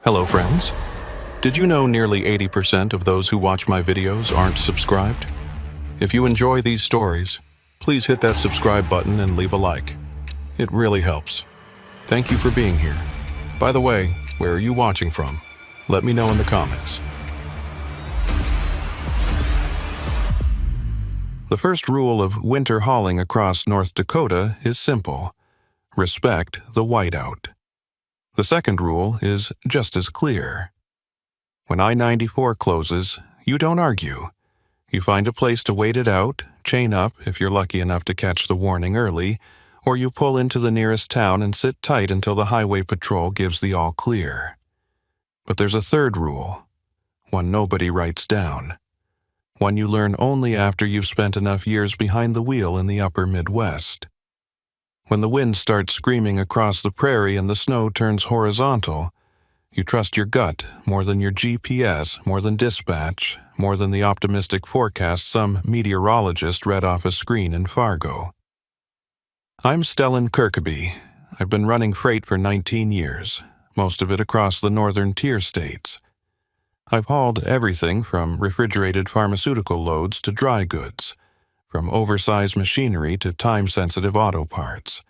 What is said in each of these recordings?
Hello friends. Did you know nearly 80% of those who watch my videos aren't subscribed? If you enjoy these stories, please hit that subscribe button and leave a like. It really helps. Thank you for being here. By the way, where are you watching from? Let me know in the comments. The first rule of winter hauling across North Dakota is simple: respect the whiteout. The second rule is just as clear. When I-94 closes, you don't argue. You find a place to wait it out, chain up if you're lucky enough to catch the warning early, or you pull into the nearest town and sit tight until the highway patrol gives the all clear. But there's a third rule, one nobody writes down, one you learn only after you've spent enough years behind the wheel in the upper Midwest. When the wind starts screaming across the prairie and the snow turns horizontal, you trust your gut more than your GPS, more than dispatch, more than the optimistic forecast some meteorologist read off a screen in Fargo. I'm Stellan Kirkeby. I've been running freight for 19 years, most of it across the northern tier states. I've hauled everything from refrigerated pharmaceutical loads to dry goods, from oversized machinery to time-sensitive auto parts.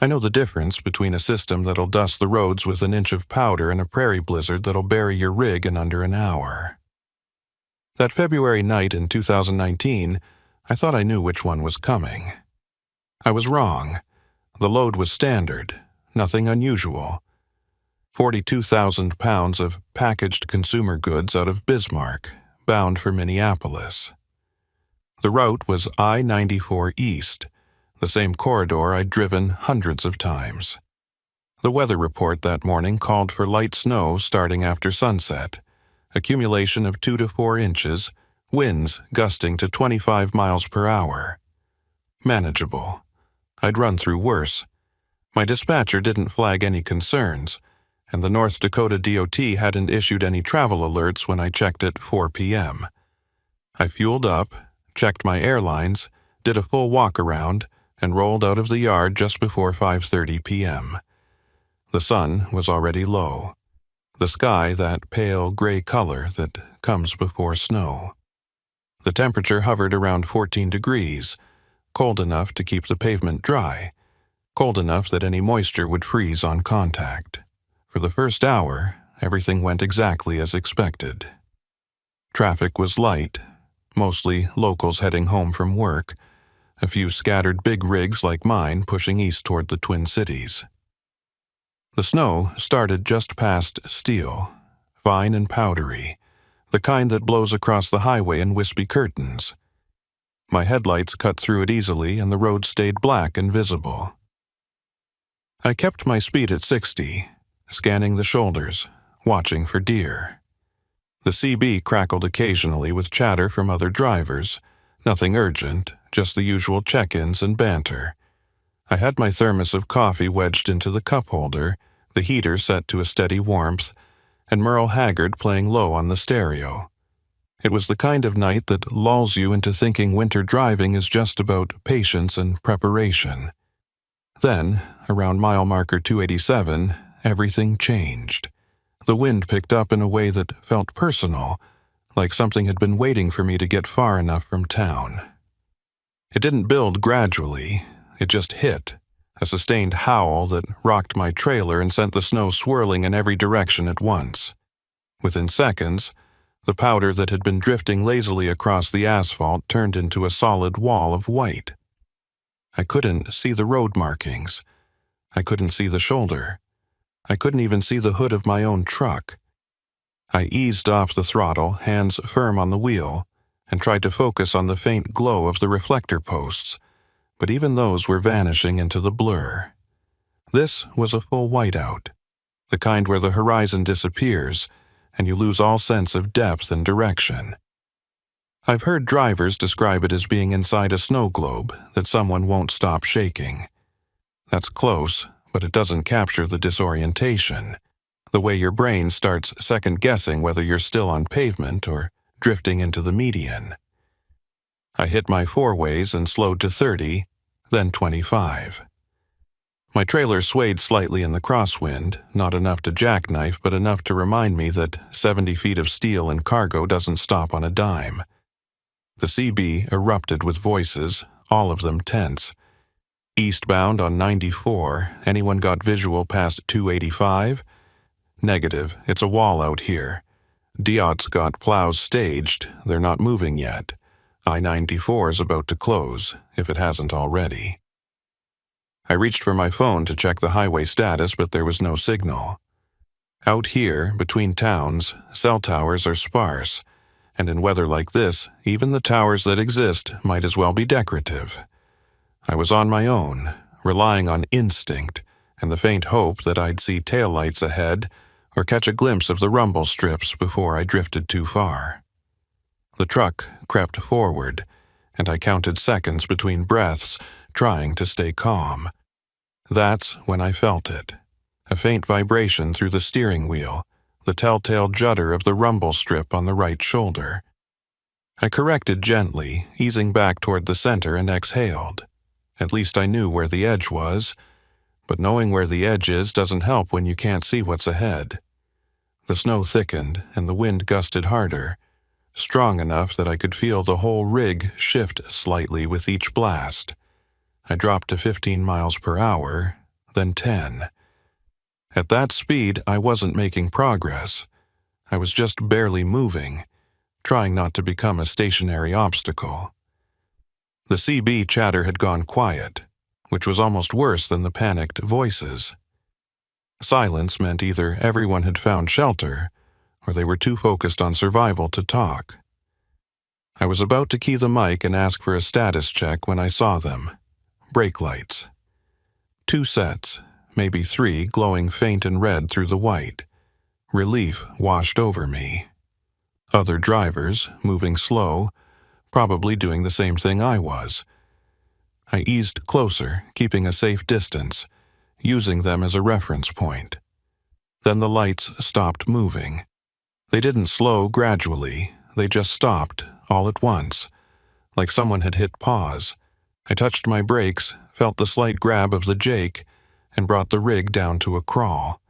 I know the difference between a system that'll dust the roads with an inch of powder and a prairie blizzard that'll bury your rig in under an hour. That February night in 2019, I thought I knew which one was coming. I was wrong. The load was standard, nothing unusual. 42,000 pounds of packaged consumer goods out of Bismarck, bound for Minneapolis. The route was I-94 East, the same corridor I'd driven hundreds of times. The weather report that morning called for light snow starting after sunset, accumulation of 2 to 4 inches, winds gusting to 25 miles per hour. Manageable. I'd run through worse. My dispatcher didn't flag any concerns, and the North Dakota DOT hadn't issued any travel alerts when I checked at 4 p.m. I fueled up, checked my airlines, did a full walk-around, and rolled out of the yard just before 5:30 p.m. The sun was already low. The sky that pale gray color that comes before snow. The temperature hovered around 14 degrees, cold enough to keep the pavement dry, cold enough that any moisture would freeze on contact. For the first hour, everything went exactly as expected. Traffic was light, mostly locals heading home from work, a few scattered big rigs like mine pushing east toward the Twin Cities. The snow started just past Steele, fine and powdery, the kind that blows across the highway in wispy curtains. My headlights cut through it easily and the road stayed black and visible. I kept my speed at 60, scanning the shoulders, watching for deer. The CB crackled occasionally with chatter from other drivers, nothing urgent, just the usual check-ins and banter. I had my thermos of coffee wedged into the cup holder, the heater set to a steady warmth, and Merle Haggard playing low on the stereo. It was the kind of night that lulls you into thinking winter driving is just about patience and preparation. Then, around mile marker 287, everything changed. The wind picked up in a way that felt personal, like something had been waiting for me to get far enough from town. It didn't build gradually, it just hit, a sustained howl that rocked my trailer and sent the snow swirling in every direction at once. Within seconds, the powder that had been drifting lazily across the asphalt turned into a solid wall of white. I couldn't see the road markings. I couldn't see the shoulder. I couldn't even see the hood of my own truck. I eased off the throttle, hands firm on the wheel, and tried to focus on the faint glow of the reflector posts, but even those were vanishing into the blur. This was a full whiteout, the kind where the horizon disappears, and you lose all sense of depth and direction. I've heard drivers describe it as being inside a snow globe that someone won't stop shaking. That's close, but it doesn't capture the disorientation, the way your brain starts second-guessing whether you're still on pavement or drifting into the median. I hit my four-ways and slowed to 30, then 25. My trailer swayed slightly in the crosswind, not enough to jackknife, but enough to remind me that 70 feet of steel and cargo doesn't stop on a dime. The CB erupted with voices, all of them tense. Eastbound on 94, anyone got visual past 285? Negative, it's a wall out here. Diot's got plows staged, they're not moving yet. I-94 is about to close, if it hasn't already. I reached for my phone to check the highway status, but there was no signal. Out here, between towns, cell towers are sparse, and in weather like this, even the towers that exist might as well be decorative. I was on my own, relying on instinct and the faint hope that I'd see taillights ahead or catch a glimpse of the rumble strips before I drifted too far. The truck crept forward, and I counted seconds between breaths, trying to stay calm. That's when I felt it. A faint vibration through the steering wheel, the telltale judder of the rumble strip on the right shoulder. I corrected gently, easing back toward the center, and exhaled. At least I knew where the edge was, but knowing where the edge is doesn't help when you can't see what's ahead. The snow thickened and the wind gusted harder, strong enough that I could feel the whole rig shift slightly with each blast. I dropped to 15 miles per hour, then 10. At that speed, I wasn't making progress. I was just barely moving, trying not to become a stationary obstacle. The CB chatter had gone quiet, which was almost worse than the panicked voices. Silence meant either everyone had found shelter, or they were too focused on survival to talk. I was about to key the mic and ask for a status check when I saw them. Brake lights. 2 sets, maybe 3, glowing faint and red through the white. Relief washed over me. Other drivers, moving slow, probably doing the same thing I was. I eased closer, keeping a safe distance, using them as a reference point. Then the lights stopped moving. They didn't slow gradually, they just stopped, all at once, like someone had hit pause. I touched my brakes, felt the slight grab of the Jake, and brought the rig down to a crawl.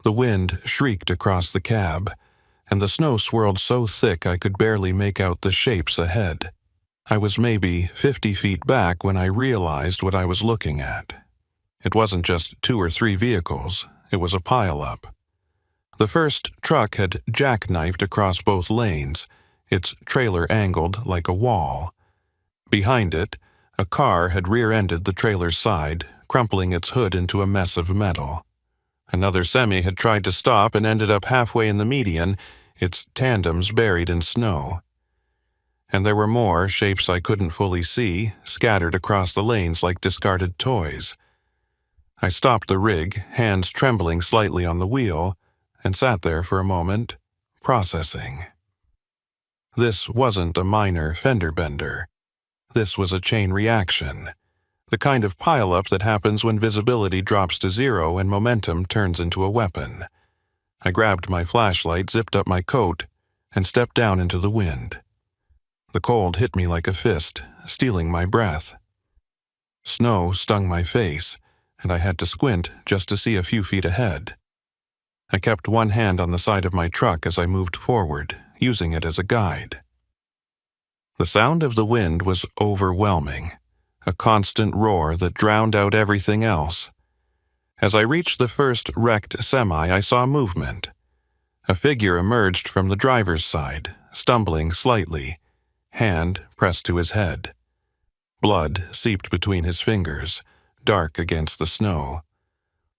The wind shrieked across the cab, and the snow swirled so thick I could barely make out the shapes ahead. I was maybe 50 feet back when I realized what I was looking at. It wasn't just 2 or 3 vehicles, it was a pile-up. The first truck had jackknifed across both lanes, its trailer angled like a wall. Behind it, a car had rear-ended the trailer's side, crumpling its hood into a mess of metal. Another semi had tried to stop and ended up halfway in the median, its tandems buried in snow. And there were more, shapes I couldn't fully see, scattered across the lanes like discarded toys. I stopped the rig, hands trembling slightly on the wheel, and sat there for a moment, processing. This wasn't a minor fender bender. This was a chain reaction, the kind of pileup that happens when visibility drops to 0 and momentum turns into a weapon. I grabbed my flashlight, zipped up my coat, and stepped down into the wind. The cold hit me like a fist, stealing my breath. Snow stung my face, and I had to squint just to see a few feet ahead. I kept one hand on the side of my truck as I moved forward, using it as a guide. The sound of the wind was overwhelming, a constant roar that drowned out everything else. As I reached the first wrecked semi, I saw movement. A figure emerged from the driver's side, stumbling slightly, hand pressed to his head. Blood seeped between his fingers, dark against the snow.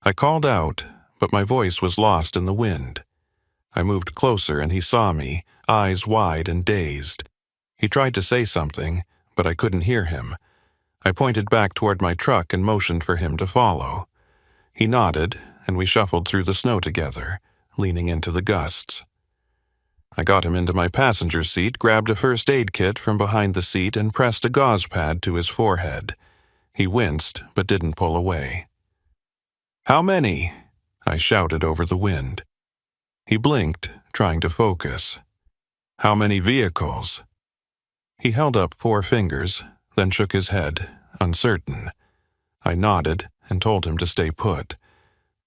I called out, but my voice was lost in the wind. I moved closer and he saw me, eyes wide and dazed. He tried to say something, but I couldn't hear him. I pointed back toward my truck and motioned for him to follow. He nodded, and we shuffled through the snow together, leaning into the gusts. I got him into my passenger seat, grabbed a first aid kit from behind the seat, and pressed a gauze pad to his forehead. He winced, but didn't pull away. "How many?" I shouted over the wind. He blinked, trying to focus. "How many vehicles?" He held up 4 fingers, then shook his head, uncertain. I nodded and told him to stay put.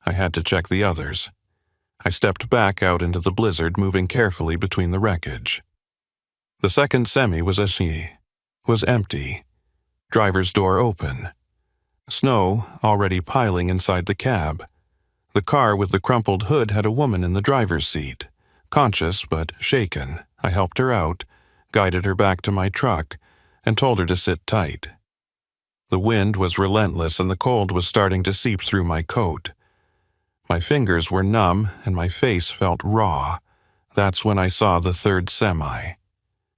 I had to check the others. I stepped back out into the blizzard, moving carefully between the wreckage. The second semi was empty. Driver's door open. Snow already piling inside the cab. The car with the crumpled hood had a woman in the driver's seat. Conscious but shaken, I helped her out, guided her back to my truck, and told her to sit tight. The wind was relentless and the cold was starting to seep through my coat. My fingers were numb and my face felt raw. That's when I saw the third semi.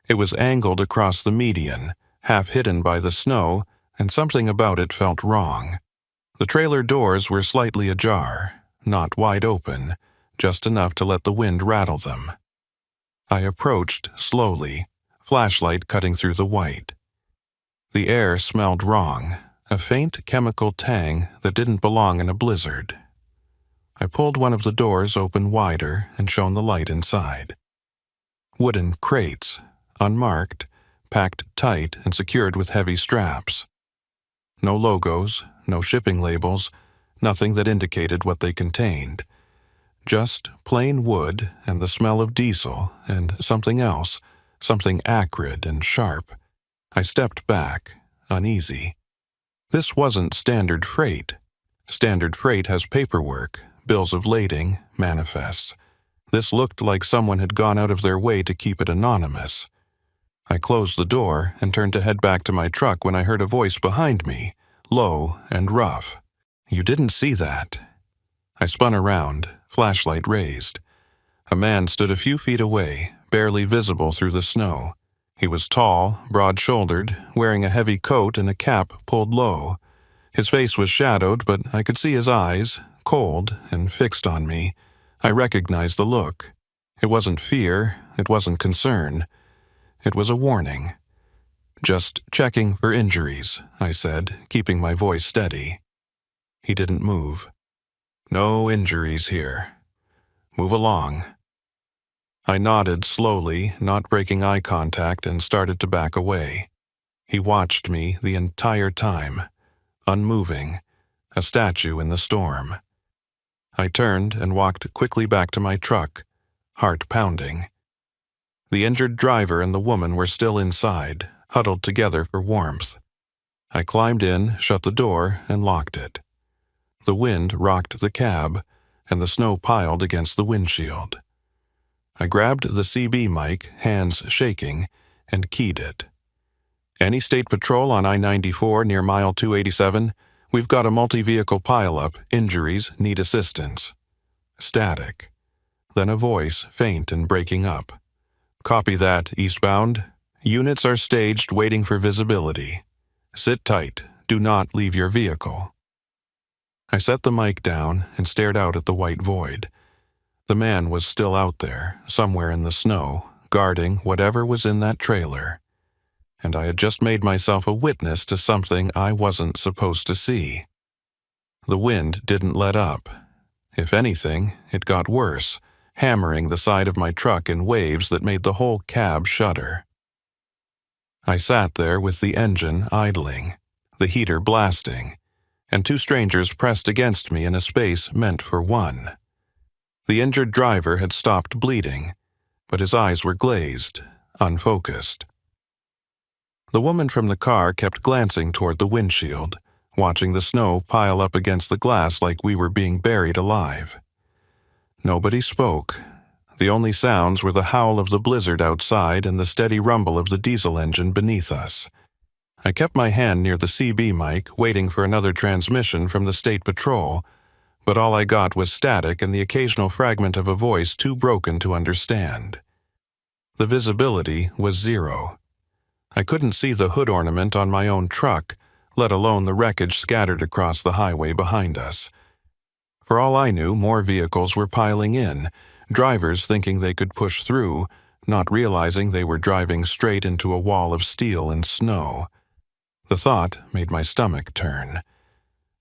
It was angled across the median, half hidden by the snow, and something about it felt wrong. The trailer doors were slightly ajar, not wide open, just enough to let the wind rattle them. I approached slowly, flashlight cutting through the white. The air smelled wrong, a faint chemical tang that didn't belong in a blizzard. I pulled one of the doors open wider and shone the light inside. Wooden crates, unmarked, packed tight and secured with heavy straps. No logos, no shipping labels, nothing that indicated what they contained. Just plain wood and the smell of diesel and something else, something acrid and sharp. I stepped back, uneasy. This wasn't standard freight. Standard freight has paperwork, bills of lading, manifests. This looked like someone had gone out of their way to keep it anonymous. I closed the door and turned to head back to my truck when I heard a voice behind me, low and rough. "You didn't see that." I spun around, flashlight raised. A man stood a few feet away, barely visible through the snow. He was tall, broad-shouldered, wearing a heavy coat and a cap pulled low. His face was shadowed, but I could see his eyes, cold and fixed on me. I recognized the look. It wasn't fear, it wasn't concern. It was a warning. "Just checking for injuries," I said, keeping my voice steady. He didn't move. "No injuries here. Move along." I nodded slowly, not breaking eye contact, and started to back away. He watched me the entire time, unmoving, a statue in the storm. I turned and walked quickly back to my truck, heart pounding. The injured driver and the woman were still inside, huddled together for warmth. I climbed in, shut the door, and locked it. The wind rocked the cab, and the snow piled against the windshield. I grabbed the CB mic, hands shaking, and keyed it. "Any state patrol on I-94 near mile 287? We've got a multi-vehicle pileup, injuries, need assistance." Static. Then a voice, faint and breaking up. "Copy that, eastbound. Units are staged waiting for visibility. Sit tight, do not leave your vehicle." I set the mic down and stared out at the white void. The man was still out there, somewhere in the snow, guarding whatever was in that trailer. And I had just made myself a witness to something I wasn't supposed to see. The wind didn't let up. If anything, it got worse, hammering the side of my truck in waves that made the whole cab shudder. I sat there with the engine idling, the heater blasting, and two strangers pressed against me in a space meant for one. The injured driver had stopped bleeding, but his eyes were glazed, unfocused. The woman from the car kept glancing toward the windshield, watching the snow pile up against the glass like we were being buried alive. Nobody spoke. The only sounds were the howl of the blizzard outside and the steady rumble of the diesel engine beneath us. I kept my hand near the CB mic, waiting for another transmission from the state patrol, but all I got was static and the occasional fragment of a voice too broken to understand. The visibility was zero. I couldn't see the hood ornament on my own truck, let alone the wreckage scattered across the highway behind us. For all I knew, more vehicles were piling in, drivers thinking they could push through, not realizing they were driving straight into a wall of steel and snow. The thought made my stomach turn.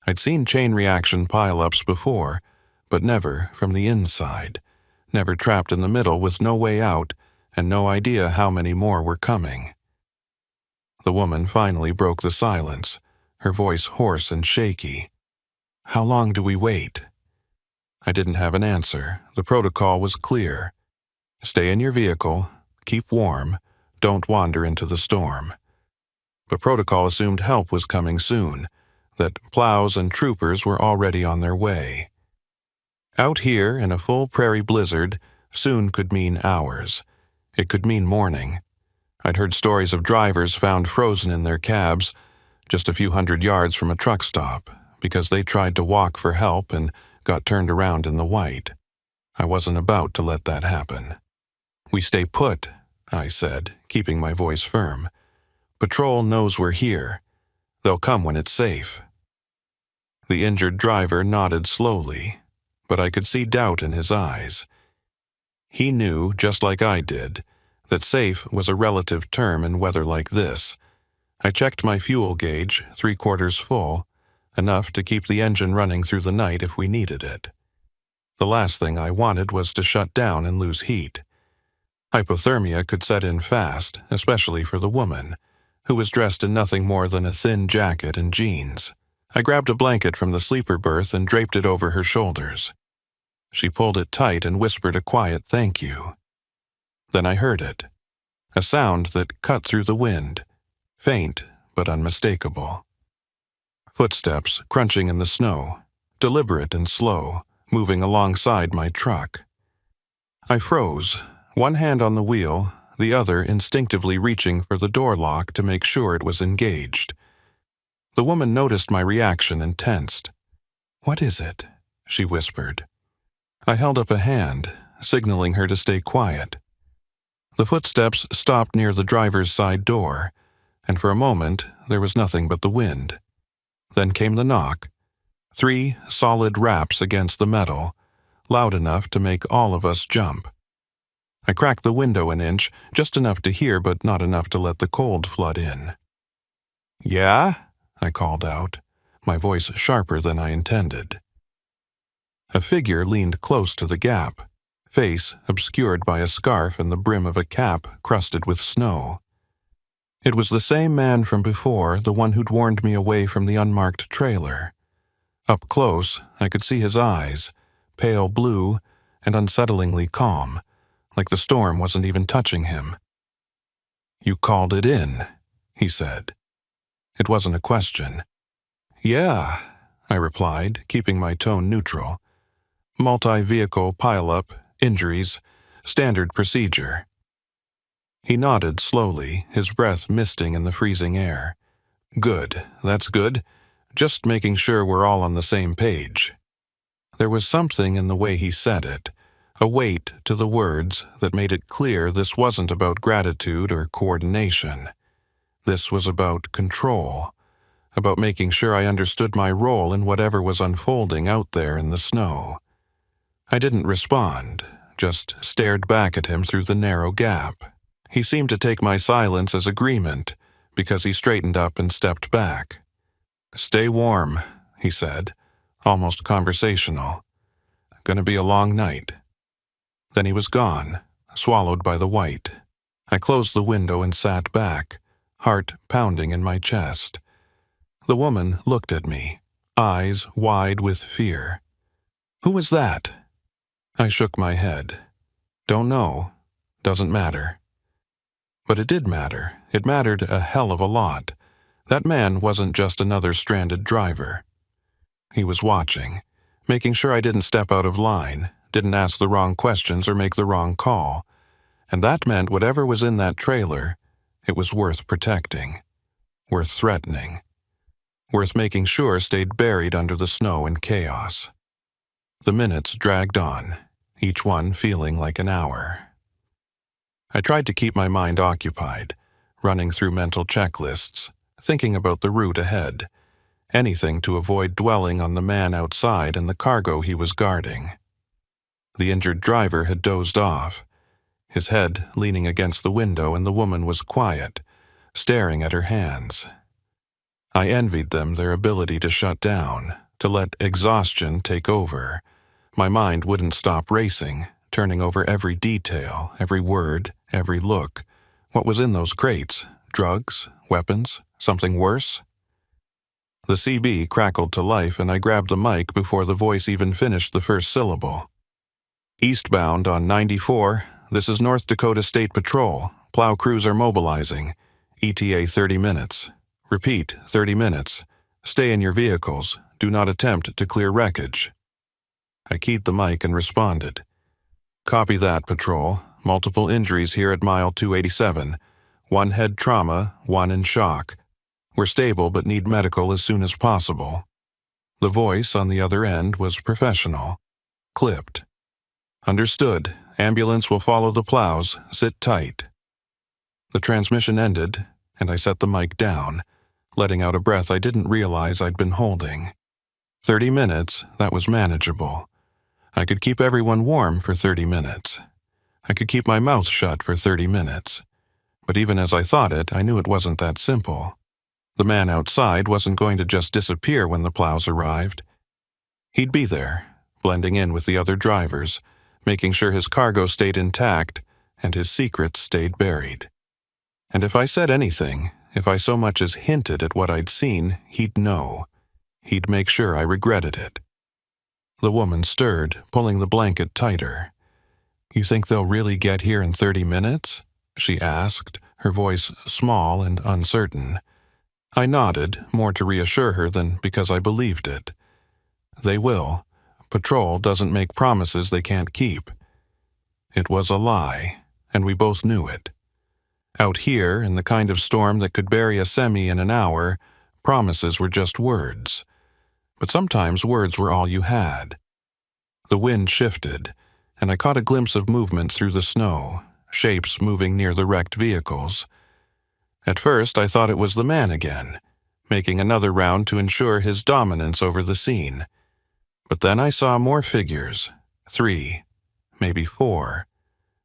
I'd seen chain reaction pileups before, but never from the inside, never trapped in the middle with no way out and no idea how many more were coming. The woman finally broke the silence, her voice hoarse and shaky. "How long do we wait?" I didn't have an answer. The protocol was clear. Stay in your vehicle, keep warm, don't wander into the storm. But protocol assumed help was coming soon, that plows and troopers were already on their way. Out here, in a full prairie blizzard, soon could mean hours. It could mean morning. I'd heard stories of drivers found frozen in their cabs, just a few hundred yards from a truck stop, because they tried to walk for help and got turned around in the white. I wasn't about to let that happen. "We stay put," I said, keeping my voice firm. "Patrol knows we're here. They'll come when it's safe." The injured driver nodded slowly, but I could see doubt in his eyes. He knew, just like I did, that safe was a relative term in weather like this. I checked my fuel gauge, 3/4 full, enough to keep the engine running through the night if we needed it. The last thing I wanted was to shut down and lose heat. Hypothermia could set in fast, especially for the woman, who was dressed in nothing more than a thin jacket and jeans. I grabbed a blanket from the sleeper berth and draped it over her shoulders. She pulled it tight and whispered a quiet thank you. Then I heard it, a sound that cut through the wind, faint but unmistakable. Footsteps crunching in the snow, deliberate and slow, moving alongside my truck. I froze, one hand on the wheel, the other instinctively reaching for the door lock to make sure it was engaged. The woman noticed my reaction and tensed. "What is it?" she whispered. I held up a hand, signaling her to stay quiet. The footsteps stopped near the driver's side door, and for a moment there was nothing but the wind. Then came the knock, 3 solid raps against the metal, loud enough to make all of us jump. I cracked the window an inch, just enough to hear but not enough to let the cold flood in. "Yeah?" I called out, my voice sharper than I intended. A figure leaned close to the gap, face obscured by a scarf and the brim of a cap crusted with snow. It was the same man from before, the one who'd warned me away from the unmarked trailer. Up close, I could see his eyes, pale blue and unsettlingly calm, like the storm wasn't even touching him. "You called it in," he said. It wasn't a question. "Yeah," I replied, keeping my tone neutral. "Multi-vehicle pileup, injuries, standard procedure." He nodded slowly, his breath misting in the freezing air. "Good, that's good. Just making sure we're all on the same page." There was something in the way he said it, a weight to the words that made it clear this wasn't about gratitude or coordination. This was about control, about making sure I understood my role in whatever was unfolding out there in the snow. I didn't respond, just stared back at him through the narrow gap. He seemed to take my silence as agreement, because he straightened up and stepped back. "Stay warm," he said, almost conversational. "Gonna be a long night." Then he was gone, swallowed by the white. I closed the window and sat back, heart pounding in my chest. The woman looked at me, eyes wide with fear. "Who was that?" I shook my head. "Don't know. Doesn't matter." But it did matter. It mattered a hell of a lot. That man wasn't just another stranded driver. He was watching, making sure I didn't step out of line, didn't ask the wrong questions or make the wrong call. And that meant whatever was in that trailer, it was worth protecting, worth threatening, worth making sure stayed buried under the snow and chaos. The minutes dragged on, each one feeling like an hour. I tried to keep my mind occupied, running through mental checklists, thinking about the route ahead, anything to avoid dwelling on the man outside and the cargo he was guarding. The injured driver had dozed off, his head leaning against the window, and the woman was quiet, staring at her hands. I envied them their ability to shut down, to let exhaustion take over. My mind wouldn't stop racing, turning over every detail, every word, every look. What was in those crates? Drugs? Weapons? Something worse? The CB crackled to life and I grabbed the mic before the voice even finished the first syllable. Eastbound on 94, this is North Dakota State Patrol. Plow crews are mobilizing. ETA 30 minutes. Repeat, 30 minutes. Stay in your vehicles. Do not attempt to clear wreckage. I keyed the mic and responded. Copy that, Patrol. Multiple injuries here at mile 287. 1 head trauma, 1 in shock. We're stable but need medical as soon as possible. The voice on the other end was professional. Clipped. Understood. Ambulance will follow the plows. Sit tight. The transmission ended, and I set the mic down, letting out a breath I didn't realize I'd been holding. 30 minutes, that was manageable. I could keep everyone warm for 30 minutes. I could keep my mouth shut for 30 minutes. But even as I thought it, I knew it wasn't that simple. The man outside wasn't going to just disappear when the plows arrived. He'd be there, blending in with the other drivers, making sure his cargo stayed intact and his secrets stayed buried. And if I said anything, if I so much as hinted at what I'd seen, he'd know. He'd make sure I regretted it. The woman stirred, pulling the blanket tighter. You think they'll really get here in 30 minutes? She asked, her voice small and uncertain. I nodded, more to reassure her than because I believed it. They will. Patrol doesn't make promises they can't keep. It was a lie, and we both knew it. Out here, in the kind of storm that could bury a semi in an hour, promises were just words. But sometimes words were all you had. The wind shifted, and I caught a glimpse of movement through the snow, shapes moving near the wrecked vehicles. At first, I thought it was the man again, making another round to ensure his dominance over the scene. But then I saw more figures, 3, maybe 4,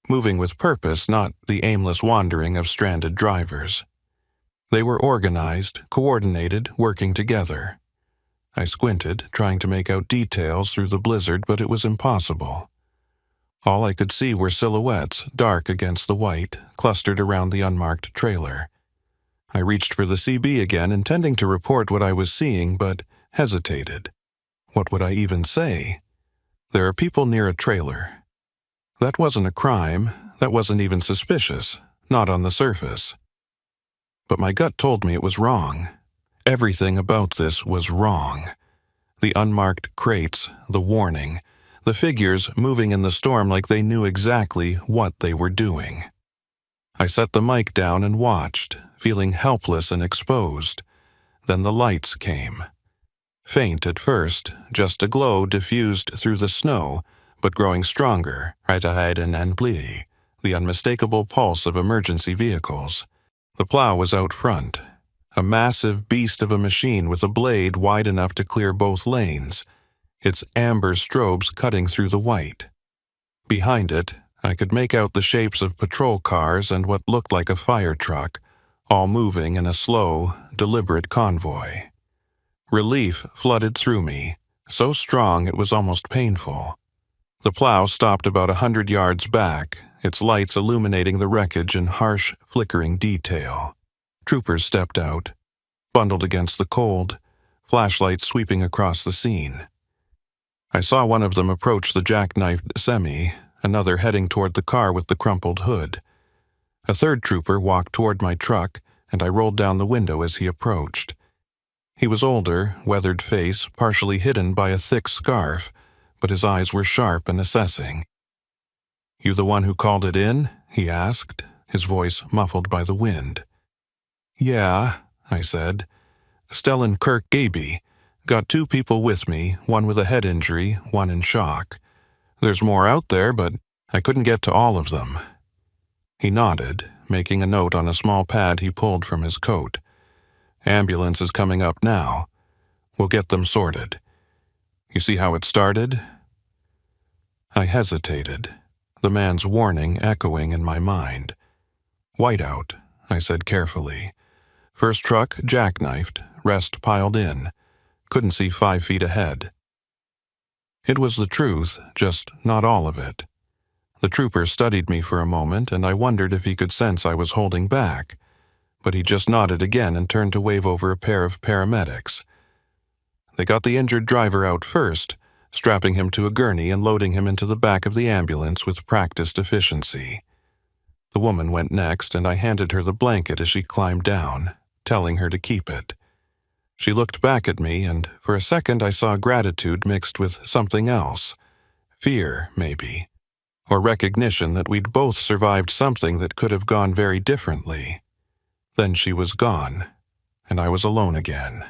moving with purpose, not the aimless wandering of stranded drivers. They were organized, coordinated, working together. I squinted, trying to make out details through the blizzard, but it was impossible. All I could see were silhouettes, dark against the white, clustered around the unmarked trailer. I reached for the CB again, intending to report what I was seeing, but hesitated. What would I even say? There are people near a trailer. That wasn't a crime. That wasn't even suspicious. Not on the surface. But my gut told me it was wrong. Everything about this was wrong. The unmarked crates, the warning, the figures moving in the storm like they knew exactly what they were doing. I set the mic down and watched, feeling helpless and exposed. Then the lights came. Faint at first, just a glow diffused through the snow, but growing stronger, right ahead and bleed, the unmistakable pulse of emergency vehicles. The plow was out front, a massive beast of a machine with a blade wide enough to clear both lanes, its amber strobes cutting through the white. Behind it, I could make out the shapes of patrol cars and what looked like a fire truck, all moving in a slow, deliberate convoy. Relief flooded through me, so strong it was almost painful. The plow stopped about 100 yards back, its lights illuminating the wreckage in harsh, flickering detail. Troopers stepped out, bundled against the cold, flashlights sweeping across the scene. I saw one of them approach the jackknifed semi, another heading toward the car with the crumpled hood. A third trooper walked toward my truck, and I rolled down the window as he approached. He was older, weathered face, partially hidden by a thick scarf, but his eyes were sharp and assessing. "You the one who called it in?" he asked, his voice muffled by the wind. "Yeah," I said. "Stellan Kirk Gaby. Got 2 people with me, one with a head injury, one in shock. There's more out there, but I couldn't get to all of them." He nodded, making a note on a small pad he pulled from his coat. "Ambulance is coming up now. We'll get them sorted. You see how it started?" I hesitated, the man's warning echoing in my mind. "Whiteout," I said carefully. "First truck jackknifed, rest piled in. Couldn't see 5 feet ahead." It was the truth, just not all of it. The trooper studied me for a moment, and I wondered if he could sense I was holding back. But he just nodded again and turned to wave over a pair of paramedics. They got the injured driver out first, strapping him to a gurney and loading him into the back of the ambulance with practiced efficiency. The woman went next, and I handed her the blanket as she climbed down, telling her to keep it. She looked back at me, and for a second I saw gratitude mixed with something else. Fear, maybe. Or recognition that we'd both survived something that could have gone very differently. Then she was gone, and I was alone again.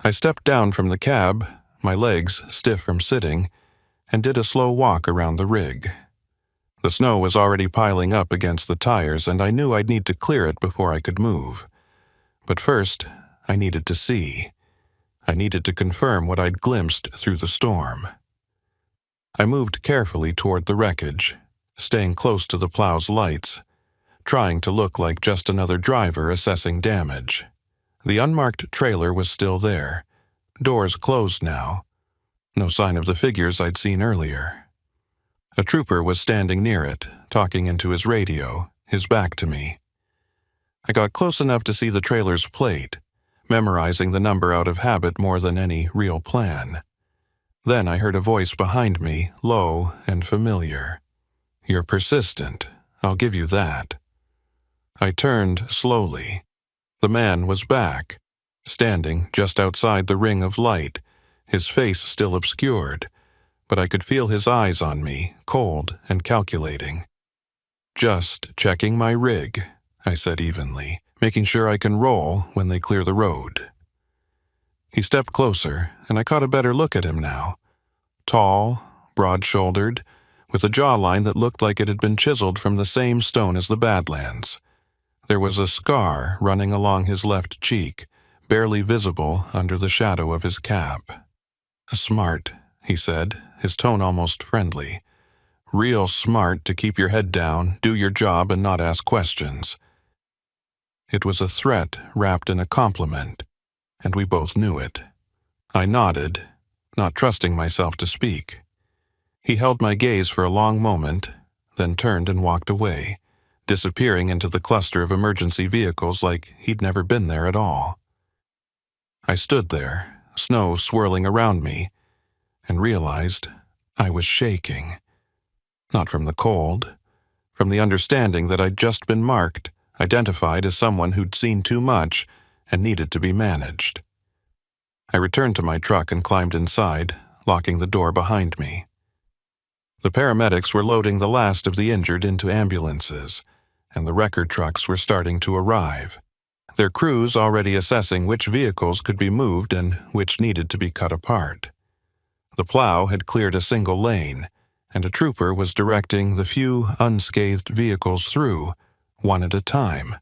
I stepped down from the cab, my legs stiff from sitting, and did a slow walk around the rig. The snow was already piling up against the tires, and I knew I'd need to clear it before I could move. But first, I needed to see. I needed to confirm what I'd glimpsed through the storm. I moved carefully toward the wreckage, staying close to the plow's lights, trying to look like just another driver assessing damage. The unmarked trailer was still there, doors closed now. No sign of the figures I'd seen earlier. A trooper was standing near it, talking into his radio, his back to me. I got close enough to see the trailer's plate, memorizing the number out of habit more than any real plan. Then I heard a voice behind me, low and familiar. "You're persistent, I'll give you that." I turned slowly. The man was back, standing just outside the ring of light, his face still obscured, but I could feel his eyes on me, cold and calculating. "Just checking my rig," I said evenly, "making sure I can roll when they clear the road." He stepped closer, and I caught a better look at him now. Tall, broad-shouldered, with a jawline that looked like it had been chiseled from the same stone as the Badlands. There was a scar running along his left cheek, barely visible under the shadow of his cap. "Smart," he said, his tone almost friendly. "Real smart to keep your head down, do your job, and not ask questions." It was a threat wrapped in a compliment, and we both knew it. I nodded, not trusting myself to speak. He held my gaze for a long moment, then turned and walked away, disappearing into the cluster of emergency vehicles like he'd never been there at all. I stood there, snow swirling around me, and realized I was shaking. Not from the cold, from the understanding that I'd just been marked, identified as someone who'd seen too much and needed to be managed. I returned to my truck and climbed inside, locking the door behind me. The paramedics were loading the last of the injured into ambulances, and the wrecker trucks were starting to arrive, their crews already assessing which vehicles could be moved and which needed to be cut apart. The plow had cleared a single lane, and a trooper was directing the few unscathed vehicles through, one at a time.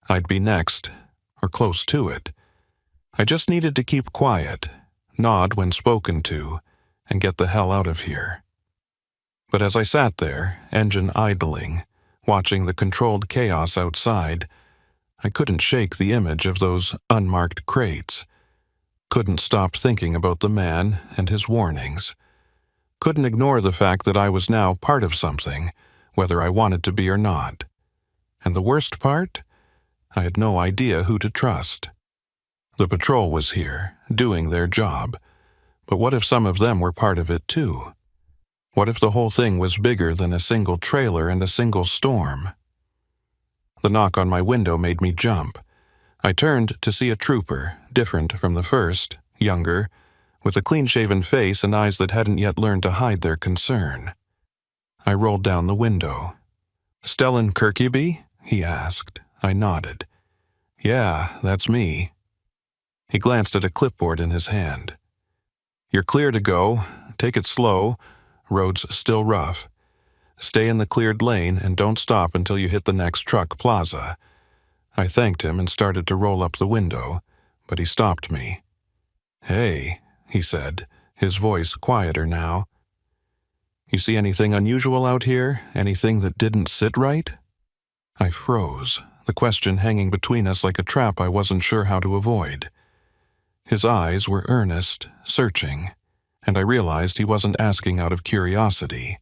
I'd be next, or close to it. I just needed to keep quiet, nod when spoken to, and get the hell out of here. But as I sat there, engine idling, watching the controlled chaos outside, I couldn't shake the image of those unmarked crates. Couldn't stop thinking about the man and his warnings. Couldn't ignore the fact that I was now part of something, whether I wanted to be or not. And the worst part? I had no idea who to trust. The patrol was here, doing their job, but what if some of them were part of it too? What if the whole thing was bigger than a single trailer and a single storm? The knock on my window made me jump. I turned to see a trooper, different from the first, younger, with a clean-shaven face and eyes that hadn't yet learned to hide their concern. I rolled down the window. "Stellan Kirkeby?" he asked. I nodded. "Yeah, that's me." He glanced at a clipboard in his hand. "You're clear to go. Take it slow. Road's still rough. Stay in the cleared lane and don't stop until you hit the next truck plaza." I thanked him and started to roll up the window, but he stopped me. "Hey," he said, his voice quieter now. "You see anything unusual out here? Anything that didn't sit right?" I froze, the question hanging between us like a trap I wasn't sure how to avoid. His eyes were earnest, searching, and I realized he wasn't asking out of curiosity.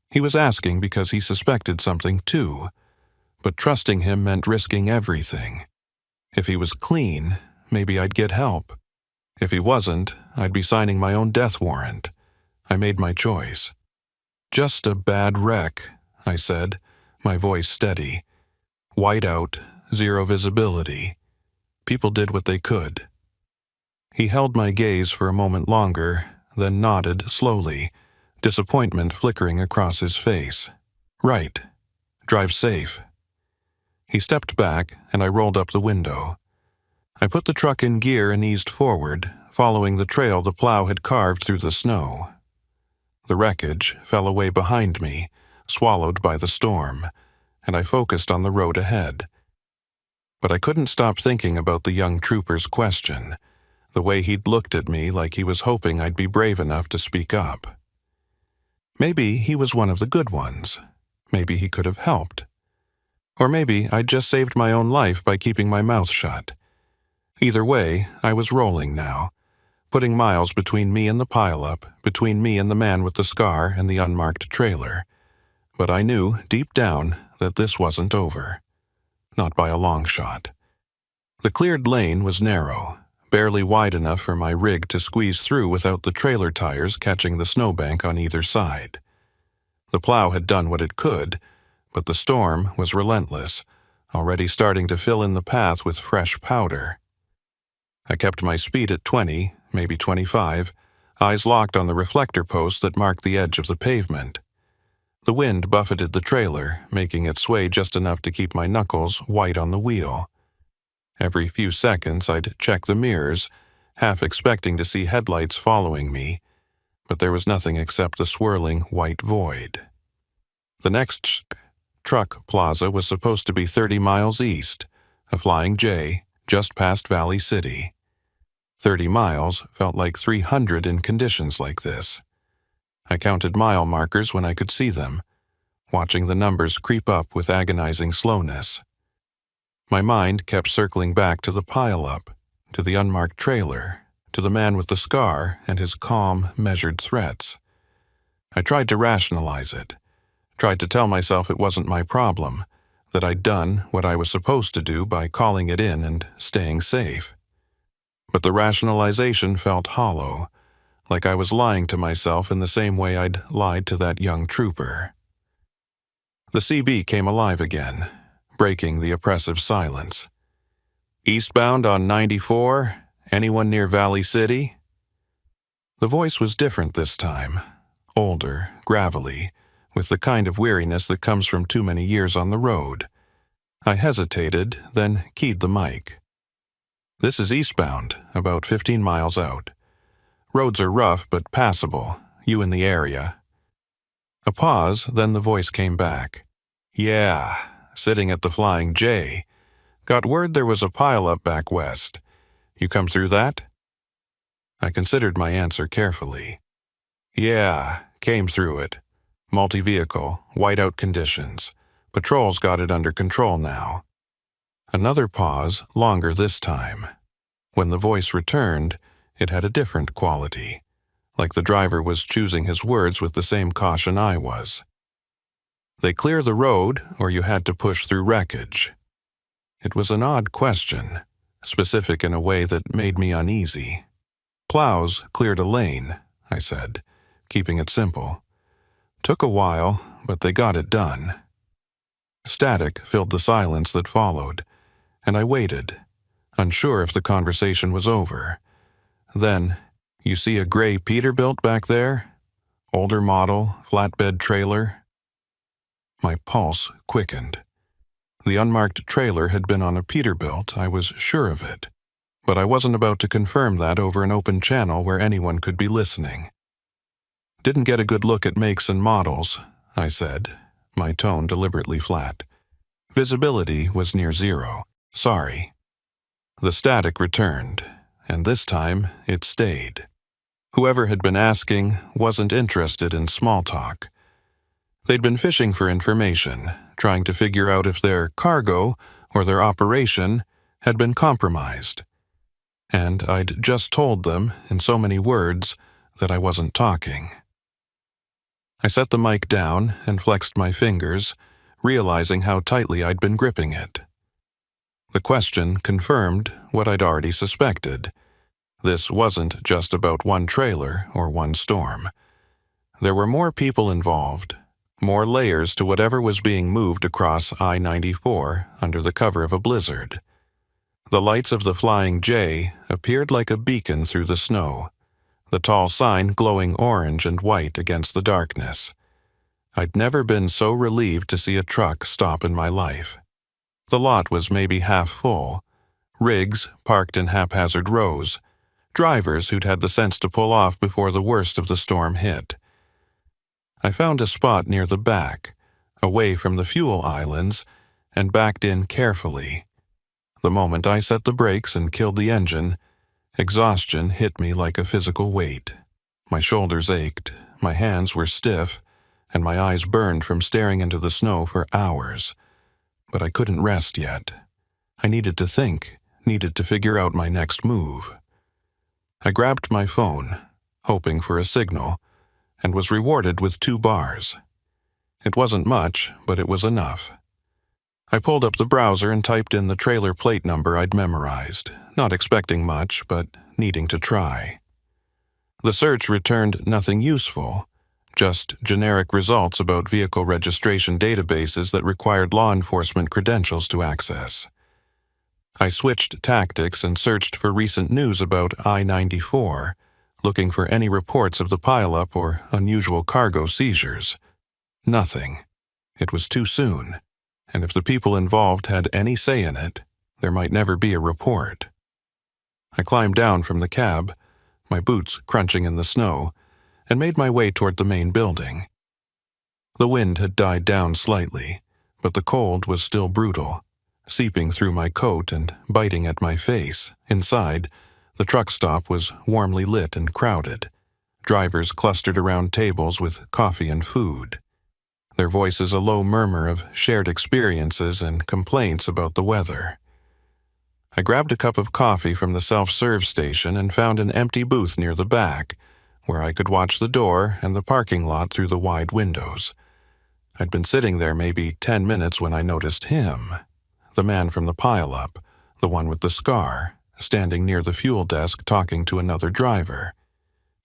He was asking because he suspected something too, but trusting him meant risking everything. If he was clean, maybe I'd get help. If he wasn't, I'd be signing my own death warrant. I made my choice. "Just a bad wreck," I said, my voice steady. "Whiteout, zero visibility. People did what they could." He held my gaze for a moment longer, then nodded slowly, disappointment flickering across his face. "Right. Drive safe." He stepped back, and I rolled up the window. I put the truck in gear and eased forward, following the trail the plow had carved through the snow. The wreckage fell away behind me, swallowed by the storm, and I focused on the road ahead. But I couldn't stop thinking about the young trooper's question, the way he'd looked at me like he was hoping I'd be brave enough to speak up. Maybe he was one of the good ones. Maybe he could have helped. Or maybe I'd just saved my own life by keeping my mouth shut. Either way, I was rolling now, putting miles between me and the pileup, between me and the man with the scar and the unmarked trailer. But I knew, deep down, that this wasn't over. Not by a long shot. The cleared lane was narrow, barely wide enough for my rig to squeeze through without the trailer tires catching the snowbank on either side. The plow had done what it could, but the storm was relentless, already starting to fill in the path with fresh powder. I kept my speed at 20, maybe 25, eyes locked on the reflector post that marked the edge of the pavement. The wind buffeted the trailer, making it sway just enough to keep my knuckles white on the wheel. Every few seconds I'd check the mirrors, half expecting to see headlights following me, but there was nothing except the swirling white void. The next truck plaza was supposed to be 30 miles east, a Flying J, just past Valley City. 30 miles felt like 300 in conditions like this. I counted mile markers when I could see them, watching the numbers creep up with agonizing slowness. My mind kept circling back to the pileup, to the unmarked trailer, to the man with the scar and his calm, measured threats. I tried to rationalize it, tried to tell myself it wasn't my problem, that I'd done what I was supposed to do by calling it in and staying safe. But the rationalization felt hollow, like I was lying to myself in the same way I'd lied to that young trooper. The CB came alive again, breaking the oppressive silence. "Eastbound on 94? Anyone near Valley City?" The voice was different this time, older, gravelly, with the kind of weariness that comes from too many years on the road. I hesitated, then keyed the mic. "This is eastbound, about 15 miles out. Roads are rough but passable, you in the area." A pause, then the voice came back. "Yeah, sitting at the Flying J. Got word there was a pileup back west. You come through that?" I considered my answer carefully. "Yeah, came through it. Multi-vehicle, whiteout conditions. Patrol's got it under control now." Another pause, longer this time. When the voice returned, it had a different quality, like the driver was choosing his words with the same caution I was. "They clear the road, or you had to push through wreckage?" It was an odd question, specific in a way that made me uneasy. "Plows cleared a lane," I said, keeping it simple. "Took a while, but they got it done." Static filled the silence that followed, and I waited, unsure if the conversation was over. Then, "You see a gray Peterbilt back there? Older model, flatbed trailer?" My pulse quickened. The unmarked trailer had been on a Peterbilt, I was sure of it, but I wasn't about to confirm that over an open channel where anyone could be listening. "Didn't get a good look at makes and models," I said, my tone deliberately flat. "Visibility was near zero. Sorry." The static returned, and this time it stayed. Whoever had been asking wasn't interested in small talk. They'd been fishing for information, trying to figure out if their cargo or their operation had been compromised. And I'd just told them, in so many words, that I wasn't talking. I set the mic down and flexed my fingers, realizing how tightly I'd been gripping it. The question confirmed what I'd already suspected. This wasn't just about one trailer or one storm. There were more people involved, more layers to whatever was being moved across I-94 under the cover of a blizzard. The lights of the Flying J appeared like a beacon through the snow, the tall sign glowing orange and white against the darkness. I'd never been so relieved to see a truck stop in my life. The lot was maybe half full, rigs parked in haphazard rows, drivers who'd had the sense to pull off before the worst of the storm hit. I found a spot near the back, away from the fuel islands, and backed in carefully. The moment I set the brakes and killed the engine, exhaustion hit me like a physical weight. My shoulders ached, my hands were stiff, and my eyes burned from staring into the snow for hours. But I couldn't rest yet. I needed to think, needed to figure out my next move. I grabbed my phone, hoping for a signal, and was rewarded with 2 bars. It wasn't much, but it was enough. I pulled up the browser and typed in the trailer plate number I'd memorized, not expecting much, but needing to try. The search returned nothing useful, just generic results about vehicle registration databases that required law enforcement credentials to access. I switched tactics and searched for recent news about I-94, looking for any reports of the pileup or unusual cargo seizures. Nothing. It was too soon, and if the people involved had any say in it, there might never be a report. I climbed down from the cab, my boots crunching in the snow, and made my way toward the main building. The wind had died down slightly, but the cold was still brutal, seeping through my coat and biting at my face. Inside, the truck stop was warmly lit and crowded. Drivers clustered around tables with coffee and food, their voices a low murmur of shared experiences and complaints about the weather. I grabbed a cup of coffee from the self-serve station and found an empty booth near the back, where I could watch the door and the parking lot through the wide windows. I'd been sitting there maybe 10 minutes when I noticed him, the man from the pileup, the one with the scar, standing near the fuel desk talking to another driver.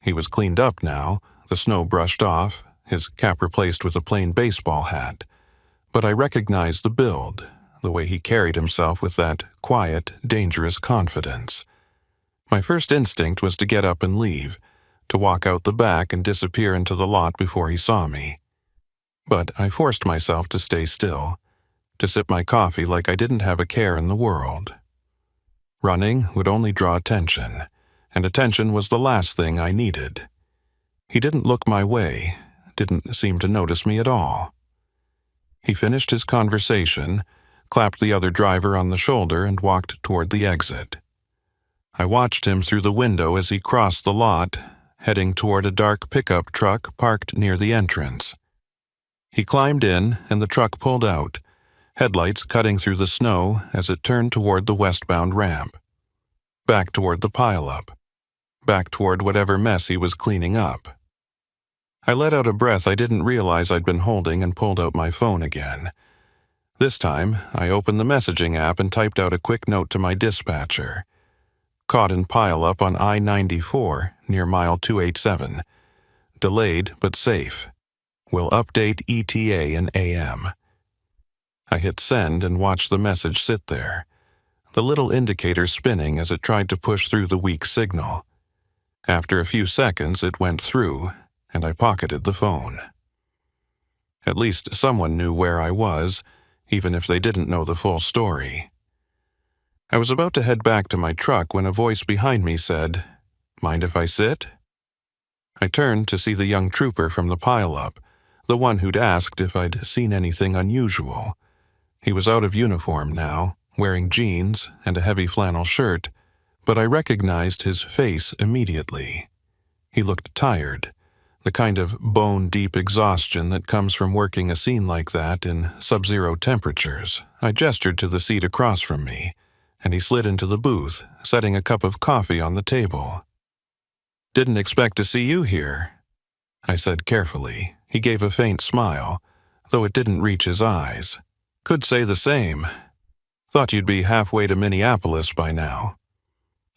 He was cleaned up now, the snow brushed off, his cap replaced with a plain baseball hat. But I recognized the build, the way he carried himself with that quiet, dangerous confidence. My first instinct was to get up and leave, to walk out the back and disappear into the lot before he saw me. But I forced myself to stay still, to sip my coffee like I didn't have a care in the world. Running would only draw attention, and attention was the last thing I needed. He didn't look my way, didn't seem to notice me at all. He finished his conversation, clapped the other driver on the shoulder, and walked toward the exit. I watched him through the window as he crossed the lot, heading toward a dark pickup truck parked near the entrance. He climbed in, and the truck pulled out, headlights cutting through the snow as it turned toward the westbound ramp. Back toward the pileup. Back toward whatever mess he was cleaning up. I let out a breath I didn't realize I'd been holding and pulled out my phone again. This time, I opened the messaging app and typed out a quick note to my dispatcher. Caught in pileup on I-94 near mile 287. Delayed but safe. Will update ETA in AM. I hit send and watched the message sit there, the little indicator spinning as it tried to push through the weak signal. After a few seconds, it went through, and I pocketed the phone. At least someone knew where I was, even if they didn't know the full story. I was about to head back to my truck when a voice behind me said, "Mind if I sit?" I turned to see the young trooper from the pileup, the one who'd asked if I'd seen anything unusual. He was out of uniform now, wearing jeans and a heavy flannel shirt, but I recognized his face immediately. He looked tired, the kind of bone-deep exhaustion that comes from working a scene like that in sub-zero temperatures. I gestured to the seat across from me, and he slid into the booth, setting a cup of coffee on the table. "Didn't expect to see you here," I said carefully. He gave a faint smile, though it didn't reach his eyes. "Could say the same. Thought you'd be halfway to Minneapolis by now."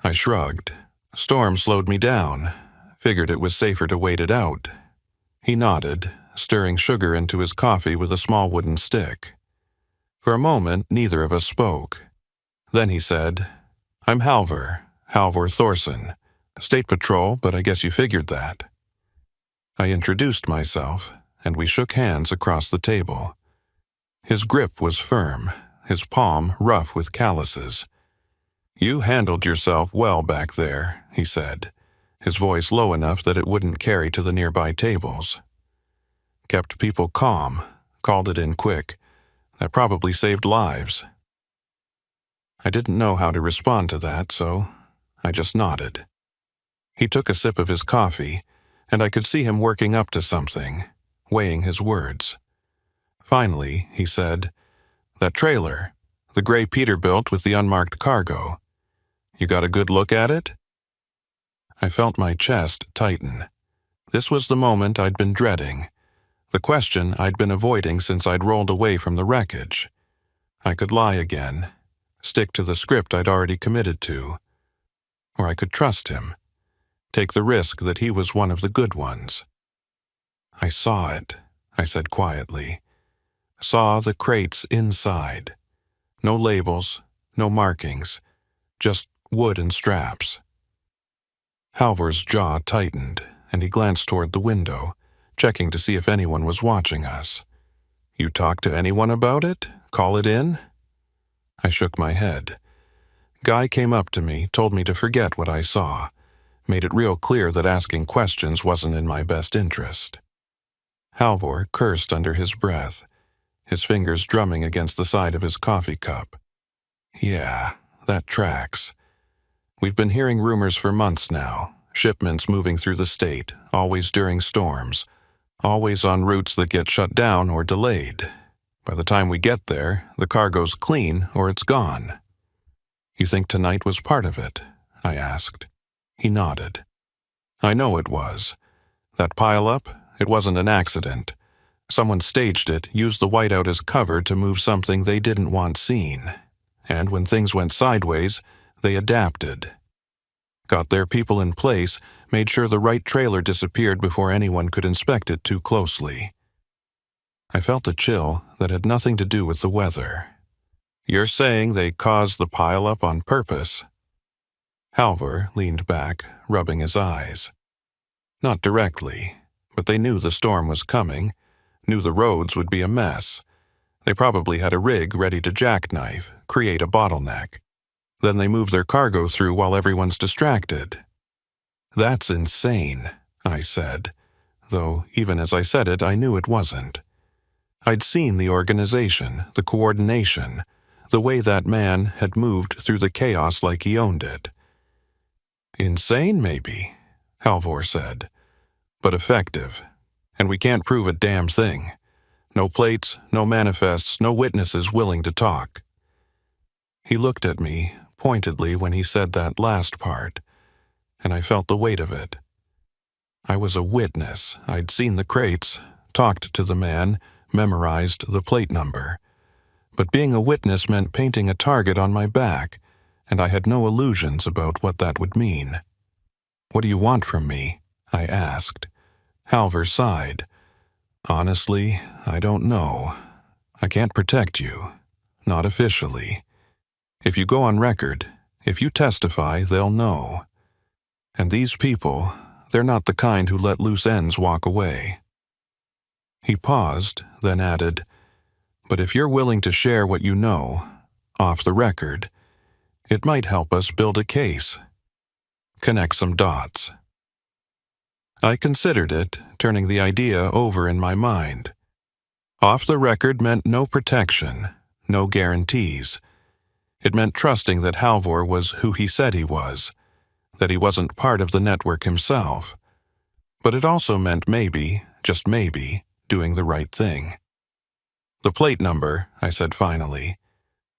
I shrugged. Storm slowed me down. Figured it was safer to wait it out. He nodded, stirring sugar into his coffee with a small wooden stick. For a moment, neither of us spoke. Then he said, "I'm Halvor Thorson. State Patrol, but I guess you figured that." I introduced myself, and we shook hands across the table. His grip was firm, his palm rough with calluses. "You handled yourself well back there," he said, his voice low enough that it wouldn't carry to the nearby tables. "Kept people calm, called it in quick. That probably saved lives." I didn't know how to respond to that, so I just nodded. He took a sip of his coffee, and I could see him working up to something, weighing his words. Finally, he said, "That trailer, the gray Peterbilt with the unmarked cargo. You got a good look at it?" I felt my chest tighten. This was the moment I'd been dreading, the question I'd been avoiding since I'd rolled away from the wreckage. I could lie again, stick to the script I'd already committed to. Or I could trust him, take the risk that he was one of the good ones. "I saw it," I said quietly. "Saw the crates inside. No labels, no markings, just wood and straps." Halvor's jaw tightened, and he glanced toward the window, checking to see if anyone was watching us. "You talk to anyone about it? Call it in?" I shook my head. Guy came up to me, told me to forget what I saw, made it real clear that asking questions wasn't in my best interest. Halvor cursed under his breath, his fingers drumming against the side of his coffee cup. "Yeah, that tracks. We've been hearing rumors for months now, shipments moving through the state, always during storms, always on routes that get shut down or delayed. By the time we get there, the cargo's clean or it's gone." "You think tonight was part of it?" I asked. He nodded. "I know it was. That pile-up, it wasn't an accident. Someone staged it, used the whiteout as cover to move something they didn't want seen. And when things went sideways, they adapted. Got their people in place, made sure the right trailer disappeared before anyone could inspect it too closely." I felt a chill that had nothing to do with the weather. "You're saying they caused the pile-up on purpose?" Halvor leaned back, rubbing his eyes. "Not directly, but they knew the storm was coming, knew the roads would be a mess. They probably had a rig ready to jackknife, create a bottleneck. Then they move their cargo through while everyone's distracted." "That's insane," I said, though even as I said it, I knew it wasn't. I'd seen the organization, the coordination, the way that man had moved through the chaos like he owned it. "Insane, maybe," Halvor said, "but effective. And we can't prove a damn thing. No plates, no manifests, no witnesses willing to talk." He looked at me pointedly when he said that last part, and I felt the weight of it. I was a witness. I'd seen the crates, talked to the man, memorized the plate number. But being a witness meant painting a target on my back, and I had no illusions about what that would mean. "What do you want from me?" I asked. Halvor sighed. "Honestly, I don't know. I can't protect you. Not officially. If you go on record, if you testify, they'll know. And these people, they're not the kind who let loose ends walk away." He paused, then added, "But if you're willing to share what you know, off the record, it might help us build a case. Connect some dots." I considered it, turning the idea over in my mind. Off the record meant no protection, no guarantees. It meant trusting that Halvor was who he said he was, that he wasn't part of the network himself. But it also meant maybe, just maybe, doing the right thing. "The plate number," I said finally.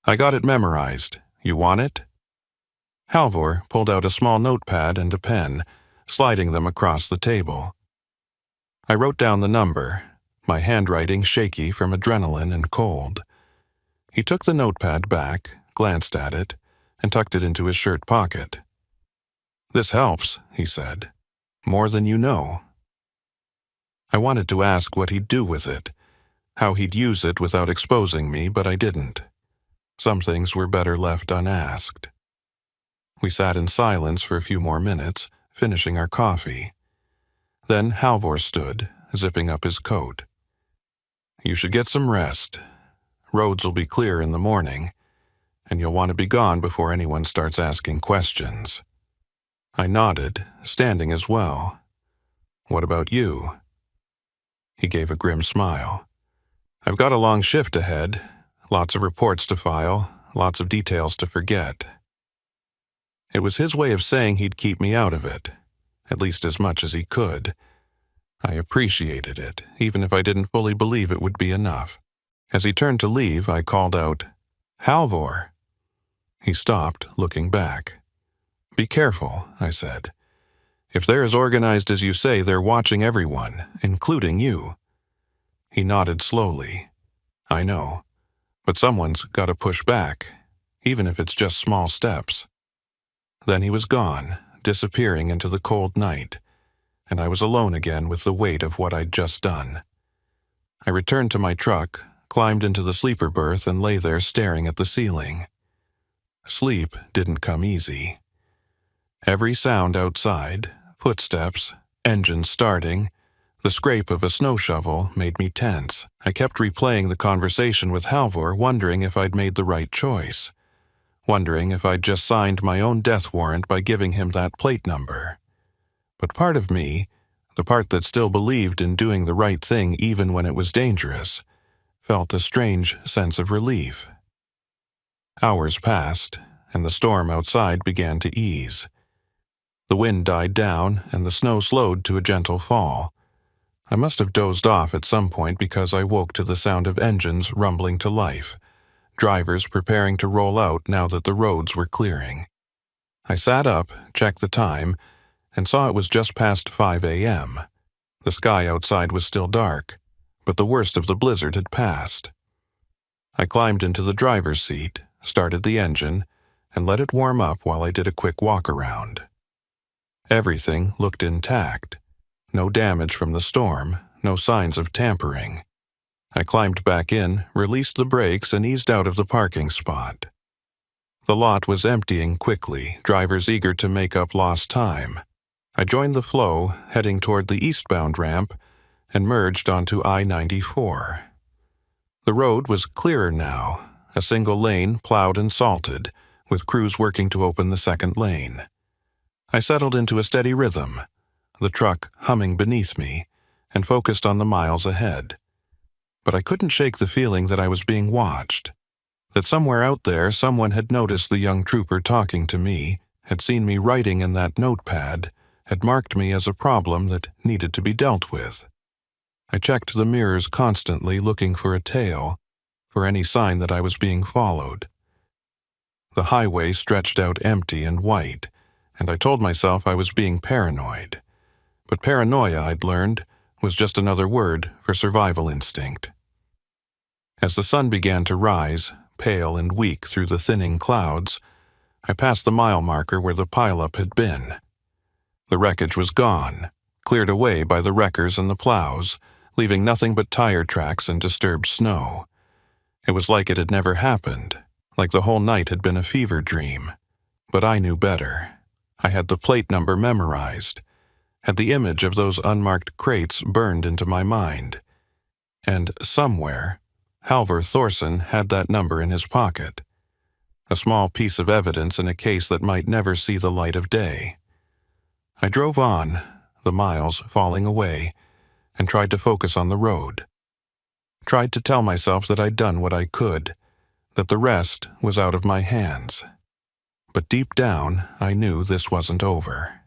"I got it memorized. You want it?" Halvor pulled out a small notepad and a pen, sliding them across the table. I wrote down the number, my handwriting shaky from adrenaline and cold. He took the notepad back, glanced at it, and tucked it into his shirt pocket. "This helps," he said. "More than you know." I wanted to ask what he'd do with it, how he'd use it without exposing me, but I didn't. Some things were better left unasked. We sat in silence for a few more minutes, finishing our coffee. Then Halvor stood, zipping up his coat. "You should get some rest. Roads will be clear in the morning, and you'll want to be gone before anyone starts asking questions." I nodded, standing as well. "What about you?" He gave a grim smile. "I've got a long shift ahead, lots of reports to file, lots of details to forget." It was his way of saying he'd keep me out of it, at least as much as he could. I appreciated it, even if I didn't fully believe it would be enough. As he turned to leave, I called out, "Halvor!" He stopped, looking back. "Be careful," I said. "If they're as organized as you say, they're watching everyone, including you." He nodded slowly. "I know, but someone's got to push back, even if it's just small steps." Then he was gone, disappearing into the cold night, and I was alone again with the weight of what I'd just done. I returned to my truck, climbed into the sleeper berth, and lay there staring at the ceiling. Sleep didn't come easy. Every sound outside, footsteps, engines starting, the scrape of a snow shovel made me tense. I kept replaying the conversation with Halvor, wondering if I'd made the right choice, wondering if I'd just signed my own death warrant by giving him that plate number. But part of me, the part that still believed in doing the right thing even when it was dangerous, felt a strange sense of relief. Hours passed, and the storm outside began to ease. The wind died down, and the snow slowed to a gentle fall. I must have dozed off at some point because I woke to the sound of engines rumbling to life, drivers preparing to roll out now that the roads were clearing. I sat up, checked the time, and saw it was just past 5 a.m. The sky outside was still dark, but the worst of the blizzard had passed. I climbed into the driver's seat, started the engine, and let it warm up while I did a quick walk around. Everything looked intact. No damage from the storm, no signs of tampering. I climbed back in, released the brakes, and eased out of the parking spot. The lot was emptying quickly, drivers eager to make up lost time. I joined the flow, heading toward the eastbound ramp, and merged onto I-94. The road was clearer now, a single lane plowed and salted, with crews working to open the second lane. I settled into a steady rhythm, the truck humming beneath me, and focused on the miles ahead. But I couldn't shake the feeling that I was being watched, that somewhere out there someone had noticed the young trooper talking to me, had seen me writing in that notepad, had marked me as a problem that needed to be dealt with. I checked the mirrors constantly, looking for a tail, for any sign that I was being followed. The highway stretched out empty and white, and I told myself I was being paranoid. But paranoia, I'd learned, was just another word for survival instinct. As the sun began to rise, pale and weak through the thinning clouds, I passed the mile marker where the pileup had been. The wreckage was gone, cleared away by the wreckers and the plows, leaving nothing but tire tracks and disturbed snow. It was like it had never happened, like the whole night had been a fever dream. But I knew better. I had the plate number memorized, had the image of those unmarked crates burned into my mind. And somewhere, Halvor Thorson had that number in his pocket. A small piece of evidence in a case that might never see the light of day. I drove on, the miles falling away, and tried to focus on the road. Tried to tell myself that I'd done what I could, that the rest was out of my hands. But deep down, I knew this wasn't over.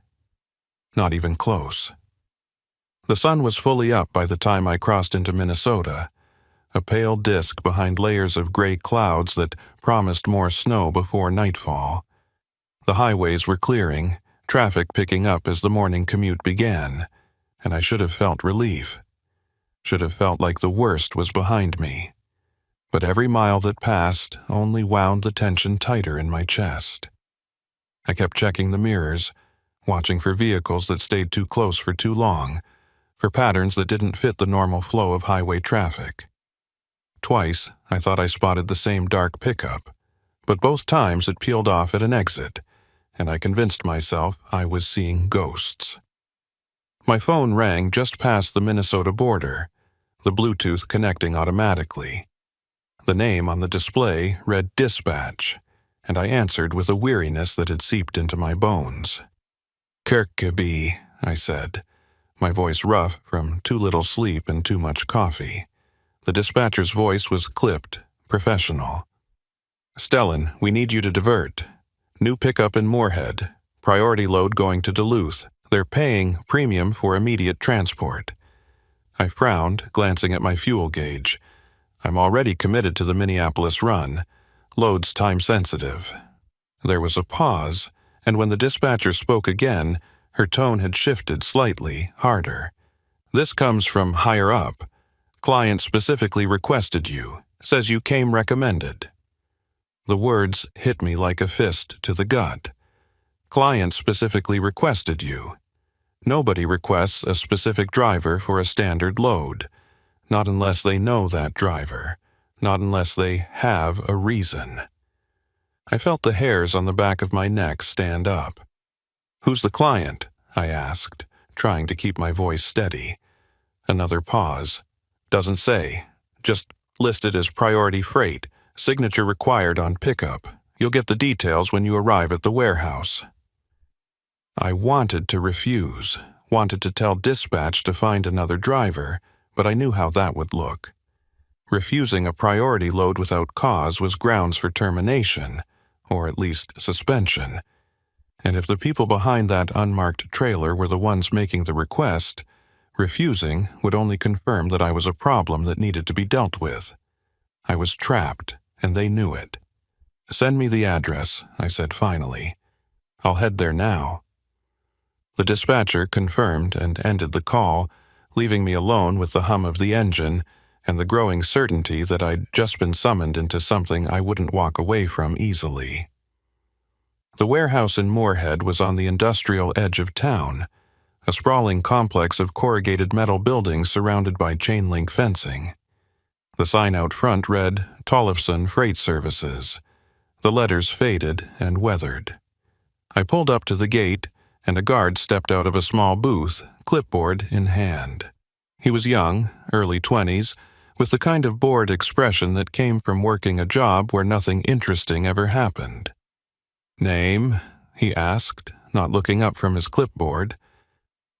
Not even close. The sun was fully up by the time I crossed into Minnesota, a pale disk behind layers of gray clouds that promised more snow before nightfall. The highways were clearing, traffic picking up as the morning commute began, and I should have felt relief. Should have felt like the worst was behind me. But every mile that passed only wound the tension tighter in my chest. I kept checking the mirrors, watching for vehicles that stayed too close for too long, for patterns that didn't fit the normal flow of highway traffic. Twice, I thought I spotted the same dark pickup, but both times it peeled off at an exit, and I convinced myself I was seeing ghosts. My phone rang just past the Minnesota border, the Bluetooth connecting automatically. The name on the display read Dispatch, and I answered with a weariness that had seeped into my bones. "Kirkeby," I said, my voice rough from too little sleep and too much coffee. The dispatcher's voice was clipped, professional. "Stellan, we need you to divert. New pickup in Moorhead. Priority load going to Duluth. They're paying premium for immediate transport." I frowned, glancing at my fuel gauge. I'm already committed to the Minneapolis run. Load's time-sensitive. There was a pause, and when the dispatcher spoke again, her tone had shifted slightly, harder. "This comes from higher up. Client specifically requested you. Says you came recommended." The words hit me like a fist to the gut. Client specifically requested you. Nobody requests a specific driver for a standard load. Not unless they know that driver. Not unless they have a reason. I felt the hairs on the back of my neck stand up. "Who's the client?" I asked, trying to keep my voice steady. Another pause. "Doesn't say. Just listed as priority freight. Signature required on pickup. You'll get the details when you arrive at the warehouse." I wanted to refuse, wanted to tell dispatch to find another driver, but I knew how that would look. Refusing a priority load without cause was grounds for termination, or at least suspension. And if the people behind that unmarked trailer were the ones making the request, refusing would only confirm that I was a problem that needed to be dealt with. I was trapped, and they knew it. "Send me the address," I said finally. "I'll head there now." The dispatcher confirmed and ended the call, leaving me alone with the hum of the engine and the growing certainty that I'd just been summoned into something I wouldn't walk away from easily. The warehouse in Moorhead was on the industrial edge of town, a sprawling complex of corrugated metal buildings surrounded by chain-link fencing. The sign out front read, "Tollefson Freight Services." The letters faded and weathered. I pulled up to the gate, and a guard stepped out of a small booth, clipboard in hand. He was young, early 20s, with the kind of bored expression that came from working a job where nothing interesting ever happened. "Name?" he asked, not looking up from his clipboard.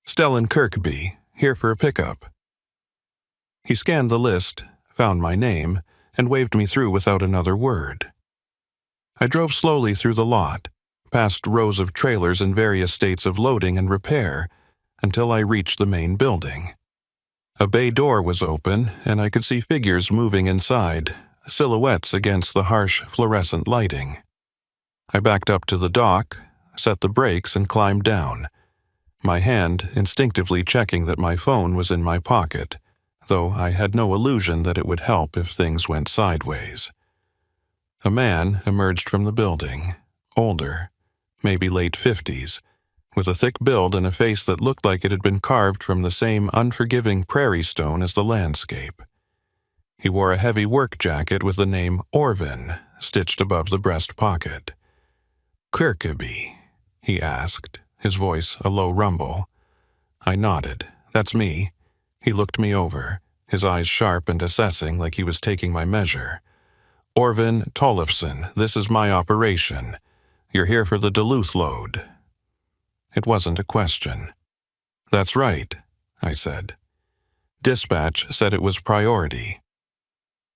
"Stellan Kirkeby, here for a pickup." He scanned the list, found my name, and waved me through without another word. I drove slowly through the lot, past rows of trailers in various states of loading and repair, until I reached the main building. A bay door was open, and I could see figures moving inside, silhouettes against the harsh fluorescent lighting. I backed up to the dock, set the brakes, and climbed down, my hand instinctively checking that my phone was in my pocket, though I had no illusion that it would help if things went sideways. A man emerged from the building, older, maybe late 50s, with a thick build and a face that looked like it had been carved from the same unforgiving prairie stone as the landscape. He wore a heavy work jacket with the name Orvin stitched above the breast pocket. "Kirkeby?" he asked, his voice a low rumble. I nodded. "That's me." He looked me over, his eyes sharp and assessing like he was taking my measure. "Orvin Tollefson, this is my operation. You're here for the Duluth load." It wasn't a question. "That's right," I said. "Dispatch said it was priority."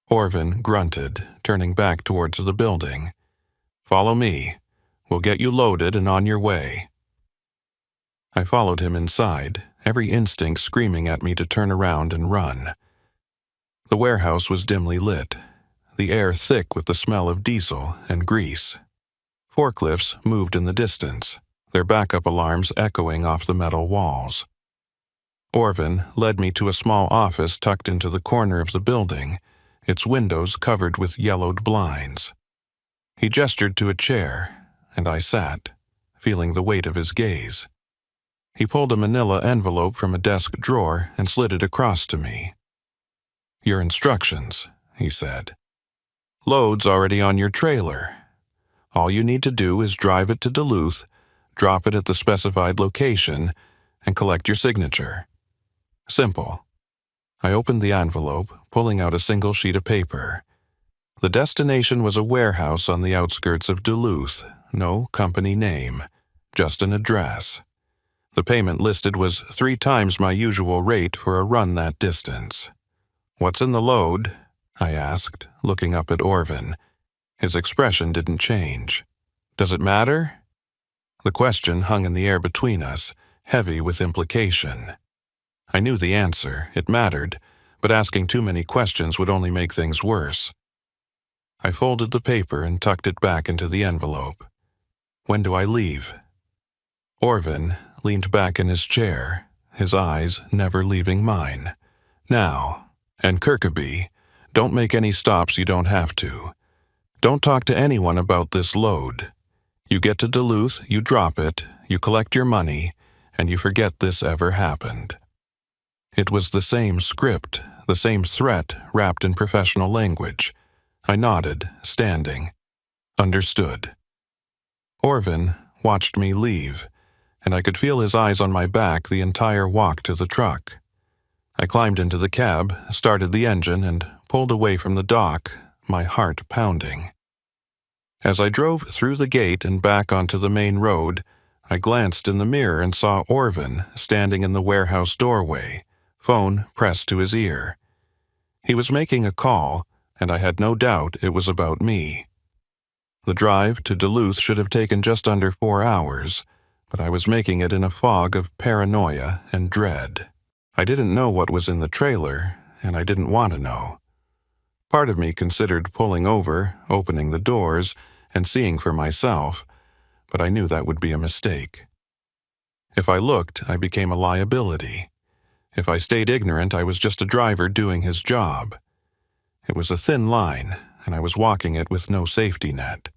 Orvin grunted, turning back towards the building. "Follow me. We'll get you loaded and on your way." I followed him inside, every instinct screaming at me to turn around and run. The warehouse was dimly lit, the air thick with the smell of diesel and grease. Forklifts moved in the distance, their backup alarms echoing off the metal walls. Orvin led me to a small office tucked into the corner of the building, its windows covered with yellowed blinds. He gestured to a chair, and I sat, feeling the weight of his gaze. He pulled a manila envelope from a desk drawer and slid it across to me. "Your instructions," he said. "Load's already on your trailer. All you need to do is drive it to Duluth, drop it at the specified location, and collect your signature. Simple." I opened the envelope, pulling out a single sheet of paper. The destination was a warehouse on the outskirts of Duluth. No company name, just an address. The payment listed was 3 times my usual rate for a run that distance. "What's in the load?" I asked, looking up at Orvin. His expression didn't change. "Does it matter?" The question hung in the air between us, heavy with implication. I knew the answer. It mattered, but asking too many questions would only make things worse. I folded the paper and tucked it back into the envelope. "When do I leave?" Orvin leaned back in his chair, his eyes never leaving mine. "Now. And Kirkaby, don't make any stops you don't have to. Don't talk to anyone about this load. You get to Duluth, you drop it, you collect your money, and you forget this ever happened." It was the same script, the same threat wrapped in professional language. I nodded, standing. "Understood." Orvin watched me leave, and I could feel his eyes on my back the entire walk to the truck. I climbed into the cab, started the engine, and pulled away from the dock, my heart pounding. As I drove through the gate and back onto the main road, I glanced in the mirror and saw Orvin standing in the warehouse doorway, phone pressed to his ear. He was making a call, and I had no doubt it was about me. The drive to Duluth should have taken just under 4 hours, but I was making it in a fog of paranoia and dread. I didn't know what was in the trailer, and I didn't want to know. Part of me considered pulling over, opening the doors, and seeing for myself, but I knew that would be a mistake. If I looked, I became a liability. If I stayed ignorant, I was just a driver doing his job. It was a thin line, and I was walking it with no safety net.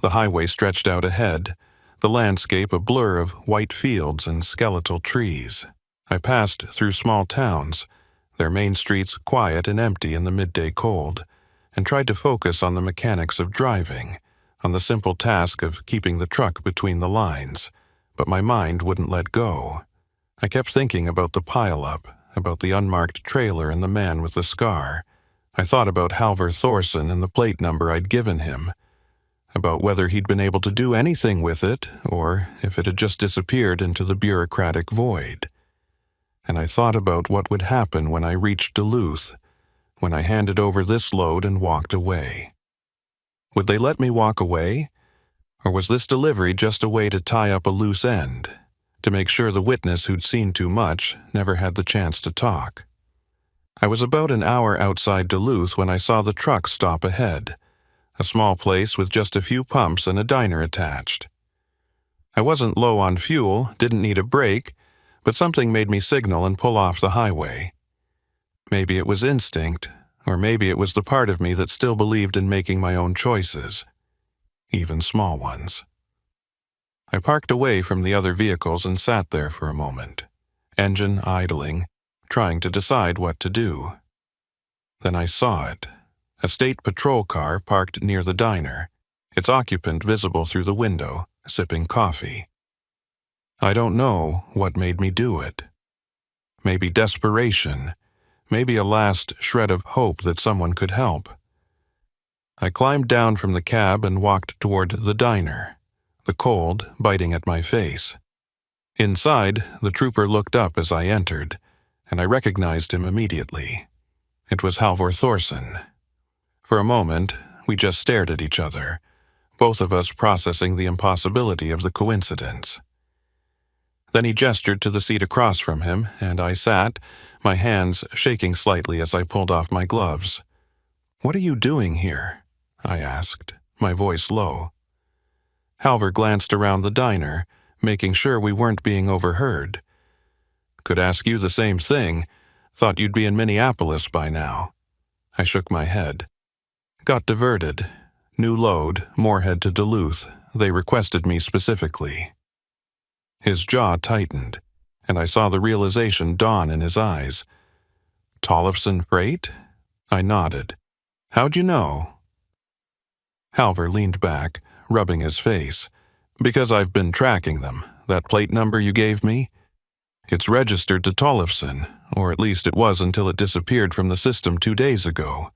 The highway stretched out ahead, the landscape a blur of white fields and skeletal trees. I passed through small towns, their main streets quiet and empty in the midday cold, and tried to focus on the mechanics of driving, on the simple task of keeping the truck between the lines, but my mind wouldn't let go. I kept thinking about the pileup, about the unmarked trailer and the man with the scar. I thought about Halvor Thorson and the plate number I'd given him, about whether he'd been able to do anything with it, or if it had just disappeared into the bureaucratic void. And I thought about what would happen when I reached Duluth, when I handed over this load and walked away. Would they let me walk away? Or was this delivery just a way to tie up a loose end, to make sure the witness who'd seen too much never had the chance to talk? I was about an hour outside Duluth when I saw the truck stop ahead, a small place with just a few pumps and a diner attached. I wasn't low on fuel, didn't need a break, but something made me signal and pull off the highway. Maybe it was instinct, or maybe it was the part of me that still believed in making my own choices, even small ones. I parked away from the other vehicles and sat there for a moment, engine idling, trying to decide what to do. Then I saw it, a state patrol car parked near the diner, its occupant visible through the window, sipping coffee. I don't know what made me do it. Maybe desperation, maybe a last shred of hope that someone could help. I climbed down from the cab and walked toward the diner, the cold biting at my face. Inside, the trooper looked up as I entered, and I recognized him immediately. It was Halvor Thorson. For a moment, we just stared at each other, both of us processing the impossibility of the coincidence. Then he gestured to the seat across from him, and I sat, my hands shaking slightly as I pulled off my gloves. "What are you doing here?" I asked, my voice low. Halvor glanced around the diner, making sure we weren't being overheard. "Could ask you the same thing. Thought you'd be in Minneapolis by now." I shook my head. "Got diverted. New load, Moorhead to Duluth. They requested me specifically." His jaw tightened, and I saw the realization dawn in his eyes. Tollefson Freight? I nodded. How'd you know? Halvor leaned back, rubbing his face. Because I've been tracking them. That plate number you gave me? It's registered to Tollefson, or at least it was until it disappeared from the system 2 days ago.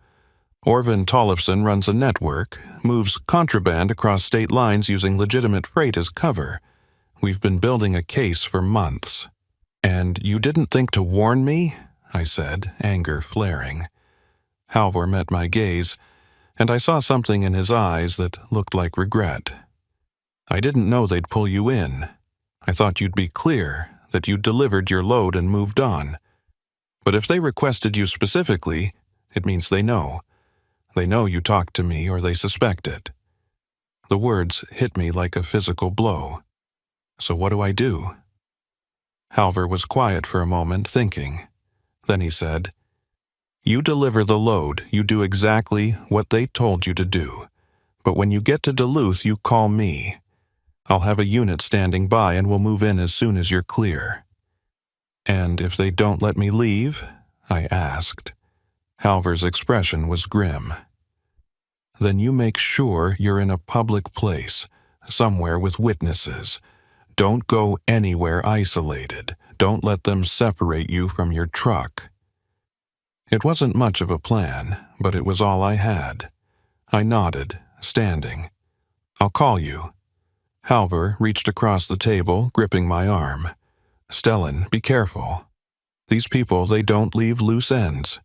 Orvin Tollefson runs a network, moves contraband across state lines using legitimate freight as cover. We've been building a case for months. And you didn't think to warn me? I said, anger flaring. Halvor met my gaze, and I saw something in his eyes that looked like regret. I didn't know they'd pull you in. I thought you'd be clear, that you'd delivered your load and moved on. But if they requested you specifically, it means they know. They know you talked to me or they suspect it. The words hit me like a physical blow. So what do I do? Halvor was quiet for a moment, thinking. Then he said, You deliver the load, you do exactly what they told you to do. But when you get to Duluth, you call me. I'll have a unit standing by and we'll move in as soon as you're clear. And if they don't let me leave? I asked. Halvor's expression was grim. Then you make sure you're in a public place, somewhere with witnesses. Don't go anywhere isolated. Don't let them separate you from your truck. It wasn't much of a plan, but it was all I had. I nodded, standing. I'll call you. Halvor reached across the table, gripping my arm. Stellan, be careful. These people, they don't leave loose ends.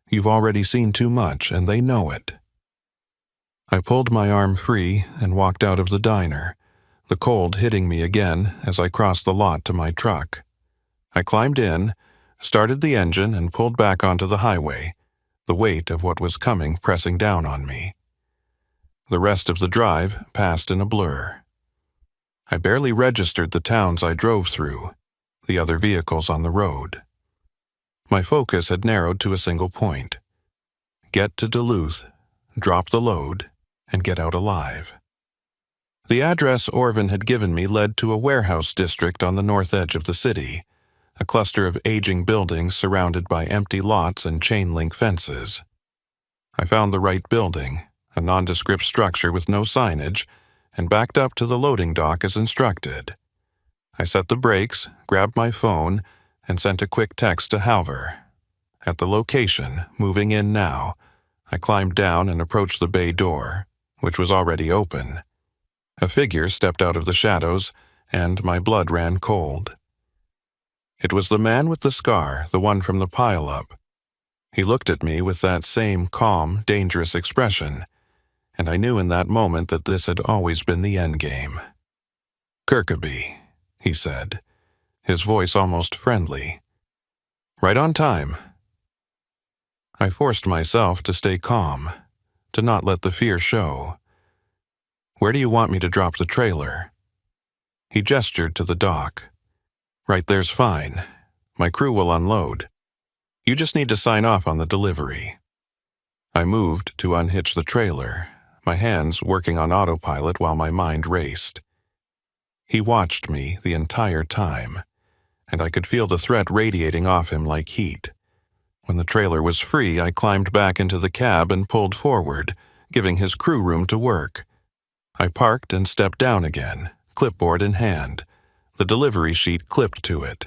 You've already seen too much, and they know it. I pulled my arm free and walked out of the diner, the cold hitting me again as I crossed the lot to my truck. I climbed in, started the engine, and pulled back onto the highway, the weight of what was coming pressing down on me. The rest of the drive passed in a blur. I barely registered the towns I drove through, the other vehicles on the road. My focus had narrowed to a single point. Get to Duluth, drop the load, and get out alive. The address Orvin had given me led to a warehouse district on the north edge of the city, a cluster of aging buildings surrounded by empty lots and chain-link fences. I found the right building, a nondescript structure with no signage, and backed up to the loading dock as instructed. I set the brakes, grabbed my phone, and sent a quick text to Halvor. At the location, moving in now, I climbed down and approached the bay door, which was already open. A figure stepped out of the shadows, and my blood ran cold. It was the man with the scar, the one from the pile-up. He looked at me with that same calm, dangerous expression, and I knew in that moment that this had always been the endgame. Kirkaby, he said, his voice almost friendly. Right on time. I forced myself to stay calm, to not let the fear show. Where do you want me to drop the trailer? He gestured to the dock. Right there's fine. My crew will unload. You just need to sign off on the delivery. I moved to unhitch the trailer, my hands working on autopilot while my mind raced. He watched me the entire time, and I could feel the threat radiating off him like heat. When the trailer was free, I climbed back into the cab and pulled forward, giving his crew room to work. I parked and stepped down again, clipboard in hand, the delivery sheet clipped to it.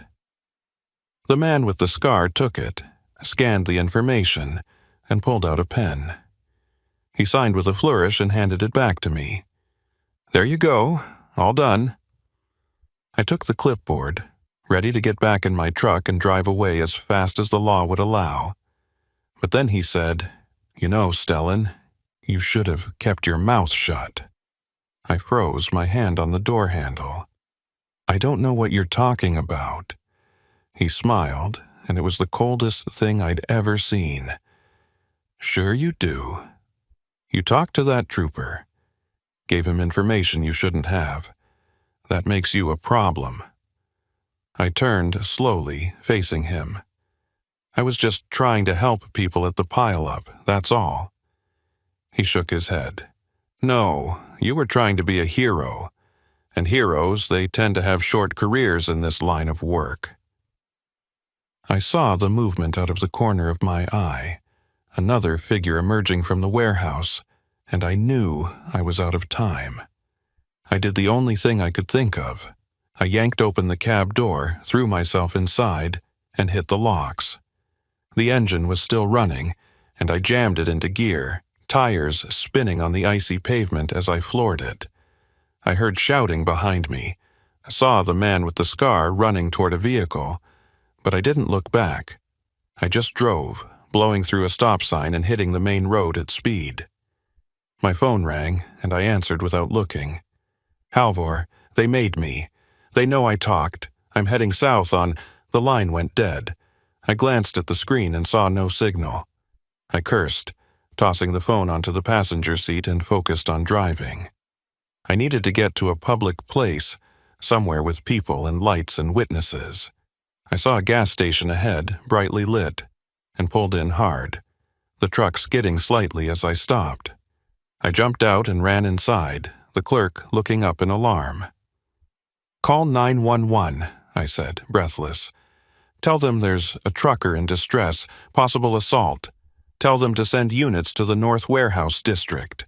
The man with the scar took it, scanned the information, and pulled out a pen. He signed with a flourish and handed it back to me. There you go, all done. I took the clipboard, ready to get back in my truck and drive away as fast as the law would allow. But then he said, You know, Stellan, you should have kept your mouth shut. I froze, my hand on the door handle. I don't know what you're talking about. He smiled, and it was the coldest thing I'd ever seen. Sure you do. You talked to that trooper. Gave him information you shouldn't have. That makes you a problem. I turned slowly, facing him. I was just trying to help people at the pile-up, that's all. He shook his head. No, you were trying to be a hero. And heroes, they tend to have short careers in this line of work. I saw the movement out of the corner of my eye, another figure emerging from the warehouse, and I knew I was out of time. I did the only thing I could think of. I yanked open the cab door, threw myself inside, and hit the locks. The engine was still running, and I jammed it into gear, tires spinning on the icy pavement as I floored it. I heard shouting behind me. I saw the man with the scar running toward a vehicle, but I didn't look back. I just drove, blowing through a stop sign and hitting the main road at speed. My phone rang, and I answered without looking. "Halvor, they made me. They know I talked. I'm heading south on..." The line went dead. I glanced at the screen and saw no signal. I cursed, tossing the phone onto the passenger seat and focused on driving. I needed to get to a public place, somewhere with people and lights and witnesses. I saw a gas station ahead, brightly lit, and pulled in hard, the truck skidding slightly as I stopped. I jumped out and ran inside, the clerk looking up in alarm. "Call 911, I said, breathless. "Tell them there's a trucker in distress, possible assault. Tell them to send units to the North Warehouse District."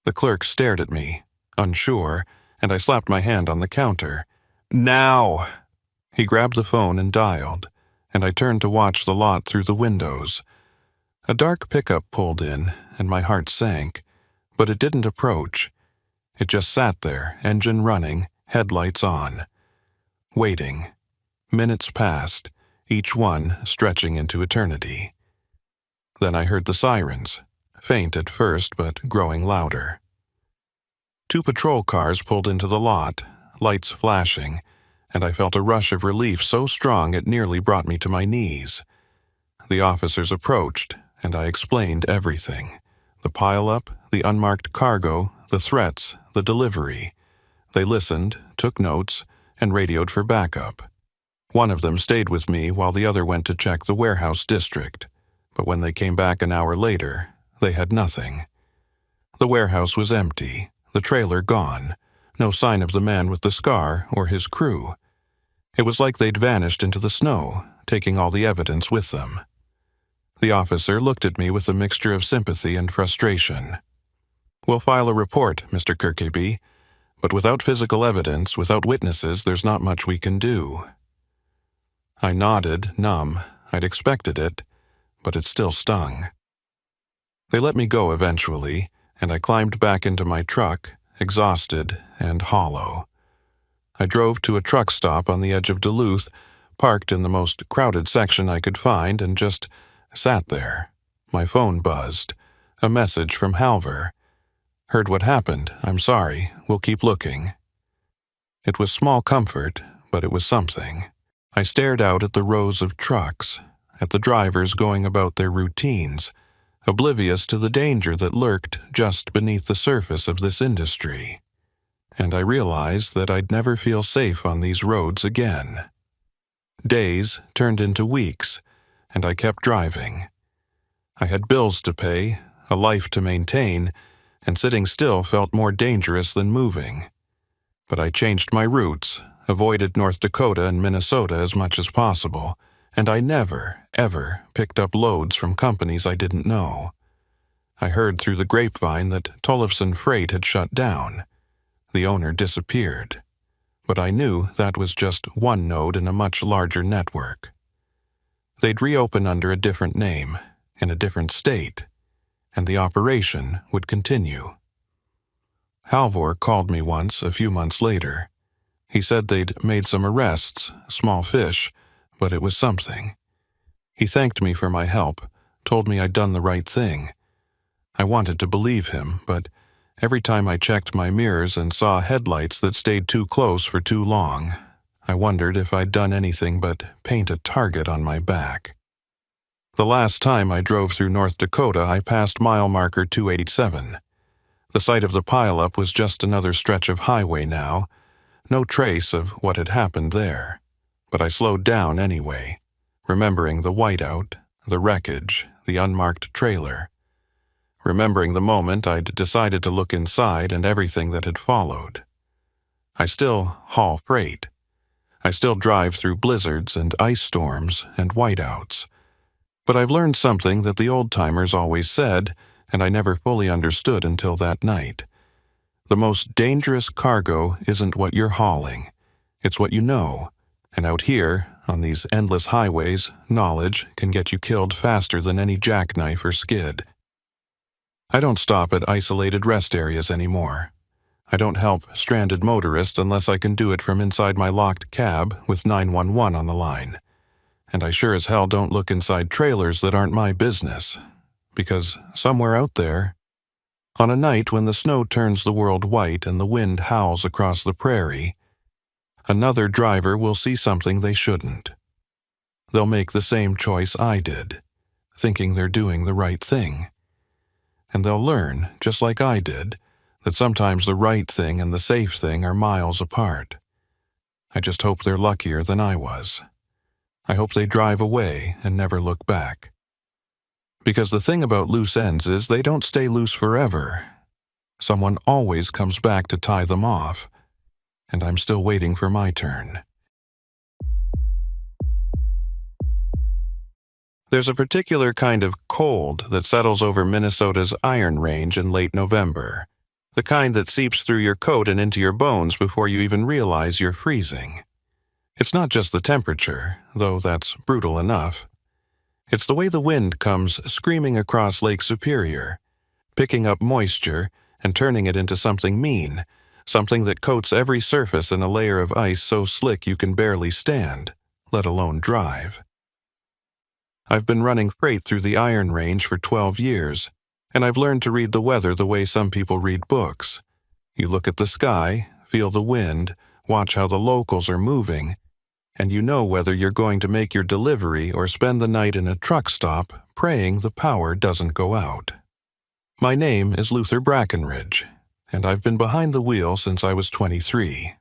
The clerk stared at me, unsure, and I slapped my hand on the counter. "Now!" He grabbed the phone and dialed, and I turned to watch the lot through the windows. A dark pickup pulled in, and my heart sank, but it didn't approach. It just sat there, engine running, headlights on. Waiting. Minutes passed, each one stretching into eternity. Then I heard the sirens, faint at first but growing louder. 2 patrol cars pulled into the lot, lights flashing, and I felt a rush of relief so strong it nearly brought me to my knees. The officers approached, and I explained everything. The pileup, the unmarked cargo, the threats, the delivery. They listened, took notes, and radioed for backup. One of them stayed with me while the other went to check the warehouse district, but when they came back an hour later, they had nothing. The warehouse was empty, the trailer gone, no sign of the man with the scar or his crew. It was like they'd vanished into the snow, taking all the evidence with them. The officer looked at me with a mixture of sympathy and frustration. "We'll file a report, Mr. Kirkeby, but without physical evidence, without witnesses, there's not much we can do." I nodded, numb. I'd expected it, but it still stung. They let me go eventually, and I climbed back into my truck, exhausted and hollow. I drove to a truck stop on the edge of Duluth, parked in the most crowded section I could find, and just sat there. My phone buzzed. A message from Halvor. "Heard what happened. I'm sorry. We'll keep looking." It was small comfort, but it was something. I stared out at the rows of trucks, at the drivers going about their routines, oblivious to the danger that lurked just beneath the surface of this industry. And I realized that I'd never feel safe on these roads again. Days turned into weeks, and I kept driving. I had bills to pay, a life to maintain, and sitting still felt more dangerous than moving. But I changed my routes, avoided North Dakota and Minnesota as much as possible, and I never, ever picked up loads from companies I didn't know. I heard through the grapevine that Tollefson Freight had shut down. The owner disappeared. But I knew that was just one node in a much larger network. They'd reopen under a different name, in a different state, and the operation would continue. Halvor called me once a few months later. He said they'd made some arrests, small fish, but it was something. He thanked me for my help, told me I'd done the right thing. I wanted to believe him, but every time I checked my mirrors and saw headlights that stayed too close for too long, I wondered if I'd done anything but paint a target on my back. The last time I drove through North Dakota, I passed mile marker 287. The site of the pileup was just another stretch of highway now, no trace of what had happened there. But I slowed down anyway, remembering the whiteout, the wreckage, the unmarked trailer. Remembering the moment I'd decided to look inside and everything that had followed. I still haul freight. I still drive through blizzards and ice storms and whiteouts. But I've learned something that the old-timers always said, and I never fully understood until that night. The most dangerous cargo isn't what you're hauling. It's what you know. And out here, on these endless highways, knowledge can get you killed faster than any jackknife or skid. I don't stop at isolated rest areas anymore. I don't help stranded motorists unless I can do it from inside my locked cab with 911 on the line. And I sure as hell don't look inside trailers that aren't my business. Because somewhere out there, on a night when the snow turns the world white and the wind howls across the prairie, another driver will see something they shouldn't. They'll make the same choice I did, thinking they're doing the right thing. And they'll learn, just like I did, that sometimes the right thing and the safe thing are miles apart. I just hope they're luckier than I was. I hope they drive away and never look back. Because the thing about loose ends is they don't stay loose forever. Someone always comes back to tie them off, and I'm still waiting for my turn. There's a particular kind of cold that settles over Minnesota's Iron Range in late November, the kind that seeps through your coat and into your bones before you even realize you're freezing. It's not just the temperature, though that's brutal enough. It's the way the wind comes screaming across Lake Superior, picking up moisture and turning it into something mean, something that coats every surface in a layer of ice so slick you can barely stand, let alone drive. I've been running freight through the Iron Range for 12 years, and I've learned to read the weather the way some people read books. You look at the sky, feel the wind, watch how the locals are moving, and you know whether you're going to make your delivery or spend the night in a truck stop praying the power doesn't go out. My name is Luther Brackenridge, and I've been behind the wheel since I was 23.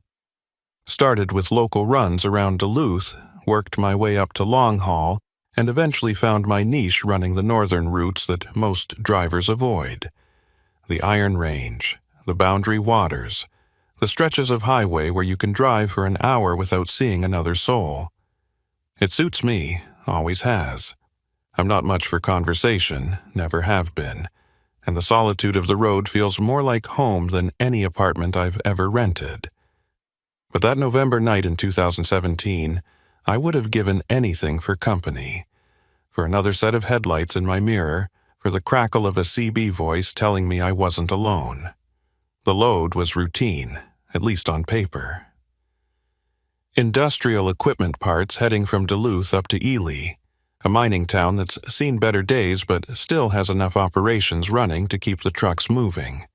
Started with local runs around Duluth, worked my way up to long haul, and eventually found my niche running the northern routes that most drivers avoid. The Iron Range, the Boundary Waters, the stretches of highway where you can drive for an hour without seeing another soul. It suits me, always has. I'm not much for conversation, never have been, and the solitude of the road feels more like home than any apartment I've ever rented. But that November night in 2017, I would have given anything for company, for another set of headlights in my mirror, for the crackle of a CB voice telling me I wasn't alone. The load was routine, at least on paper. Industrial equipment parts heading from Duluth up to Ely, a mining town that's seen better days but still has enough operations running to keep the trucks moving.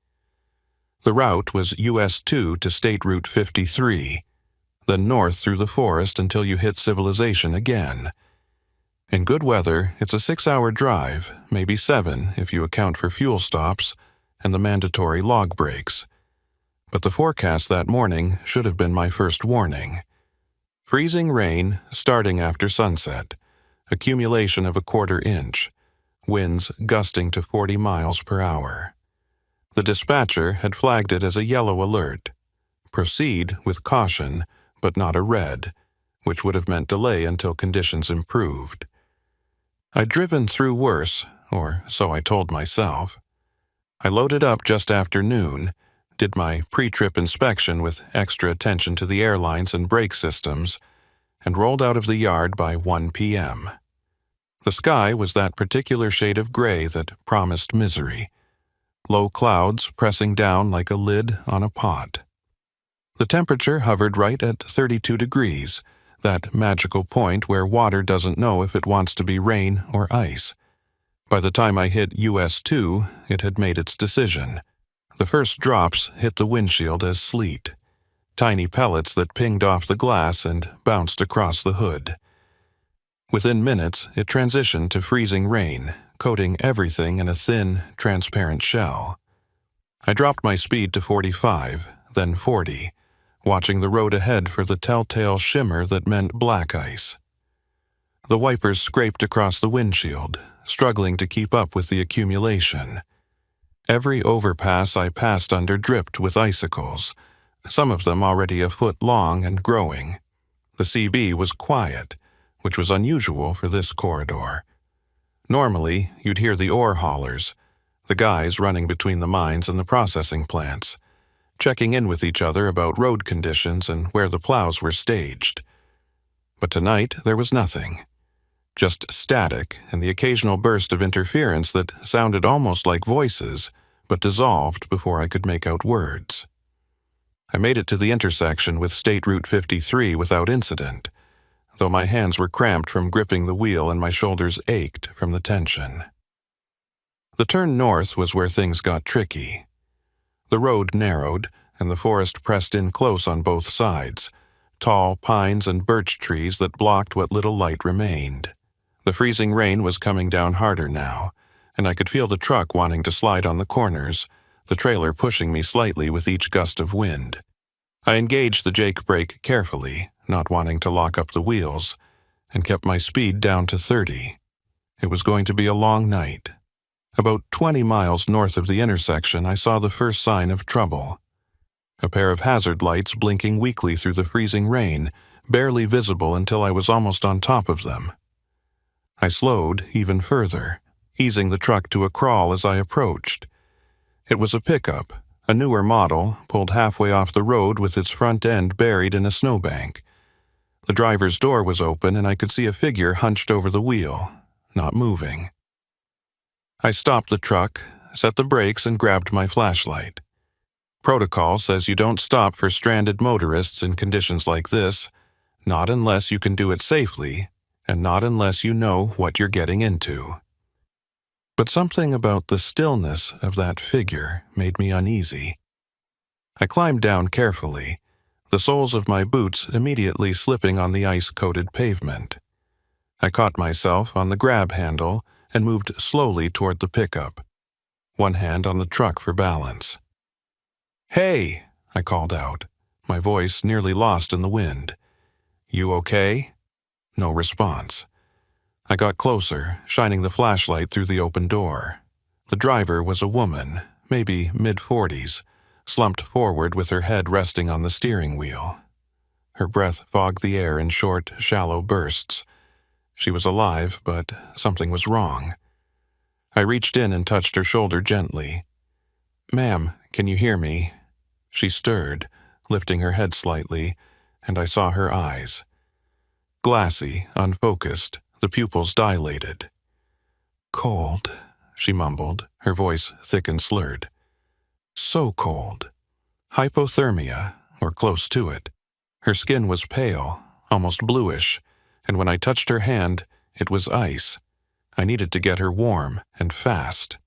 The route was US 2 to State Route 53, then north through the forest until you hit civilization again. In good weather, it's a 6-hour drive, maybe 7 if you account for fuel stops and the mandatory log breaks. But the forecast that morning should have been my first warning. Freezing rain starting after sunset, accumulation of a 1/4 inch, winds gusting to 40 miles per hour. The dispatcher had flagged it as a yellow alert. Proceed with caution, but not a red, which would have meant delay until conditions improved. I'd driven through worse, or so I told myself. I loaded up just after noon, did my pre-trip inspection with extra attention to the airlines and brake systems, and rolled out of the yard by 1 p.m. The sky was that particular shade of gray that promised misery, low clouds pressing down like a lid on a pot. The temperature hovered right at 32 degrees, that magical point where water doesn't know if it wants to be rain or ice. By the time I hit US 2, it had made its decision. The first drops hit the windshield as sleet, tiny pellets that pinged off the glass and bounced across the hood. Within minutes, it transitioned to freezing rain, coating everything in a thin, transparent shell. I dropped my speed to 45, then 40, watching the road ahead for the telltale shimmer that meant black ice. The wipers scraped across the windshield, struggling to keep up with the accumulation. Every overpass I passed under dripped with icicles, some of them already a foot long and growing. The CB was quiet, which was unusual for this corridor. Normally, you'd hear the ore haulers, the guys running between the mines and the processing plants, checking in with each other about road conditions and where the plows were staged. But tonight there was nothing. Just static and the occasional burst of interference that sounded almost like voices, but dissolved before I could make out words. I made it to the intersection with State Route 53 without incident, though my hands were cramped from gripping the wheel and my shoulders ached from the tension. The turn north was where things got tricky. The road narrowed, and the forest pressed in close on both sides, tall pines and birch trees that blocked what little light remained. The freezing rain was coming down harder now, and I could feel the truck wanting to slide on the corners, the trailer pushing me slightly with each gust of wind. I engaged the Jake brake carefully, not wanting to lock up the wheels, and kept my speed down to 30. It was going to be a long night. About 20 miles north of the intersection, I saw the first sign of trouble. A pair of hazard lights blinking weakly through the freezing rain, barely visible until I was almost on top of them. I slowed even further, easing the truck to a crawl as I approached. It was a pickup, a newer model, pulled halfway off the road with its front end buried in a snowbank. The driver's door was open and I could see a figure hunched over the wheel, not moving. I stopped the truck, set the brakes, and grabbed my flashlight. Protocol says you don't stop for stranded motorists in conditions like this, not unless you can do it safely, and not unless you know what you're getting into. But something about the stillness of that figure made me uneasy. I climbed down carefully, the soles of my boots immediately slipping on the ice-coated pavement. I caught myself on the grab handle and moved slowly toward the pickup, one hand on the truck for balance. "Hey!" I called out, my voice nearly lost in the wind. "You okay?" No response. I got closer, shining the flashlight through the open door. The driver was a woman, maybe mid-40s, slumped forward with her head resting on the steering wheel. Her breath fogged the air in short, shallow bursts. She was alive, but something was wrong. I reached in and touched her shoulder gently. "Ma'am, can you hear me?" She stirred, lifting her head slightly, and I saw her eyes. Glassy, unfocused, the pupils dilated. "Cold," she mumbled, her voice thick and slurred. "So cold. Hypothermia, or close to it. Her skin was pale, almost bluish, and when I touched her hand, it was ice. I needed to get her warm, and fast.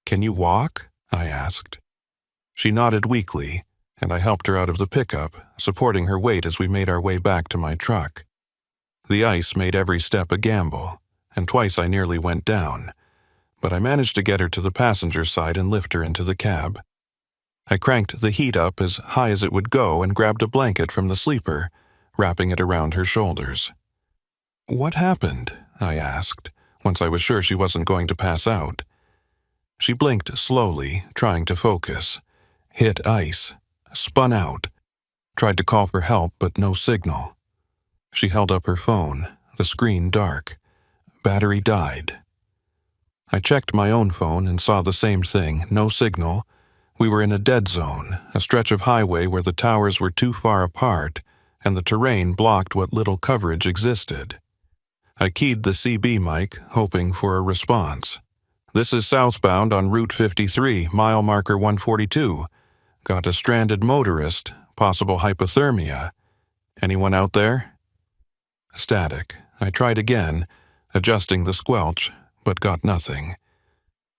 "Can you walk?" I asked. She nodded weakly, and I helped her out of the pickup, supporting her weight as we made our way back to my truck. The ice made every step a gamble, and twice I nearly went down, but I managed to get her to the passenger side and lift her into the cab. I cranked the heat up as high as it would go and grabbed a blanket from the sleeper, wrapping it around her shoulders. "What happened?" I asked, once I was sure she wasn't going to pass out. She blinked slowly, trying to focus. Hit ice, spun out, tried to call for help, but no signal. She held up her phone, the screen dark. Battery died. I checked my own phone and saw the same thing, no signal. We were in a dead zone, a stretch of highway where the towers were too far apart, and the terrain blocked what little coverage existed. I keyed the CB mic, hoping for a response. "This is southbound on Route 53, mile marker 142. Got a stranded motorist, possible hypothermia. Anyone out there?" Static. I tried again, adjusting the squelch, but got nothing.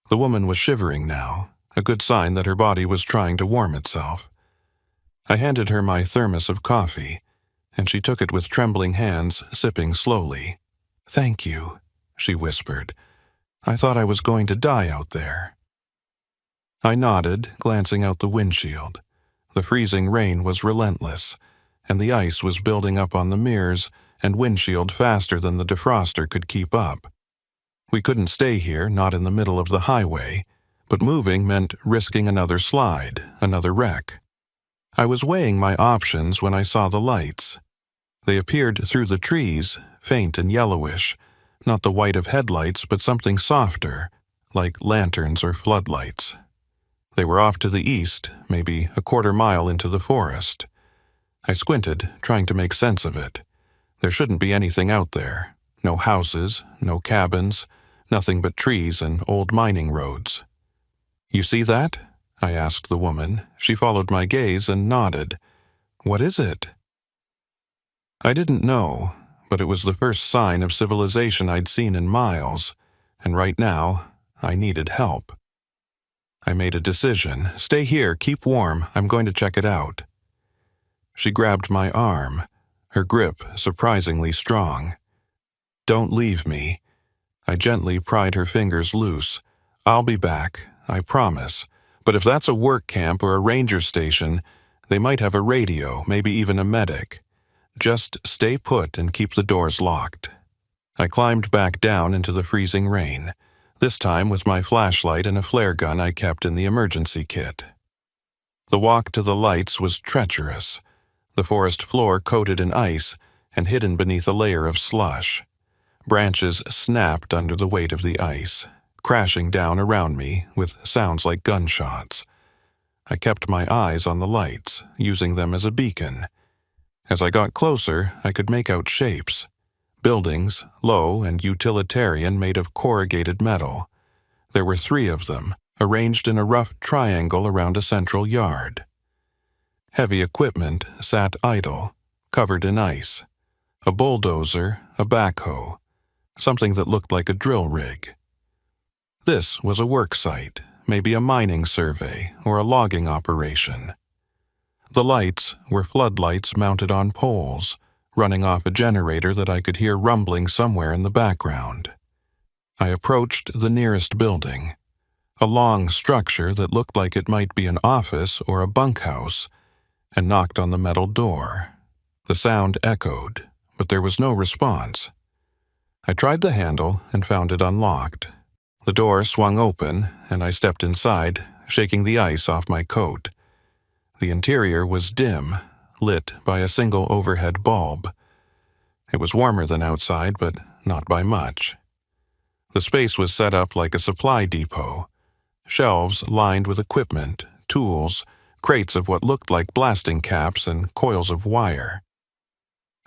The woman was shivering now, a good sign that her body was trying to warm itself. I handed her my thermos of coffee, and she took it with trembling hands, sipping slowly. "Thank you," she whispered. "I thought I was going to die out there." I nodded, glancing out the windshield. The freezing rain was relentless, and the ice was building up on the mirrors and windshield faster than the defroster could keep up. We couldn't stay here, not in the middle of the highway, but moving meant risking another slide, another wreck. I was weighing my options when I saw the lights. They appeared through the trees, faint and yellowish, not the white of headlights but something softer, like lanterns or floodlights. They were off to the east, maybe a quarter mile into the forest. I squinted, trying to make sense of it. There shouldn't be anything out there. No houses, no cabins, nothing but trees and old mining roads. "You see that?" I asked the woman. She followed my gaze and nodded. "What is it?" I didn't know, but it was the first sign of civilization I'd seen in miles, and right now, I needed help. I made a decision. "Stay here, keep warm, I'm going to check it out." She grabbed my arm, her grip surprisingly strong. "Don't leave me." I gently pried her fingers loose. "I'll be back, I promise. But if that's a work camp or a ranger station, they might have a radio, maybe even a medic. Just stay put and keep the doors locked." I climbed back down into the freezing rain, this time with my flashlight and a flare gun I kept in the emergency kit. The walk to the lights was treacherous, the forest floor coated in ice and hidden beneath a layer of slush. Branches snapped under the weight of the ice, crashing down around me with sounds like gunshots. I kept my eyes on the lights, using them as a beacon. As I got closer, I could make out shapes. Buildings, low and utilitarian, made of corrugated metal. There were 3 of them, arranged in a rough triangle around a central yard. Heavy equipment sat idle, covered in ice. A bulldozer, a backhoe, something that looked like a drill rig. This was a work site, maybe a mining survey or a logging operation. The lights were floodlights mounted on poles, running off a generator that I could hear rumbling somewhere in the background. I approached the nearest building, a long structure that looked like it might be an office or a bunkhouse, and knocked on the metal door. The sound echoed, but there was no response. I tried the handle and found it unlocked. The door swung open, and I stepped inside, shaking the ice off my coat. The interior was dim, lit by a single overhead bulb. It was warmer than outside, but not by much. The space was set up like a supply depot. Shelves lined with equipment, tools, crates of what looked like blasting caps and coils of wire.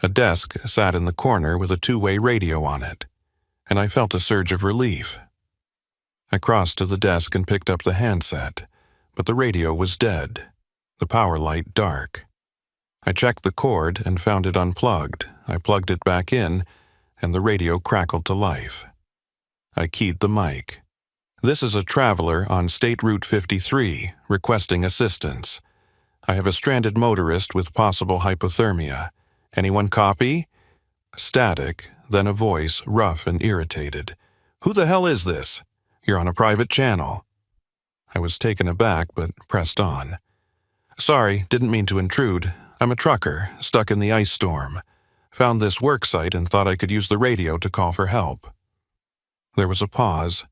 A desk sat in the corner with a 2-way radio on it, and I felt a surge of relief. I crossed to the desk and picked up the handset, but the radio was dead, the power light dark. I checked the cord and found it unplugged. I plugged it back in, and the radio crackled to life. I keyed the mic. "This is a traveler on State Route 53, requesting assistance. I have a stranded motorist with possible hypothermia. Anyone copy?" Static, then a voice, rough and irritated. "Who the hell is this? You're on a private channel." I was taken aback, but pressed on. "Sorry, didn't mean to intrude. I'm a trucker, stuck in the ice storm. Found this work site and thought I could use the radio to call for help." There was a pause.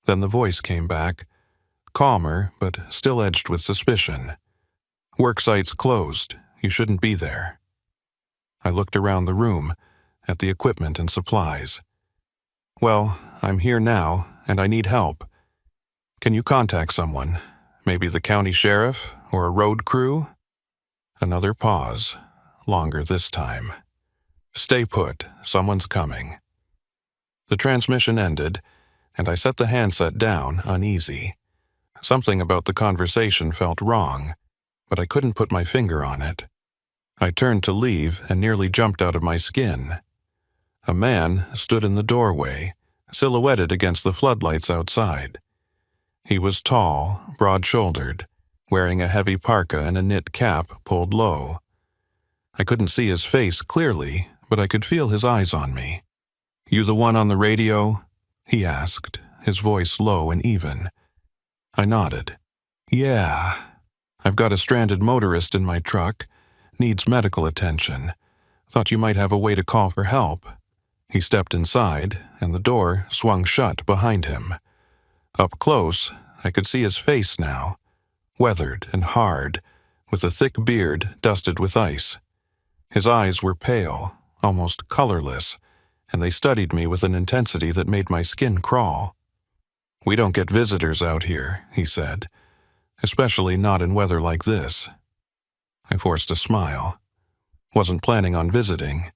Then the voice came back, calmer, but still edged with suspicion. "Work site's closed. You shouldn't be there." I looked around the room, at the equipment and supplies. "Well, I'm here now, and I need help. Can you contact someone? Maybe the county sheriff or a road crew?" Another pause, longer this time. "Stay put, someone's coming." The transmission ended, and I set the handset down, uneasy. Something about the conversation felt wrong, but I couldn't put my finger on it. I turned to leave and nearly jumped out of my skin. A man stood in the doorway, silhouetted against the floodlights outside. He was tall, broad-shouldered, wearing a heavy parka and a knit cap pulled low. I couldn't see his face clearly, but I could feel his eyes on me. "You the one on the radio?" he asked, his voice low and even. I nodded. "Yeah. I've got a stranded motorist in my truck. Needs medical attention. Thought you might have a way to call for help." He stepped inside, and the door swung shut behind him. Up close, I could see his face now, weathered and hard, with a thick beard dusted with ice. His eyes were pale, almost colorless, and they studied me with an intensity that made my skin crawl. "We don't get visitors out here," he said, "especially not in weather like this." I forced a smile. "Wasn't planning on visiting.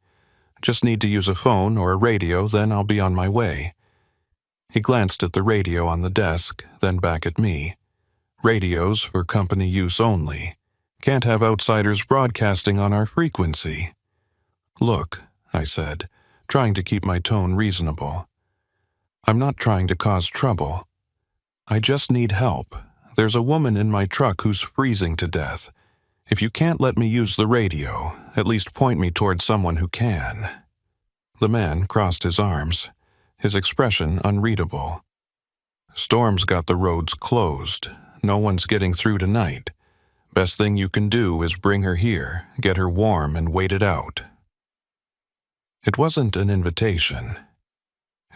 Just need to use a phone or a radio, then I'll be on my way." He glanced at the radio on the desk, then back at me. "Radios for company use only. Can't have outsiders broadcasting on our frequency." "Look," I said, trying to keep my tone reasonable. "I'm not trying to cause trouble. I just need help. There's a woman in my truck who's freezing to death. If you can't let me use the radio, at least point me towards someone who can." The man crossed his arms, his expression unreadable. "Storm's got the roads closed. No one's getting through tonight. Best thing you can do is bring her here, get her warm, and wait it out." It wasn't an invitation.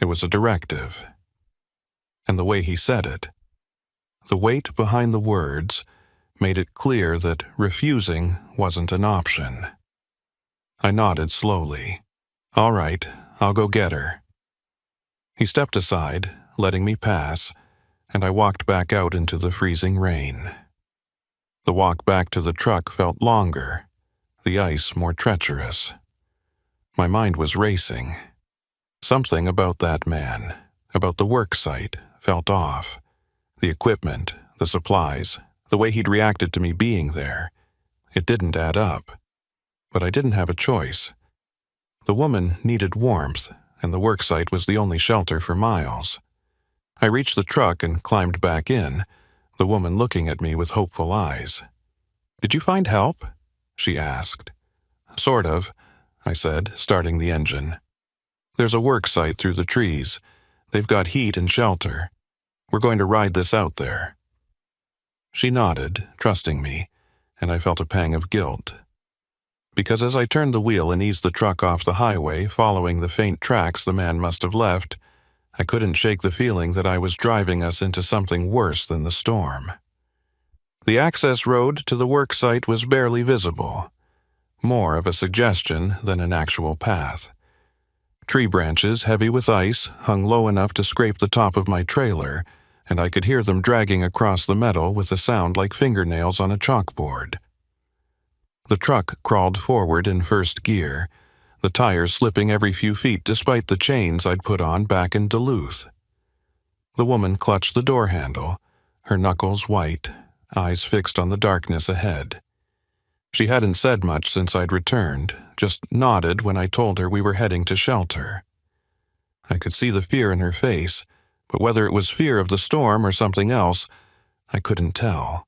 It was a directive. And the way he said it, the weight behind the words, made it clear that refusing wasn't an option. I nodded slowly. "All right, I'll go get her." He stepped aside, letting me pass, and I walked back out into the freezing rain. The walk back to the truck felt longer, the ice more treacherous. My mind was racing. Something about that man, about the work site, felt off. The equipment, the supplies, the way he'd reacted to me being there. It didn't add up. But I didn't have a choice. The woman needed warmth, and the worksite was the only shelter for miles. I reached the truck and climbed back in, the woman looking at me with hopeful eyes. "Did you find help?" she asked. "Sort of," I said, starting the engine. "There's a worksite through the trees. They've got heat and shelter. We're going to ride this out there." She nodded, trusting me, and I felt a pang of guilt. Because as I turned the wheel and eased the truck off the highway, following the faint tracks the man must have left, I couldn't shake the feeling that I was driving us into something worse than the storm. The access road to the work site was barely visible, more of a suggestion than an actual path. Tree branches, heavy with ice, hung low enough to scrape the top of my trailer, and I could hear them dragging across the metal with a sound like fingernails on a chalkboard. The truck crawled forward in first gear, the tires slipping every few feet despite the chains I'd put on back in Duluth. The woman clutched the door handle, her knuckles white, eyes fixed on the darkness ahead. She hadn't said much since I'd returned, just nodded when I told her we were heading to shelter. I could see the fear in her face, but whether it was fear of the storm or something else, I couldn't tell.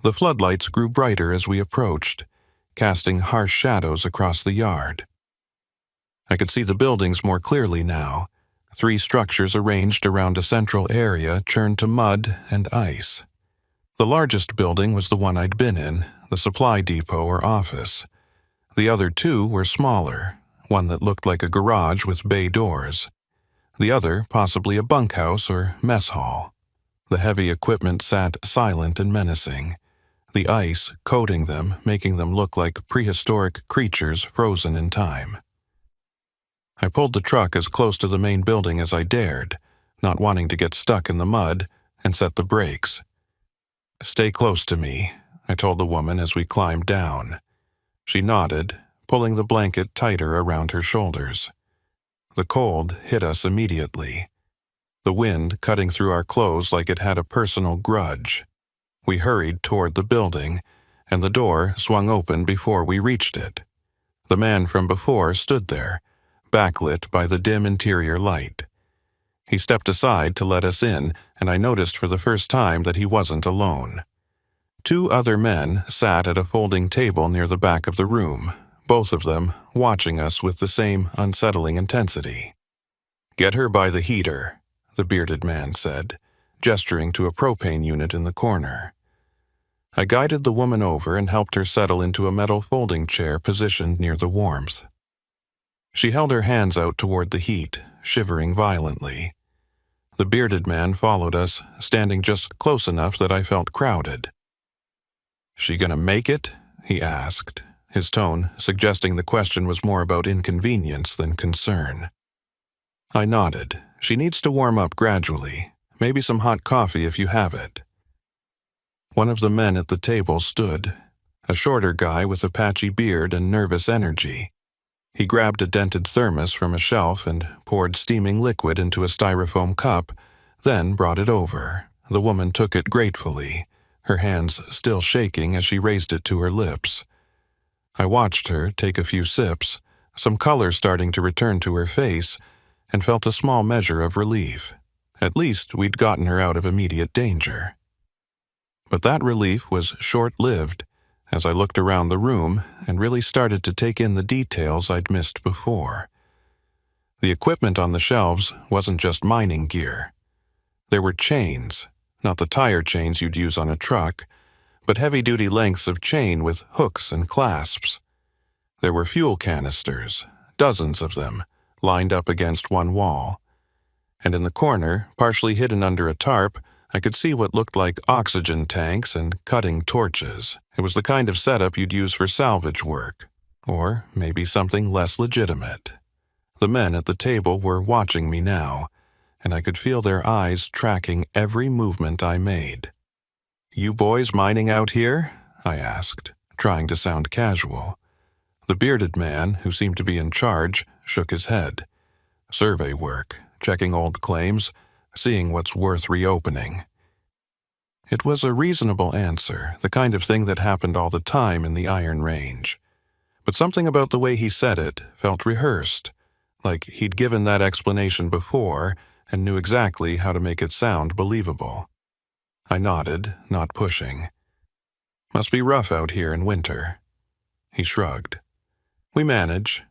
The floodlights grew brighter as we approached, casting harsh shadows across the yard. I could see the buildings more clearly now, 3 structures arranged around a central area churned to mud and ice. The largest building was the one I'd been in, the supply depot or office. The other 2 were smaller, one that looked like a garage with bay doors. The other possibly a bunkhouse or mess hall. The heavy equipment sat silent and menacing, the ice coating them, making them look like prehistoric creatures frozen in time. I pulled the truck as close to the main building as I dared, not wanting to get stuck in the mud, and set the brakes. "Stay close to me," I told the woman as we climbed down. She nodded, pulling the blanket tighter around her shoulders. The cold hit us immediately, the wind cutting through our clothes like it had a personal grudge. We hurried toward the building, and the door swung open before we reached it. The man from before stood there, backlit by the dim interior light. He stepped aside to let us in, and I noticed for the first time that he wasn't alone. 2 other men sat at a folding table near the back of the room, both of them watching us with the same unsettling intensity. "Get her by the heater," the bearded man said, gesturing to a propane unit in the corner. I guided the woman over and helped her settle into a metal folding chair positioned near the warmth. She held her hands out toward the heat, shivering violently. The bearded man followed us, standing just close enough that I felt crowded. "She gonna make it?" he asked, his tone suggesting the question was more about inconvenience than concern. I nodded. "She needs to warm up gradually. Maybe some hot coffee if you have it." One of the men at the table stood, a shorter guy with a patchy beard and nervous energy. He grabbed a dented thermos from a shelf and poured steaming liquid into a styrofoam cup, then brought it over. The woman took it gratefully, her hands still shaking as she raised it to her lips. I watched her take a few sips, some color starting to return to her face, and felt a small measure of relief. At least we'd gotten her out of immediate danger. But that relief was short-lived as I looked around the room and really started to take in the details I'd missed before. The equipment on the shelves wasn't just mining gear. There were chains, not the tire chains you'd use on a truck, but heavy-duty lengths of chain with hooks and clasps. There were fuel canisters, dozens of them, lined up against one wall. And in the corner, partially hidden under a tarp, I could see what looked like oxygen tanks and cutting torches. It was the kind of setup you'd use for salvage work, or maybe something less legitimate. The men at the table were watching me now, and I could feel their eyes tracking every movement I made. "You boys mining out here?" I asked, trying to sound casual. The bearded man, who seemed to be in charge, shook his head. "Survey work, checking old claims, seeing what's worth reopening." It was a reasonable answer, the kind of thing that happened all the time in the Iron Range. But something about the way he said it felt rehearsed, like he'd given that explanation before and knew exactly how to make it sound believable. I nodded, not pushing. "Must be rough out here in winter." He shrugged. "We manage.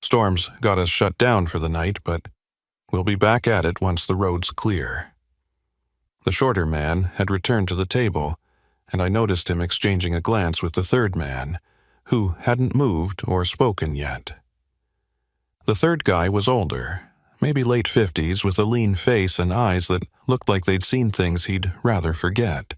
Storms got us shut down for the night, but we'll be back at it once the road's clear." The shorter man had returned to the table, and I noticed him exchanging a glance with the third man, who hadn't moved or spoken yet. The third guy was older, maybe late 50s, with a lean face and eyes that looked like they'd seen things he'd rather forget.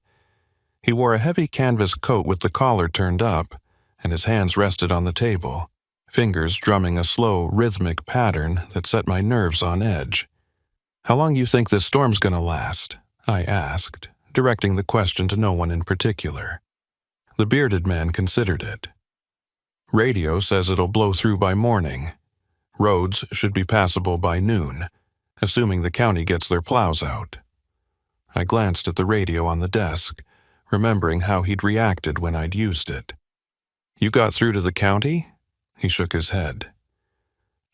He wore a heavy canvas coat with the collar turned up, and his hands rested on the table, fingers drumming a slow, rhythmic pattern that set my nerves on edge. "How long you think this storm's gonna last?" I asked, directing the question to no one in particular. The bearded man considered it. "Radio says it'll blow through by morning. Roads should be passable by noon, assuming the county gets their plows out." I glanced at the radio on the desk, remembering how he'd reacted when I'd used it. "You got through to the county?" He shook his head.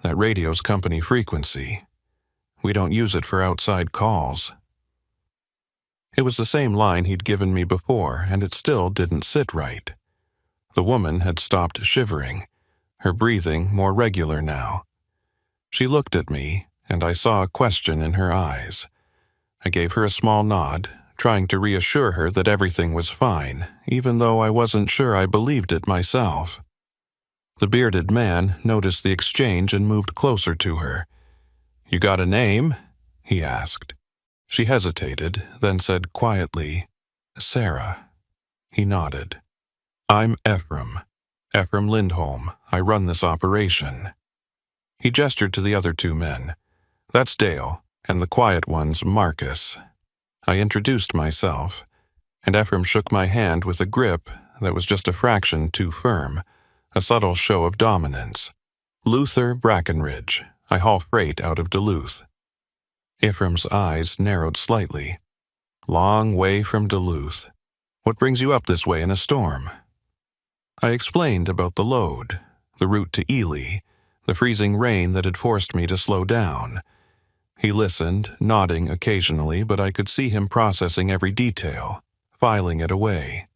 "That radio's company frequency. We don't use it for outside calls." It was the same line he'd given me before, and it still didn't sit right. The woman had stopped shivering, her breathing more regular now. She looked at me, and I saw a question in her eyes. I gave her a small nod, trying to reassure her that everything was fine, even though I wasn't sure I believed it myself. The bearded man noticed the exchange and moved closer to her. "You got a name?" he asked. She hesitated, then said quietly, "Sarah." He nodded. "I'm Ephraim Lindholm. I run this operation." He gestured to the other two men. "That's Dale, and the quiet one's Marcus." I introduced myself, and Ephraim shook my hand with a grip that was just a fraction too firm, a subtle show of dominance. "Luther Brackenridge. I haul freight out of Duluth." Ephraim's eyes narrowed slightly. "Long way from Duluth. What brings you up this way in a storm?" I explained about the load, the route to Ely, the freezing rain that had forced me to slow down. He listened, nodding occasionally, but I could see him processing every detail, filing it away.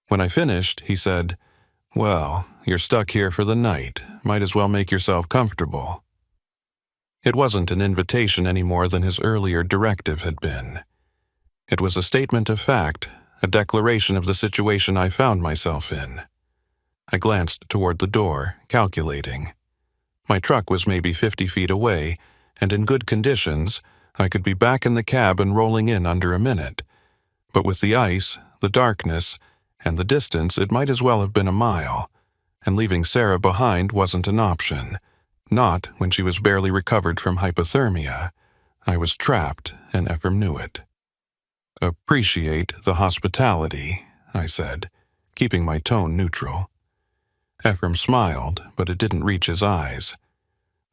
When I finished, he said, "Well, you're stuck here for the night. Might as well make yourself comfortable." It wasn't an invitation any more than his earlier directive had been. It was a statement of fact, a declaration of the situation I found myself in. I glanced toward the door, calculating. My truck was maybe 50 feet away, and in good conditions, I could be back in the cab and rolling in under a minute. But with the ice, the darkness, and the distance it might as well have been a mile, and leaving Sarah behind wasn't an option, not when she was barely recovered from hypothermia. I was trapped, and Ephraim knew it. "Appreciate the hospitality," I said, keeping my tone neutral. Ephraim smiled, but it didn't reach his eyes.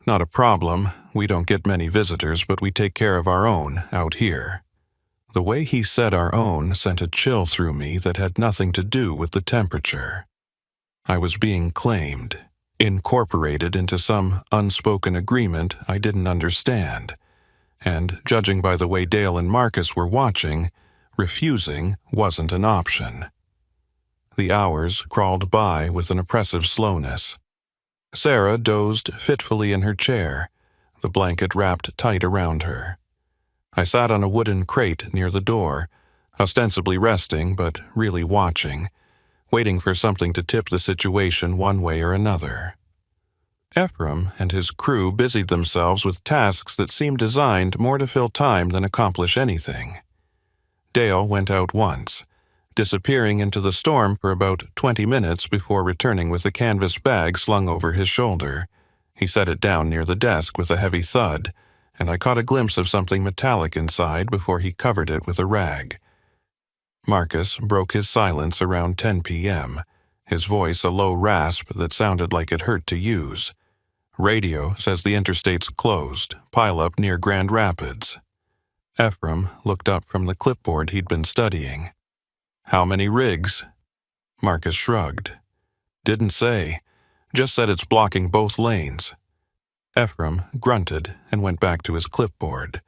"Not a problem. We don't get many visitors, but we take care of our own out here." The way he said "our own" sent a chill through me that had nothing to do with the temperature. I was being claimed, incorporated into some unspoken agreement I didn't understand, and judging by the way Dale and Marcus were watching, refusing wasn't an option. The hours crawled by with an oppressive slowness. Sarah dozed fitfully in her chair, the blanket wrapped tight around her. I sat on a wooden crate near the door, ostensibly resting but really watching, waiting for something to tip the situation one way or another. Ephraim and his crew busied themselves with tasks that seemed designed more to fill time than accomplish anything. Dale went out once, disappearing into the storm for about 20 minutes before returning with a canvas bag slung over his shoulder. He set it down near the desk with a heavy thud, and I caught a glimpse of something metallic inside before he covered it with a rag. Marcus broke his silence around 10 p.m., his voice a low rasp that sounded like it hurt to use. "Radio says the interstate's closed. Pile up near Grand Rapids." Ephraim looked up from the clipboard he'd been studying. "How many rigs?" Marcus shrugged. "Didn't say. Just said it's blocking both lanes." Ephraim grunted and went back to his clipboard.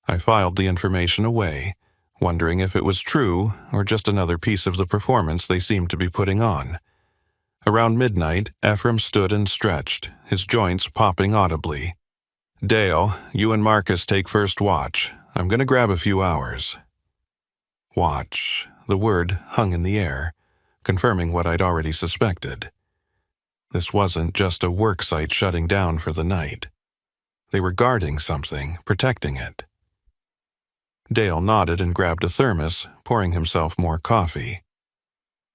I filed the information away, wondering if it was true or just another piece of the performance they seemed to be putting on. Around midnight, Ephraim stood and stretched, his joints popping audibly. "Dale, you and Marcus take first watch. I'm going to grab a few hours." Watch. The word hung in the air, confirming what I'd already suspected. This wasn't just a work site shutting down for the night. They were guarding something, protecting it. Dale nodded and grabbed a thermos, pouring himself more coffee.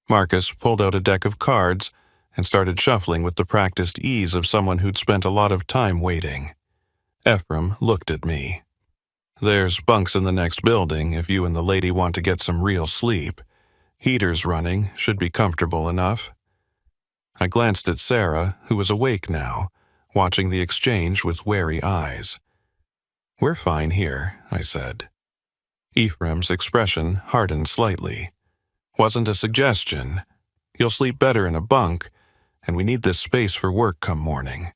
Marcus pulled out a deck of cards and started shuffling with the practiced ease of someone who'd spent a lot of time waiting. Ephraim looked at me. "There's bunks in the next building if you and the lady want to get some real sleep. Heaters running, should be comfortable enough." I glanced at Sarah, who was awake now, watching the exchange with wary eyes. "We're fine here," I said. Ephraim's expression hardened slightly. "Wasn't a suggestion. You'll sleep better in a bunk, and we need this space for work come morning."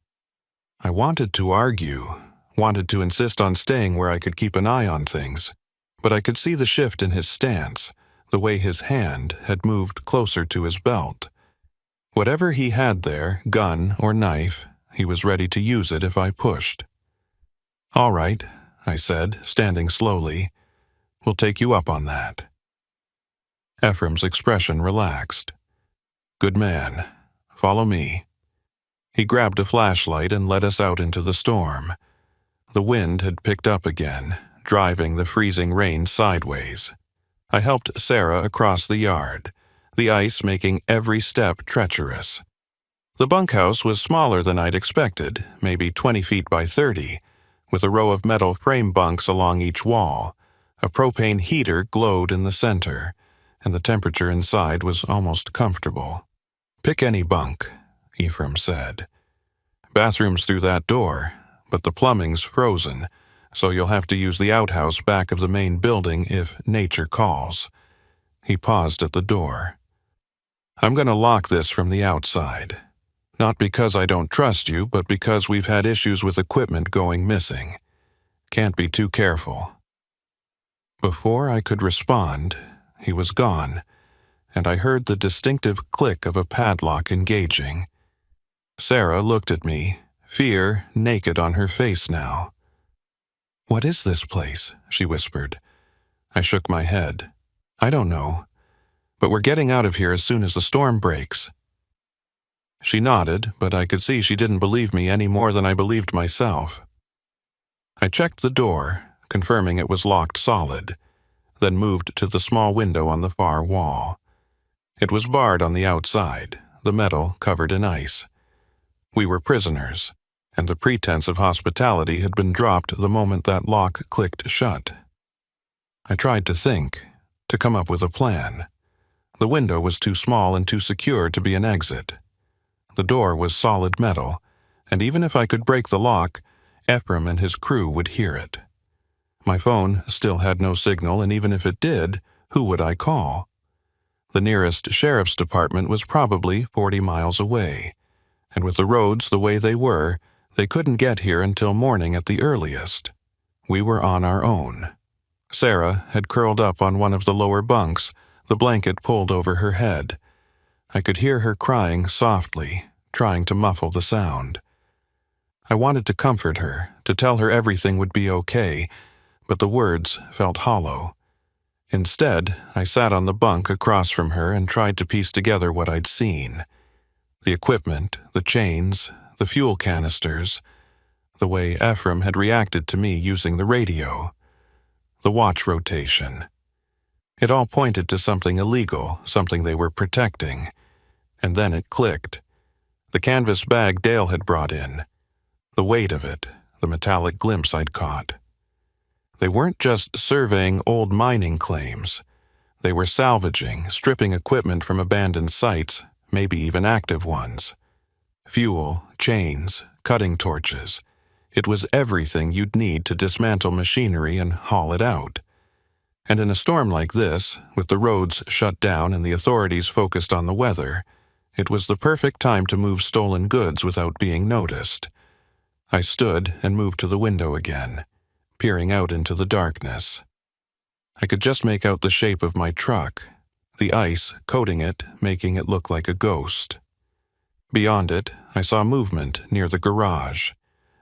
I wanted to argue, wanted to insist on staying where I could keep an eye on things, but I could see the shift in his stance, the way his hand had moved closer to his belt. Whatever he had there, gun or knife, he was ready to use it if I pushed. "All right," I said, standing slowly. "We'll take you up on that." Ephraim's expression relaxed. "Good man. Follow me." He grabbed a flashlight and led us out into the storm. The wind had picked up again, driving the freezing rain sideways. I helped Sarah across the yard, the ice making every step treacherous. The bunkhouse was smaller than I'd expected, maybe 20 feet by 30, with a row of metal frame bunks along each wall. A propane heater glowed in the center, and the temperature inside was almost comfortable. "Pick any bunk," Ephraim said. "Bathroom's through that door, but the plumbing's frozen, so you'll have to use the outhouse back of the main building if nature calls." He paused at the door. "I'm going to lock this from the outside. Not because I don't trust you, but because we've had issues with equipment going missing. Can't be too careful." Before I could respond, he was gone, and I heard the distinctive click of a padlock engaging. Sarah looked at me, fear naked on her face now. "What is this place?" she whispered. I shook my head. "I don't know. But we're getting out of here as soon as the storm breaks." She nodded, but I could see she didn't believe me any more than I believed myself. I checked the door, confirming it was locked solid, then moved to the small window on the far wall. It was barred on the outside, the metal covered in ice. We were prisoners, and the pretense of hospitality had been dropped the moment that lock clicked shut. I tried to think, to come up with a plan. The window was too small and too secure to be an exit. The door was solid metal, and even if I could break the lock, Ephraim and his crew would hear it. My phone still had no signal, and even if it did, who would I call? The nearest sheriff's department was probably 40 miles away, and with the roads the way they were, they couldn't get here until morning at the earliest. We were on our own. Sarah had curled up on one of the lower bunks, the blanket pulled over her head. I could hear her crying softly, trying to muffle the sound. I wanted to comfort her, to tell her everything would be okay, but the words felt hollow. Instead, I sat on the bunk across from her and tried to piece together what I'd seen. The equipment, the chains, the fuel canisters, the way Ephraim had reacted to me using the radio, the watch rotation. It all pointed to something illegal, something they were protecting. And then it clicked. The canvas bag Dale had brought in. The weight of it, the metallic glimpse I'd caught. They weren't just surveying old mining claims. They were salvaging, stripping equipment from abandoned sites, maybe even active ones. Fuel, chains, cutting torches. It was everything you'd need to dismantle machinery and haul it out. And in a storm like this, with the roads shut down and the authorities focused on the weather, it was the perfect time to move stolen goods without being noticed. I stood and moved to the window again, peering out into the darkness. I could just make out the shape of my truck, the ice coating it, making it look like a ghost. Beyond it, I saw movement near the garage,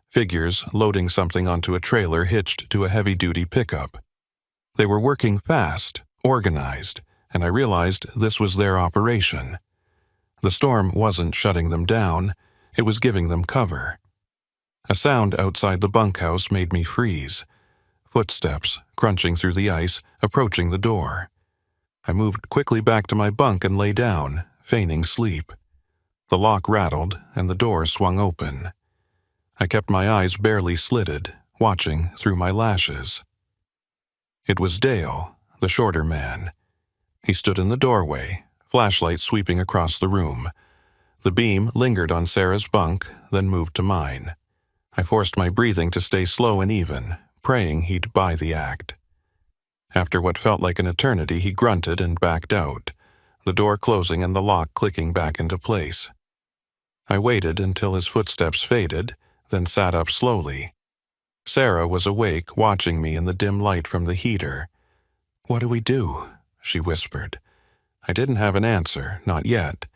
figures loading something onto a trailer hitched to a heavy-duty pickup. They were working fast, organized, and I realized this was their operation. The storm wasn't shutting them down, it was giving them cover. A sound outside the bunkhouse made me freeze. Footsteps, crunching through the ice, approaching the door. I moved quickly back to my bunk and lay down, feigning sleep. The lock rattled, and the door swung open. I kept my eyes barely slitted, watching through my lashes. It was Dale, the shorter man. He stood in the doorway, flashlight sweeping across the room. The beam lingered on Sarah's bunk, then moved to mine. I forced my breathing to stay slow and even, praying he'd buy the act. After what felt like an eternity, he grunted and backed out, the door closing and the lock clicking back into place. I waited until his footsteps faded, then sat up slowly. Sarah was awake, watching me in the dim light from the heater. "What do we do?" she whispered. I didn't have an answer, not yet,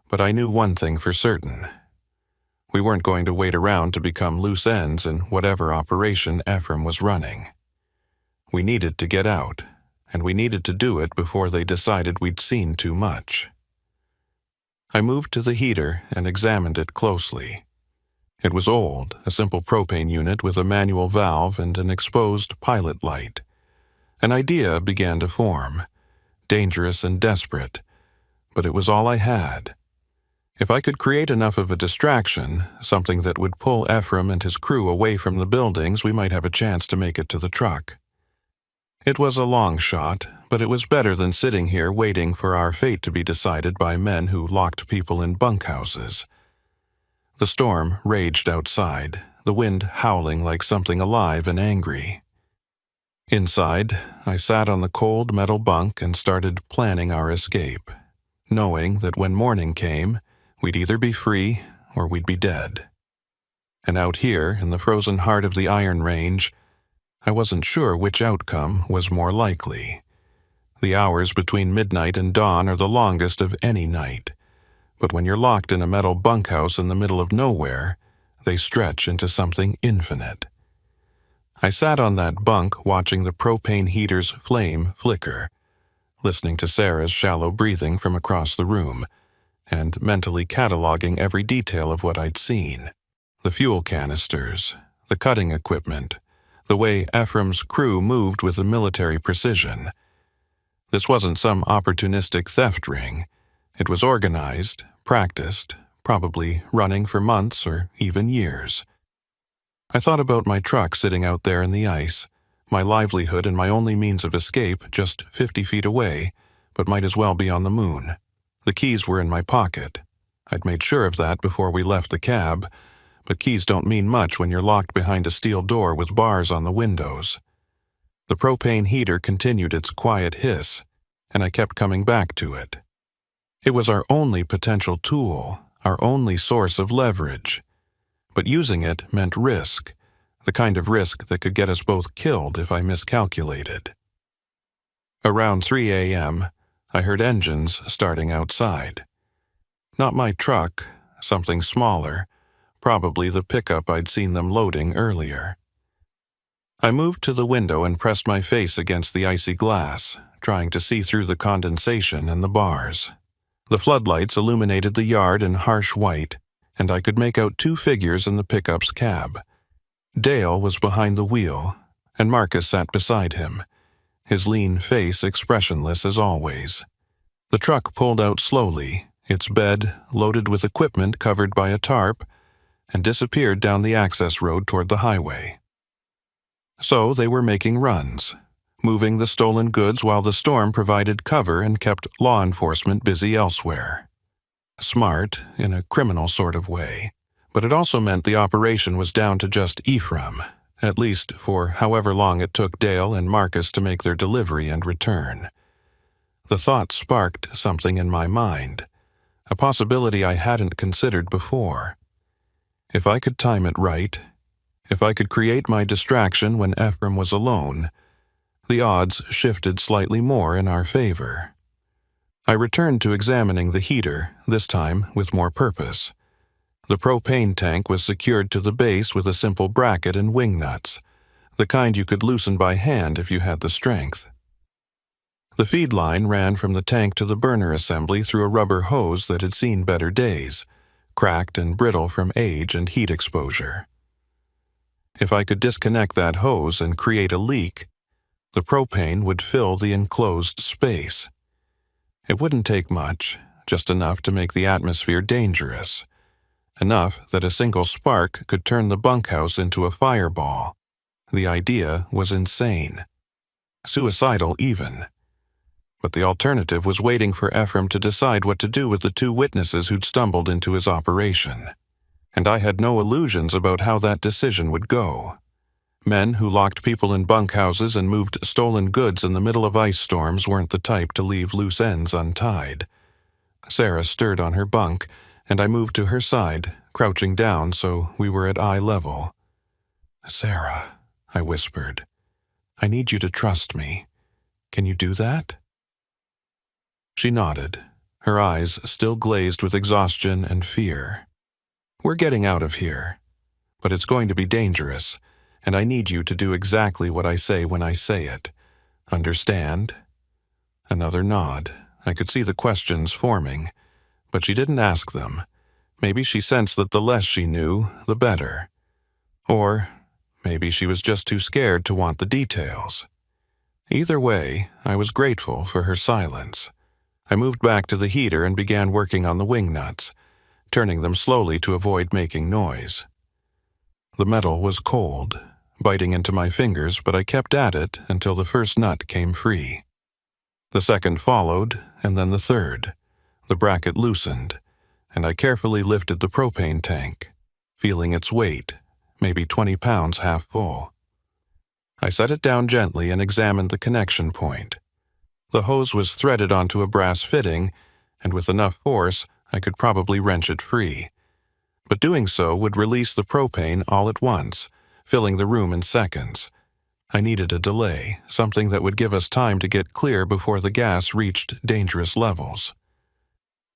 but I knew one thing for certain. We weren't going to wait around to become loose ends in whatever operation Ephraim was running. We needed to get out, and we needed to do it before they decided we'd seen too much. I moved to the heater and examined it closely. It was old, a simple propane unit with a manual valve and an exposed pilot light. An idea began to form, dangerous and desperate, but it was all I had. If I could create enough of a distraction, something that would pull Ephraim and his crew away from the buildings, we might have a chance to make it to the truck. It was a long shot, but it was better than sitting here waiting for our fate to be decided by men who locked people in bunkhouses. The storm raged outside, the wind howling like something alive and angry. Inside, I sat on the cold metal bunk and started planning our escape, knowing that when morning came, we'd either be free or we'd be dead. And out here, in the frozen heart of the Iron Range, I wasn't sure which outcome was more likely. The hours between midnight and dawn are the longest of any night, but when you're locked in a metal bunkhouse in the middle of nowhere, they stretch into something infinite. I sat on that bunk watching the propane heater's flame flicker, listening to Sarah's shallow breathing from across the room, and mentally cataloging every detail of what I'd seen. The fuel canisters, the cutting equipment, the way Ephraim's crew moved with a military precision. This wasn't some opportunistic theft ring. It was organized, practiced, probably running for months or even years. I thought about my truck sitting out there in the ice, my livelihood and my only means of escape just 50 feet away, but might as well be on the moon. The keys were in my pocket. I'd made sure of that before we left the cab, but keys don't mean much when you're locked behind a steel door with bars on the windows. The propane heater continued its quiet hiss, and I kept coming back to it. It was our only potential tool, our only source of leverage. But using it meant risk, the kind of risk that could get us both killed if I miscalculated. Around 3 a.m., I heard engines starting outside. Not my truck, something smaller, probably the pickup I'd seen them loading earlier. I moved to the window and pressed my face against the icy glass, trying to see through the condensation and the bars. The floodlights illuminated the yard in harsh white, and I could make out two figures in the pickup's cab. Dale was behind the wheel, and Marcus sat beside him, his lean face expressionless as always. The truck pulled out slowly, its bed loaded with equipment covered by a tarp, and disappeared down the access road toward the highway. So they were making runs, moving the stolen goods while the storm provided cover and kept law enforcement busy elsewhere. Smart, in a criminal sort of way, but it also meant the operation was down to just Ephraim, at least for however long it took Dale and Marcus to make their delivery and return. The thought sparked something in my mind, a possibility I hadn't considered before. If I could time it right, if I could create my distraction when Ephraim was alone, the odds shifted slightly more in our favor. I returned to examining the heater, this time with more purpose. The propane tank was secured to the base with a simple bracket and wing nuts, the kind you could loosen by hand if you had the strength. The feed line ran from the tank to the burner assembly through a rubber hose that had seen better days, cracked and brittle from age and heat exposure. If I could disconnect that hose and create a leak, the propane would fill the enclosed space. It wouldn't take much, just enough to make the atmosphere dangerous. Enough that a single spark could turn the bunkhouse into a fireball. The idea was insane. Suicidal even. But the alternative was waiting for Ephraim to decide what to do with the two witnesses who'd stumbled into his operation. And I had no illusions about how that decision would go. Men who locked people in bunkhouses and moved stolen goods in the middle of ice storms weren't the type to leave loose ends untied. Sarah stirred on her bunk, and I moved to her side, crouching down so we were at eye level. "Sarah," I whispered, "I need you to trust me. Can you do that?" She nodded, her eyes still glazed with exhaustion and fear. "We're getting out of here, but it's going to be dangerous, and I need you to do exactly what I say when I say it. Understand?" Another nod. I could see the questions forming, but she didn't ask them. Maybe she sensed that the less she knew, the better. Or maybe she was just too scared to want the details. Either way, I was grateful for her silence. I moved back to the heater and began working on the wing nuts, turning them slowly to avoid making noise. The metal was cold, biting into my fingers, but I kept at it until the first nut came free. The second followed, and then the third. The bracket loosened, and I carefully lifted the propane tank, feeling its weight, maybe 20 pounds half full. I set it down gently and examined the connection point. The hose was threaded onto a brass fitting, and with enough force, I could probably wrench it free. But doing so would release the propane all at once, filling the room in seconds. I needed a delay, something that would give us time to get clear before the gas reached dangerous levels.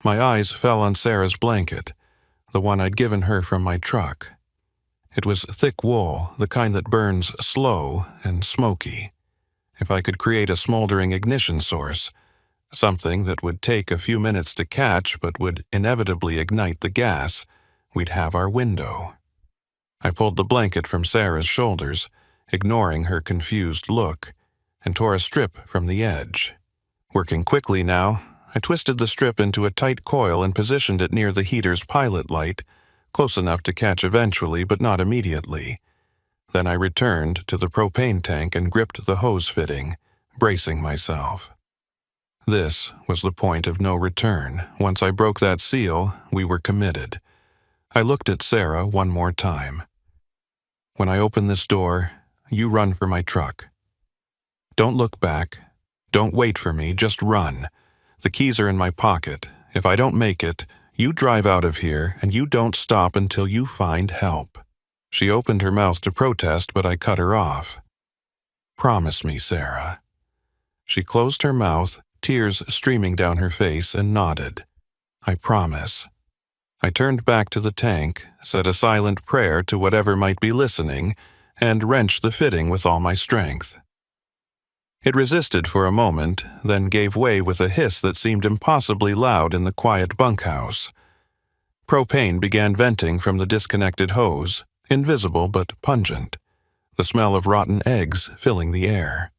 My eyes fell on Sarah's blanket, the one I'd given her from my truck. It was thick wool, the kind that burns slow and smoky. If I could create a smoldering ignition source, something that would take a few minutes to catch but would inevitably ignite the gas, we'd have our window. I pulled the blanket from Sarah's shoulders, ignoring her confused look, and tore a strip from the edge. Working quickly now, I twisted the strip into a tight coil and positioned it near the heater's pilot light, close enough to catch eventually but not immediately. Then I returned to the propane tank and gripped the hose fitting, bracing myself. This was the point of no return. Once I broke that seal, we were committed. I looked at Sarah one more time. When I open this door, you run for my truck. Don't look back. Don't wait for me, just run. The keys are in my pocket. If I don't make it, you drive out of here and you don't stop until you find help. She opened her mouth to protest, but I cut her off. Promise me, Sarah. She closed her mouth, tears streaming down her face, and nodded. I promise. I turned back to the tank, said a silent prayer to whatever might be listening, and wrenched the fitting with all my strength. It resisted for a moment, then gave way with a hiss that seemed impossibly loud in the quiet bunkhouse. Propane began venting from the disconnected hose, invisible but pungent, the smell of rotten eggs filling the air.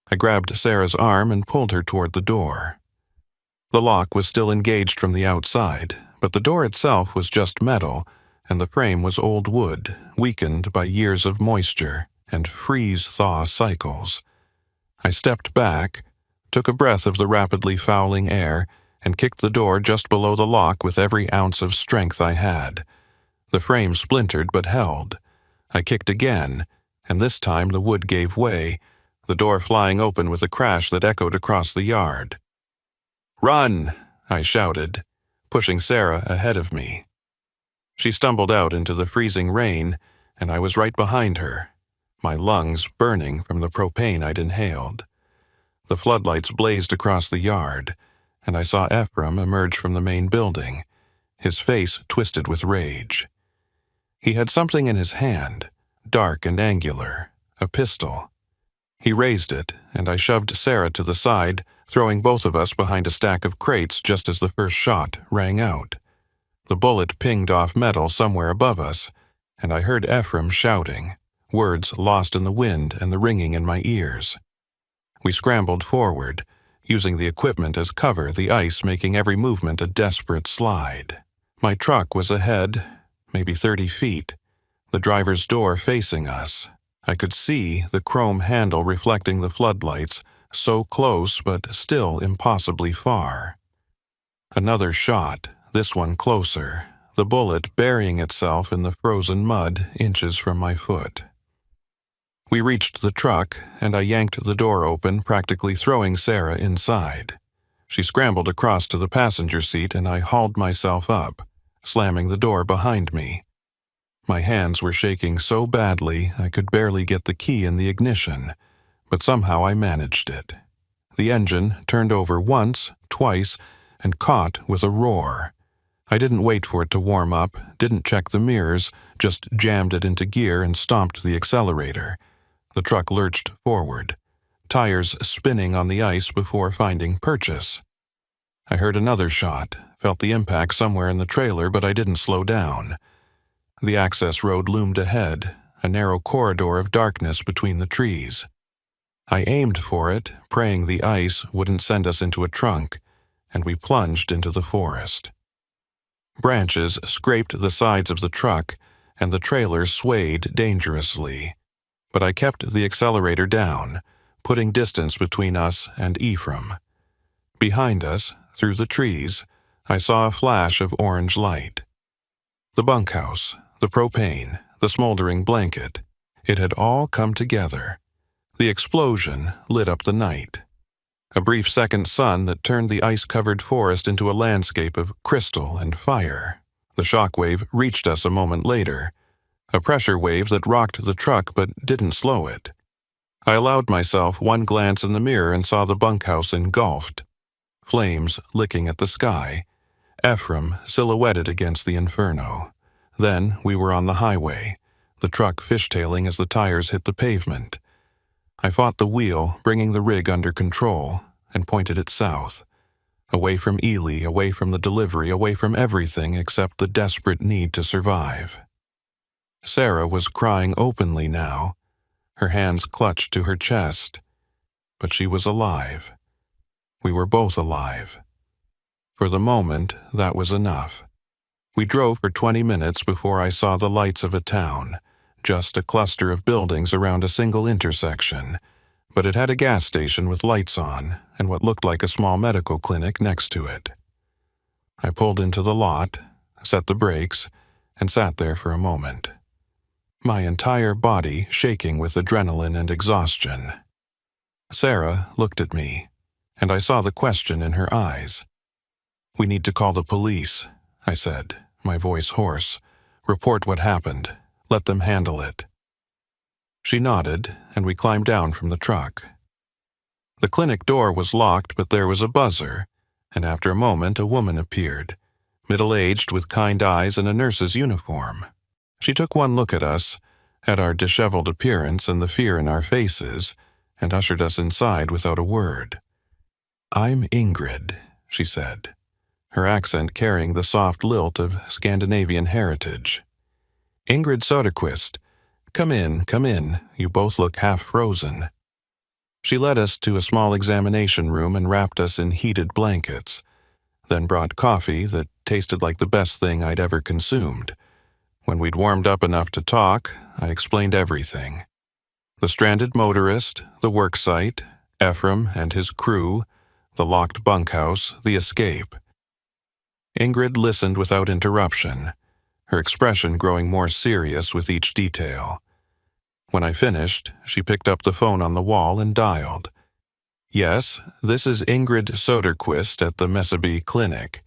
I grabbed Sarah's arm and pulled her toward the door. The lock was still engaged from the outside, but the door itself was just metal, and the frame was old wood, weakened by years of moisture and freeze-thaw cycles. I stepped back, took a breath of the rapidly fouling air, and kicked the door just below the lock with every ounce of strength I had. The frame splintered but held. I kicked again, and this time the wood gave way, the door flying open with a crash that echoed across the yard. "Run!" I shouted, pushing Sarah ahead of me. She stumbled out into the freezing rain, and I was right behind her, my lungs burning from the propane I'd inhaled. The floodlights blazed across the yard, and I saw Ephraim emerge from the main building, his face twisted with rage. He had something in his hand, dark and angular, a pistol. He raised it, and I shoved Sarah to the side, throwing both of us behind a stack of crates just as the first shot rang out. The bullet pinged off metal somewhere above us, and I heard Ephraim shouting, words lost in the wind and the ringing in my ears. We scrambled forward, using the equipment as cover, the ice making every movement a desperate slide. My truck was ahead, maybe 30 feet, the driver's door facing us. I could see the chrome handle reflecting the floodlights, so close but still impossibly far. Another shot, this one closer, the bullet burying itself in the frozen mud inches from my foot. We reached the truck, and I yanked the door open, practically throwing Sarah inside. She scrambled across to the passenger seat, and I hauled myself up, slamming the door behind me. My hands were shaking so badly I could barely get the key in the ignition, but somehow I managed it. The engine turned over once, twice, and caught with a roar. I didn't wait for it to warm up, didn't check the mirrors, just jammed it into gear and stomped the accelerator. The truck lurched forward, tires spinning on the ice before finding purchase. I heard another shot, felt the impact somewhere in the trailer, but I didn't slow down. The access road loomed ahead, a narrow corridor of darkness between the trees. I aimed for it, praying the ice wouldn't send us into a trunk, and we plunged into the forest. Branches scraped the sides of the truck, and the trailer swayed dangerously. But I kept the accelerator down, putting distance between us and Ephraim. Behind us, through the trees, I saw a flash of orange light. The bunkhouse, the propane, the smoldering blanket, it had all come together. The explosion lit up the night. A brief second sun that turned the ice-covered forest into a landscape of crystal and fire. The shockwave reached us a moment later, a pressure wave that rocked the truck but didn't slow it. I allowed myself one glance in the mirror and saw the bunkhouse engulfed, flames licking at the sky, Ephraim silhouetted against the inferno. Then we were on the highway, the truck fishtailing as the tires hit the pavement. I fought the wheel, bringing the rig under control, and pointed it south, away from Ely, away from the delivery, away from everything except the desperate need to survive. Sarah was crying openly now, her hands clutched to her chest, but she was alive. We were both alive. For the moment, that was enough. We drove for 20 minutes before I saw the lights of a town, just a cluster of buildings around a single intersection, but it had a gas station with lights on and what looked like a small medical clinic next to it. I pulled into the lot, set the brakes, and sat there for a moment, my entire body shaking with adrenaline and exhaustion. Sarah looked at me, and I saw the question in her eyes. "We need to call the police," I said, my voice hoarse. "Report what happened. Let them handle it." She nodded, and we climbed down from the truck. The clinic door was locked, but there was a buzzer, and after a moment a woman appeared, middle-aged with kind eyes and a nurse's uniform. She took one look at us, at our disheveled appearance and the fear in our faces, and ushered us inside without a word. "I'm Ingrid," she said, her accent carrying the soft lilt of Scandinavian heritage. "Ingrid Soderquist. Come in, you both look half frozen." She led us to a small examination room and wrapped us in heated blankets, then brought coffee that tasted like the best thing I'd ever consumed. When we'd warmed up enough to talk, I explained everything. The stranded motorist, the work site, Ephraim and his crew, the locked bunkhouse, the escape. Ingrid listened without interruption, her expression growing more serious with each detail. When I finished, she picked up the phone on the wall and dialed. "Yes, this is Ingrid Soderquist at the Messeby Clinic.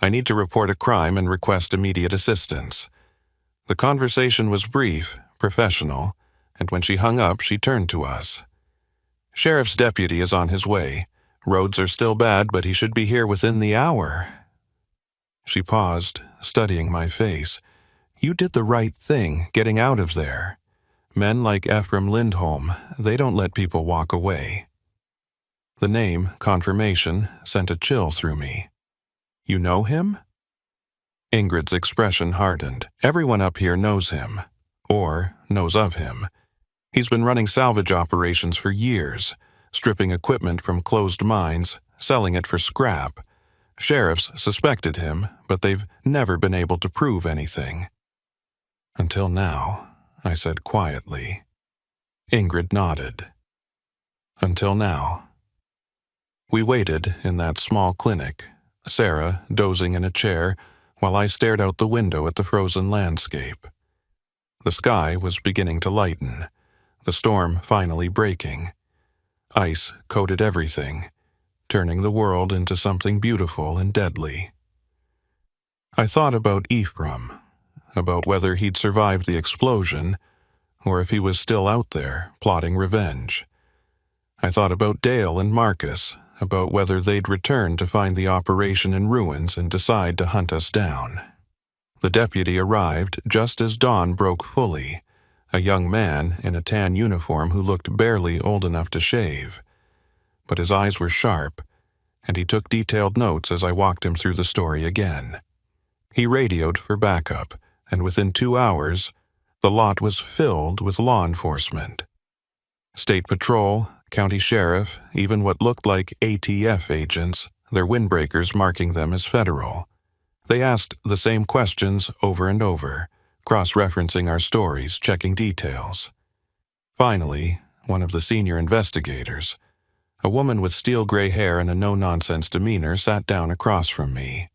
I need to report a crime and request immediate assistance." The conversation was brief, professional, and when she hung up, she turned to us. "Sheriff's deputy is on his way. Roads are still bad, but he should be here within the hour." She paused, studying my face. "You did the right thing, getting out of there. Men like Ephraim Lindholm, they don't let people walk away." The name, confirmation, sent a chill through me. "You know him?" Ingrid's expression hardened. "Everyone up here knows him, or knows of him. He's been running salvage operations for years, stripping equipment from closed mines, selling it for scrap. Sheriffs suspected him, but they've never been able to prove anything." "Until now," I said quietly. Ingrid nodded. "Until now." We waited in that small clinic, Sarah dozing in a chair, while I stared out the window at the frozen landscape. The sky was beginning to lighten, the storm finally breaking. Ice coated everything, turning the world into something beautiful and deadly. I thought about Ephraim, about whether he'd survived the explosion, or if he was still out there, plotting revenge. I thought about Dale and Marcus, about whether they'd return to find the operation in ruins and decide to hunt us down. The deputy arrived just as dawn broke fully, a young man in a tan uniform who looked barely old enough to shave. But his eyes were sharp, and he took detailed notes as I walked him through the story again. He radioed for backup, and within 2 hours, the lot was filled with law enforcement. State Patrol, County Sheriff, even what looked like ATF agents, their windbreakers marking them as federal. They asked the same questions over and over, cross-referencing our stories, checking details. Finally, one of the senior investigators, a woman with steel-gray hair and a no-nonsense demeanor, sat down across from me.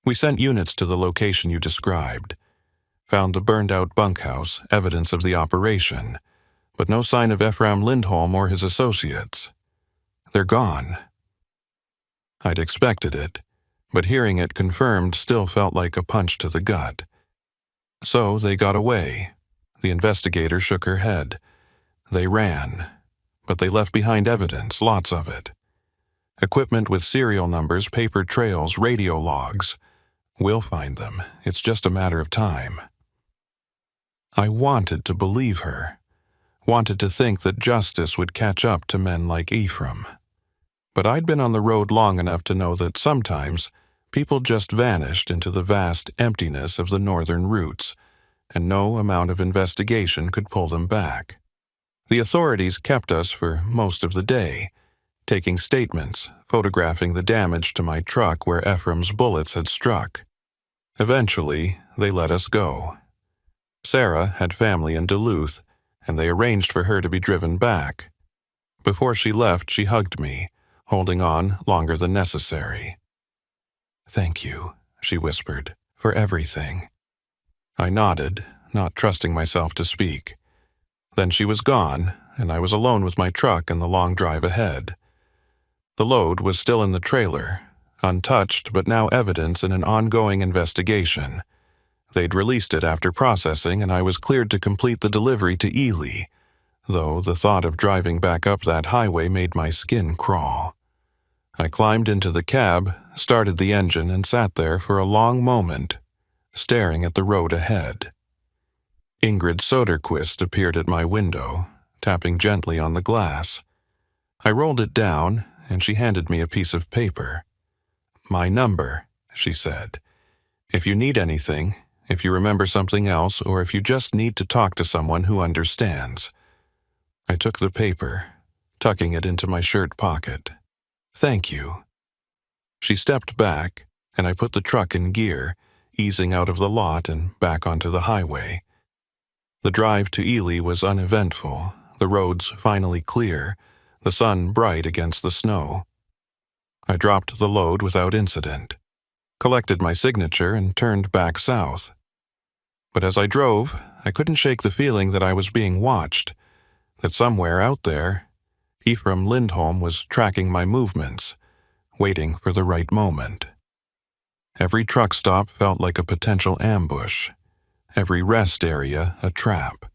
"We sent units to the location you described. Found the burned-out bunkhouse, evidence of the operation, but no sign of Ephraim Lindholm or his associates. They're gone." I'd expected it, but hearing it confirmed still felt like a punch to the gut. "So they got away." The investigator shook her head. "They ran, but they left behind evidence, lots of it. Equipment with serial numbers, paper trails, radio logs. We'll find them. It's just a matter of time." I wanted to believe her, wanted to think that justice would catch up to men like Ephraim. But I'd been on the road long enough to know that sometimes people just vanished into the vast emptiness of the northern routes, and no amount of investigation could pull them back. The authorities kept us for most of the day, taking statements, photographing the damage to my truck where Ephraim's bullets had struck. Eventually, they let us go. Sarah had family in Duluth, and they arranged for her to be driven back. Before she left, she hugged me, holding on longer than necessary. "Thank you," she whispered, "for everything." I nodded, not trusting myself to speak. Then she was gone, and I was alone with my truck and the long drive ahead. The load was still in the trailer, untouched but now evidence in an ongoing investigation. They'd released it after processing, and I was cleared to complete the delivery to Ely, though the thought of driving back up that highway made my skin crawl. I climbed into the cab, started the engine, and sat there for a long moment, staring at the road ahead. Ingrid Soderquist appeared at my window, tapping gently on the glass. I rolled it down, and she handed me a piece of paper. "My number," she said. "If you need anything, if you remember something else, or if you just need to talk to someone who understands." I took the paper, tucking it into my shirt pocket. "Thank you." She stepped back, and I put the truck in gear, easing out of the lot and back onto the highway. The drive to Ely was uneventful, the roads finally clear, the sun bright against the snow. I dropped the load without incident, collected my signature, and turned back south. But as I drove, I couldn't shake the feeling that I was being watched, that somewhere out there, Ephraim Lindholm was tracking my movements, waiting for the right moment. Every truck stop felt like a potential ambush, every rest area a trap.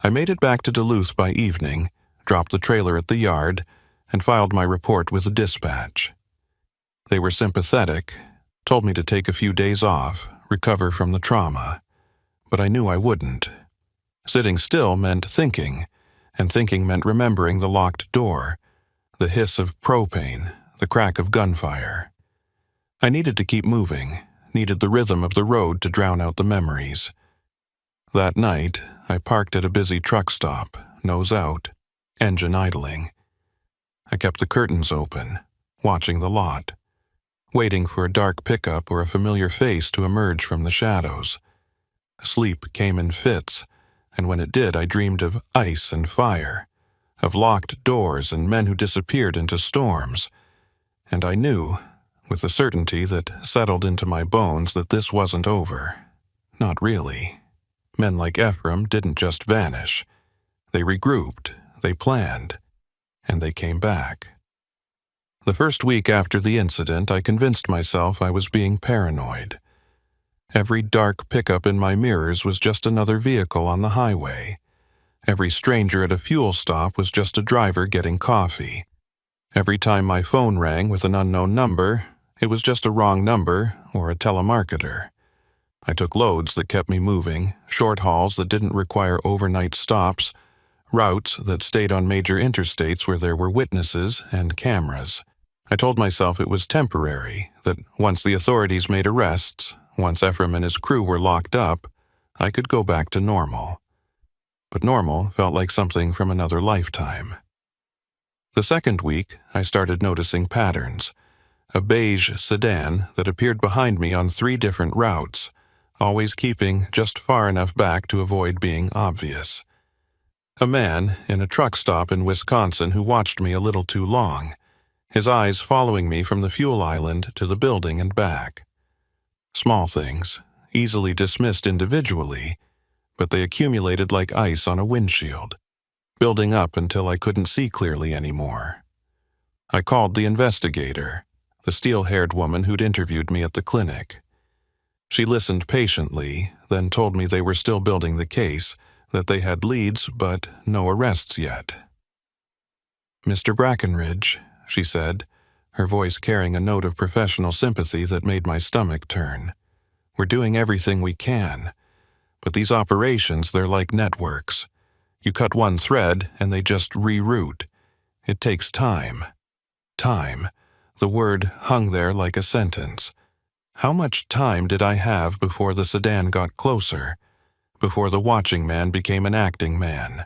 I made it back to Duluth by evening, dropped the trailer at the yard, and filed my report with the dispatch. They were sympathetic, told me to take a few days off, recover from the trauma, but I knew I wouldn't. Sitting still meant thinking, and thinking meant remembering the locked door, the hiss of propane, the crack of gunfire. I needed to keep moving, needed the rhythm of the road to drown out the memories. That night, I parked at a busy truck stop, nose out, engine idling. I kept the curtains open, watching the lot, waiting for a dark pickup or a familiar face to emerge from the shadows. Sleep came in fits, and when it did, I dreamed of ice and fire, of locked doors and men who disappeared into storms. And I knew, with the certainty that settled into my bones, that this wasn't over. Not really. Men like Ephraim didn't just vanish. They regrouped, they planned, and they came back. The first week after the incident, I convinced myself I was being paranoid. Every dark pickup in my mirrors was just another vehicle on the highway. Every stranger at a fuel stop was just a driver getting coffee. Every time my phone rang with an unknown number, it was just a wrong number or a telemarketer. I took loads that kept me moving, short hauls that didn't require overnight stops, routes that stayed on major interstates where there were witnesses and cameras. I told myself it was temporary, that once the authorities made arrests, once Ephraim and his crew were locked up, I could go back to normal. But normal felt like something from another lifetime. The second week, I started noticing patterns. A beige sedan that appeared behind me on 3 different routes, always keeping just far enough back to avoid being obvious. A man in a truck stop in Wisconsin who watched me a little too long, his eyes following me from the fuel island to the building and back. Small things, easily dismissed individually, but they accumulated like ice on a windshield, building up until I couldn't see clearly anymore. I called the investigator, the steel-haired woman who'd interviewed me at the clinic. She listened patiently, then told me they were still building the case, that they had leads but no arrests yet. "Mr. Brackenridge," she said, her voice carrying a note of professional sympathy that made my stomach turn. "We're doing everything we can, but these operations, they're like networks. You cut one thread and they just reroute. It takes time. Time." The word hung there like a sentence. How much time did I have before the sedan got closer, before the watching man became an acting man?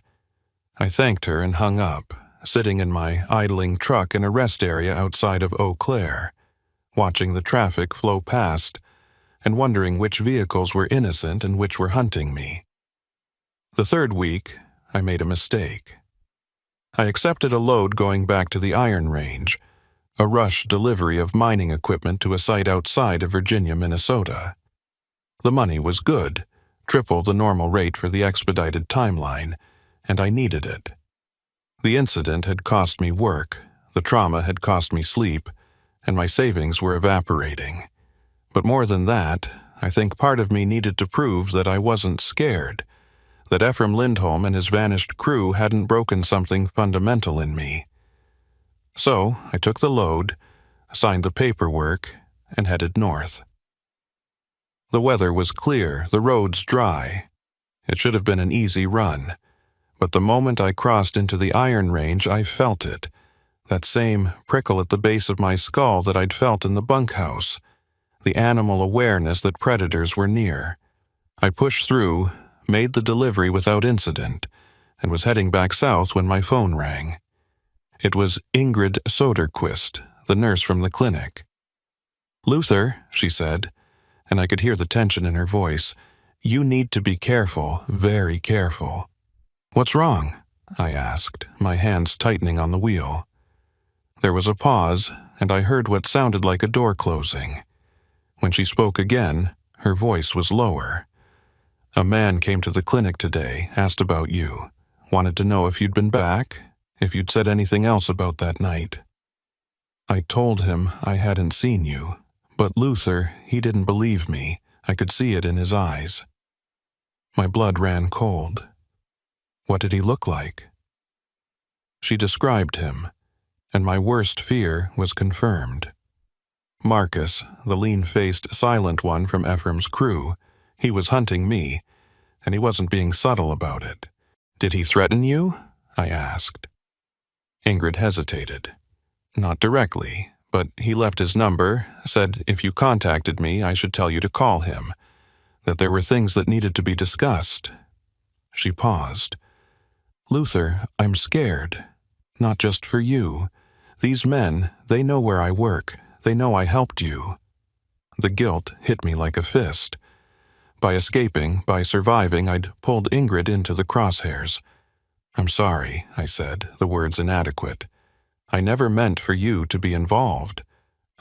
I thanked her and hung up, sitting in my idling truck in a rest area outside of Eau Claire, watching the traffic flow past and wondering which vehicles were innocent and which were hunting me. The third week, I made a mistake. I accepted a load going back to the iron range, a rush delivery of mining equipment to a site outside of Virginia, Minnesota. The money was good, triple the normal rate for the expedited timeline, and I needed it. The incident had cost me work, the trauma had cost me sleep, and my savings were evaporating. But more than that, I think part of me needed to prove that I wasn't scared, that Ephraim Lindholm and his vanished crew hadn't broken something fundamental in me. So I took the load, signed the paperwork, and headed north. The weather was clear, the roads dry. It should have been an easy run, but the moment I crossed into the iron range, I felt it, that same prickle at the base of my skull that I'd felt in the bunkhouse, the animal awareness that predators were near. I pushed through, made the delivery without incident, and was heading back south when my phone rang. It was Ingrid Soderquist, the nurse from the clinic. "Luther," she said, and I could hear the tension in her voice, "you need to be careful, very careful." "What's wrong?" I asked, my hands tightening on the wheel. There was a pause, and I heard what sounded like a door closing. When she spoke again, her voice was lower. "A man came to the clinic today, asked about you, wanted to know if you'd been back, if you'd said anything else about that night. I told him I hadn't seen you, but Luther, he didn't believe me. I could see it in his eyes." My blood ran cold. What did he look like? She described him, and my worst fear was confirmed. Marcus, the lean-faced, silent one from Ephraim's crew, he was hunting me, and he wasn't being subtle about it. "Did he threaten you?" I asked. Ingrid hesitated. "Not directly, but he left his number, said if you contacted me, I should tell you to call him, that there were things that needed to be discussed." She paused. "Luther, I'm scared. Not just for you. These men, they know where I work. They know I helped you." The guilt hit me like a fist. By escaping, by surviving, I'd pulled Ingrid into the crosshairs. "I'm sorry," I said, the words inadequate. "I never meant for you to be involved."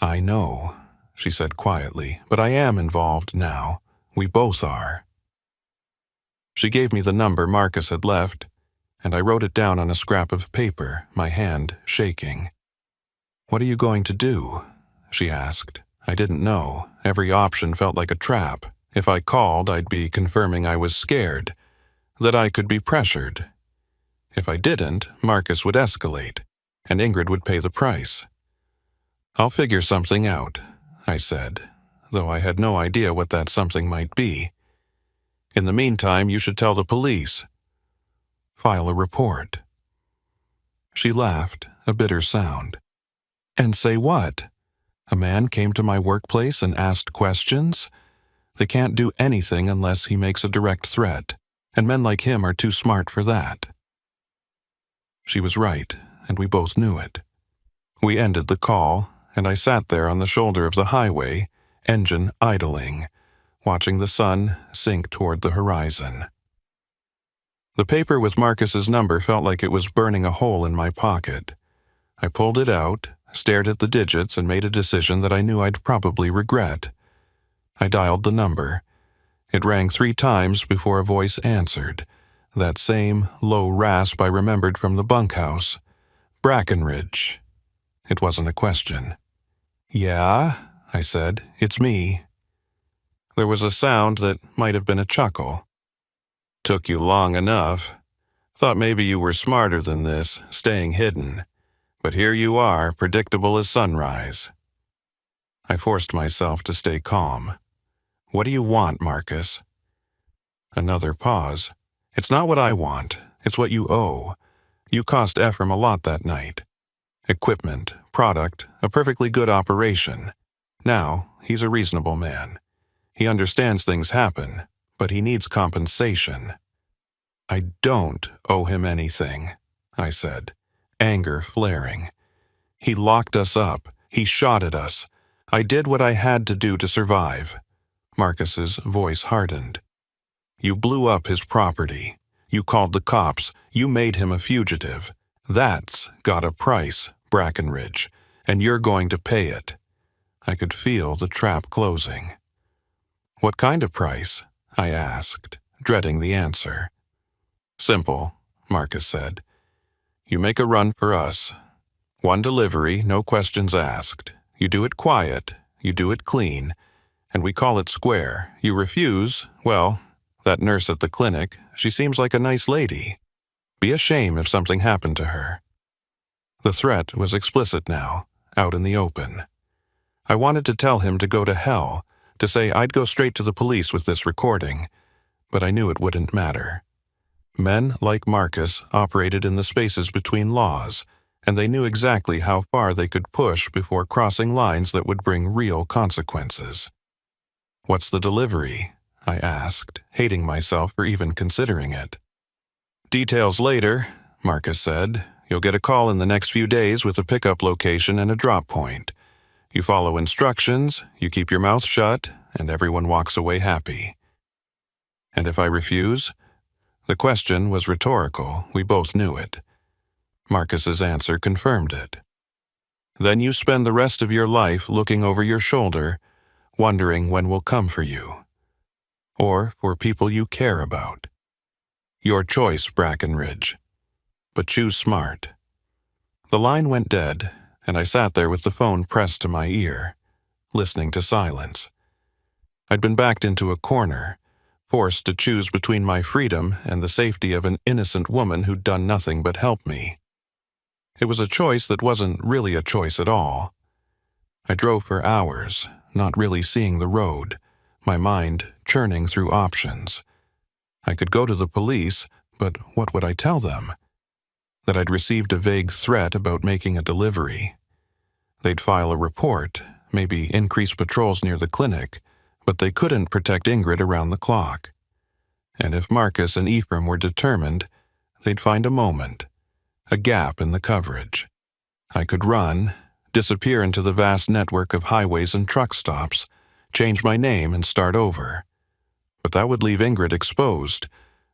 "I know," she said quietly, "but I am involved now. We both are." She gave me the number Marcus had left, and I wrote it down on a scrap of paper, my hand shaking. "What are you going to do?" she asked. I didn't know. Every option felt like a trap. If I called, I'd be confirming I was scared, that I could be pressured. If I didn't, Marcus would escalate, and Ingrid would pay the price. "I'll figure something out," I said, though I had no idea what that something might be. "In the meantime, you should tell the police. File a report." She laughed, a bitter sound. "And say what? A man came to my workplace and asked questions? They can't do anything unless he makes a direct threat, and men like him are too smart for that." She was right, and we both knew it. We ended the call, and I sat there on the shoulder of the highway, engine idling, watching the sun sink toward the horizon. The paper with Marcus's number felt like it was burning a hole in my pocket. I pulled it out, stared at the digits, and made a decision that I knew I'd probably regret. I dialed the number. It rang 3 times before a voice answered, that same low rasp I remembered from the bunkhouse. "Brackenridge." It wasn't a question. "Yeah," I said, "it's me." There was a sound that might have been a chuckle. "Took you long enough. Thought maybe you were smarter than this, staying hidden. But here you are, predictable as sunrise." I forced myself to stay calm. "What do you want, Marcus?" Another pause. "It's not what I want. It's what you owe. You cost Ephraim a lot that night. Equipment, product, a perfectly good operation. Now, he's a reasonable man. He understands things happen, but he needs compensation." "I don't owe him anything," I said. anger flaring. He locked us up. He shot at us. I did what I had to do to survive. Marcus's voice hardened. You blew up his property. You called the cops. You made him a fugitive. That's got a price, Brackenridge, and you're going to pay it. I could feel the trap closing. What kind of price? I asked, dreading the answer. Simple, Marcus said. You make a run for us. One delivery, no questions asked. You do it quiet, you do it clean, and we call it square. You refuse, well, that nurse at the clinic, she seems like a nice lady. Be a shame if something happened to her. The threat was explicit now, out in the open. I wanted to tell him to go to hell, to say I'd go straight to the police with this recording, but I knew it wouldn't matter. Men like Marcus operated in the spaces between laws, and they knew exactly how far they could push before crossing lines that would bring real consequences. What's the delivery? I asked, hating myself for even considering it. Details later, Marcus said. You'll get a call in the next few days with a pickup location and a drop point. You follow instructions, you keep your mouth shut, and everyone walks away happy. And if I refuse? The question was rhetorical, we both knew it. Marcus's answer confirmed it. Then you spend the rest of your life looking over your shoulder, wondering when will come for you. Or for people you care about. Your choice, Brackenridge. But choose smart. The line went dead, and I sat there with the phone pressed to my ear, listening to silence. I'd been backed into a corner, forced to choose between my freedom and the safety of an innocent woman who'd done nothing but help me. It was a choice that wasn't really a choice at all. I drove for hours, not really seeing the road, my mind churning through options. I could go to the police, but what would I tell them? That I'd received a vague threat about making a delivery. They'd file a report, maybe increase patrols near the clinic, but they couldn't protect Ingrid around the clock. And if Marcus and Ephraim were determined, they'd find a moment, a gap in the coverage. I could run, disappear into the vast network of highways and truck stops, change my name and start over. But that would leave Ingrid exposed,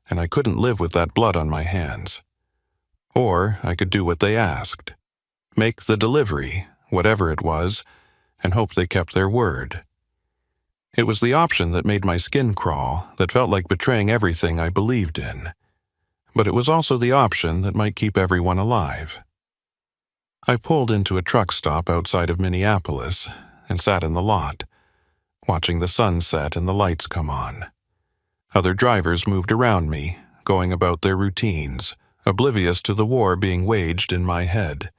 and I couldn't live with that blood on my hands. Or I could do what they asked. Make the delivery, whatever it was, and hope they kept their word. It was the option that made my skin crawl, that felt like betraying everything I believed in. But it was also the option that might keep everyone alive. I pulled into a truck stop outside of Minneapolis and sat in the lot, watching the sun set and the lights come on. Other drivers moved around me, going about their routines, oblivious to the war being waged in my head.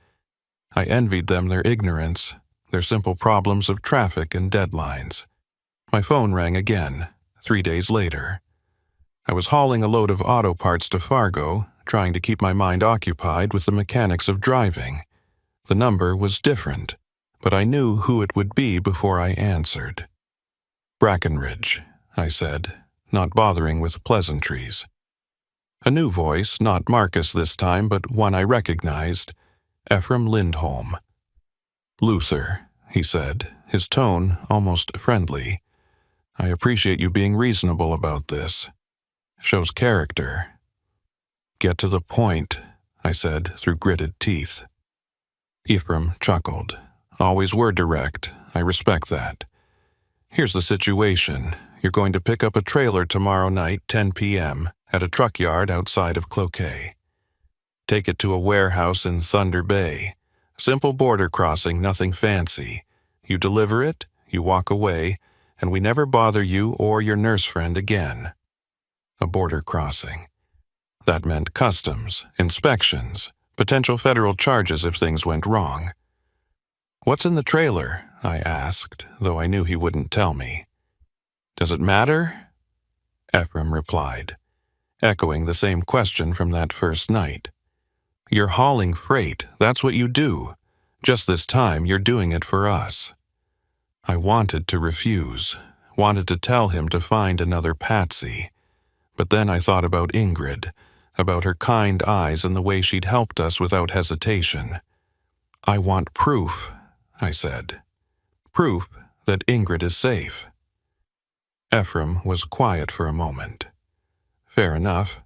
I envied them their ignorance, their simple problems of traffic and deadlines. My phone rang again, 3 days later. I was hauling a load of auto parts to Fargo, trying to keep my mind occupied with the mechanics of driving. The number was different, but I knew who it would be before I answered. Brackenridge, I said, not bothering with pleasantries. A new voice, not Marcus this time, but one I recognized, Ephraim Lindholm. Luther, he said, his tone almost friendly. I appreciate you being reasonable about this. Shows character. Get to the point, I said through gritted teeth. Ephraim chuckled. Always were direct. I respect that. Here's the situation. You're going to pick up a trailer tomorrow night, 10 p.m., at a truck yard outside of Cloquet. Take it to a warehouse in Thunder Bay. Simple border crossing, nothing fancy. You deliver it, you walk away, and we never bother you or your nurse friend again. A border crossing. That meant customs, inspections, potential federal charges if things went wrong. What's in the trailer? I asked, though I knew he wouldn't tell me. Does it matter? Ephraim replied, echoing the same question from that first night. You're hauling freight, that's what you do. Just this time you're doing it for us. I wanted to refuse, wanted to tell him to find another Patsy. But then I thought about Ingrid, about her kind eyes and the way she'd helped us without hesitation. "I want proof," I said. "Proof that Ingrid is safe." Ephraim was quiet for a moment. "Fair enough.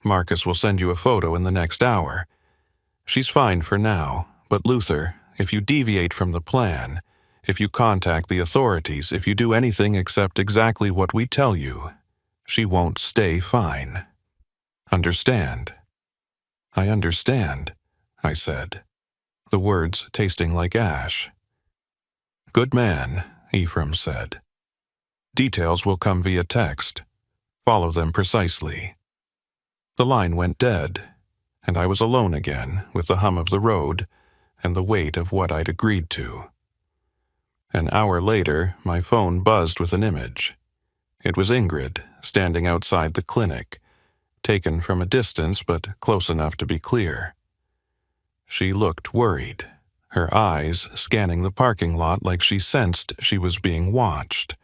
Marcus will send you a photo in the next hour. She's fine for now, but Luther, if you deviate from the plan, if you contact the authorities, if you do anything except exactly what we tell you, she won't stay fine. Understand?" "I understand," I said, the words tasting like ash. "Good man," Ephraim said. "Details will come via text. Follow them precisely." The line went dead, and I was alone again with the hum of the road and the weight of what I'd agreed to. An hour later, my phone buzzed with an image. It was Ingrid, standing outside the clinic, taken from a distance but close enough to be clear. She looked worried, her eyes scanning the parking lot like she sensed she was being watched.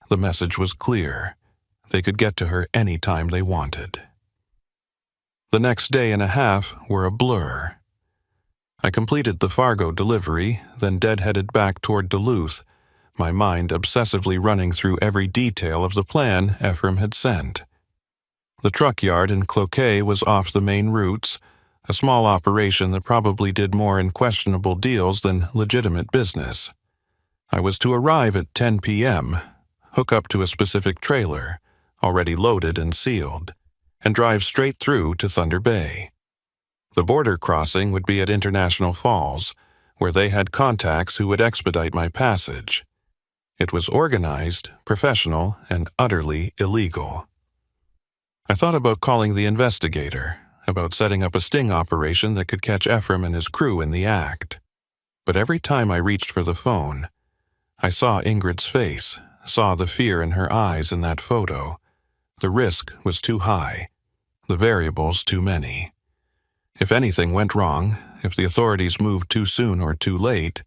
The message was clear. They could get to her any time they wanted. The next day and a half were a blur. I completed the Fargo delivery, then dead-headed back toward Duluth, my mind obsessively running through every detail of the plan Ephraim had sent. The truck yard in Cloquet was off the main routes, a small operation that probably did more in questionable deals than legitimate business. I was to arrive at 10 p.m., hook up to a specific trailer, already loaded and sealed, and drive straight through to Thunder Bay. The border crossing would be at International Falls, where they had contacts who would expedite my passage. It was organized, professional, and utterly illegal. I thought about calling the investigator, about setting up a sting operation that could catch Ephraim and his crew in the act. But every time I reached for the phone, I saw Ingrid's face, saw the fear in her eyes in that photo. The risk was too high, the variables too many. If anything went wrong, if the authorities moved too soon or too late,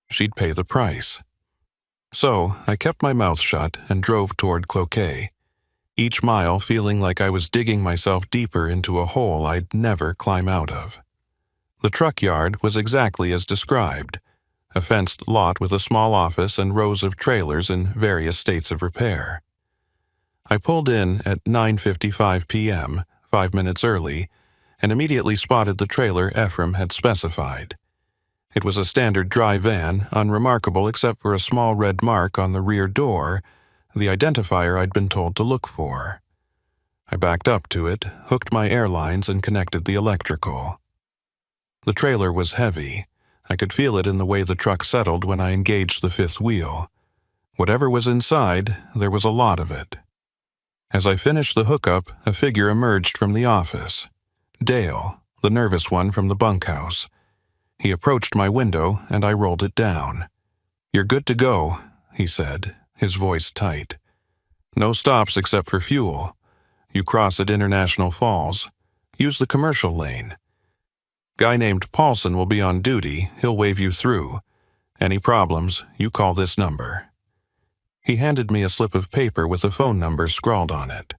she'd pay the price. So I kept my mouth shut and drove toward Cloquet, each mile feeling like I was digging myself deeper into a hole I'd never climb out of. The truck yard was exactly as described, a fenced lot with a small office and rows of trailers in various states of repair. I pulled in at 9:55 p.m., 5 minutes early, and immediately spotted the trailer Ephraim had specified. It was a standard dry van, unremarkable except for a small red mark on the rear door, the identifier I'd been told to look for. I backed up to it, hooked my airlines, and connected the electrical. The trailer was heavy. I could feel it in the way the truck settled when I engaged the fifth wheel. Whatever was inside, there was a lot of it. As I finished the hookup, a figure emerged from the office. Dale, the nervous one from the bunkhouse. He approached my window, and I rolled it down. "You're good to go," he said, his voice tight. "No stops except for fuel. You cross at International Falls. Use the commercial lane. Guy named Paulson will be on duty. He'll wave you through. Any problems, you call this number." He handed me a slip of paper with a phone number scrawled on it.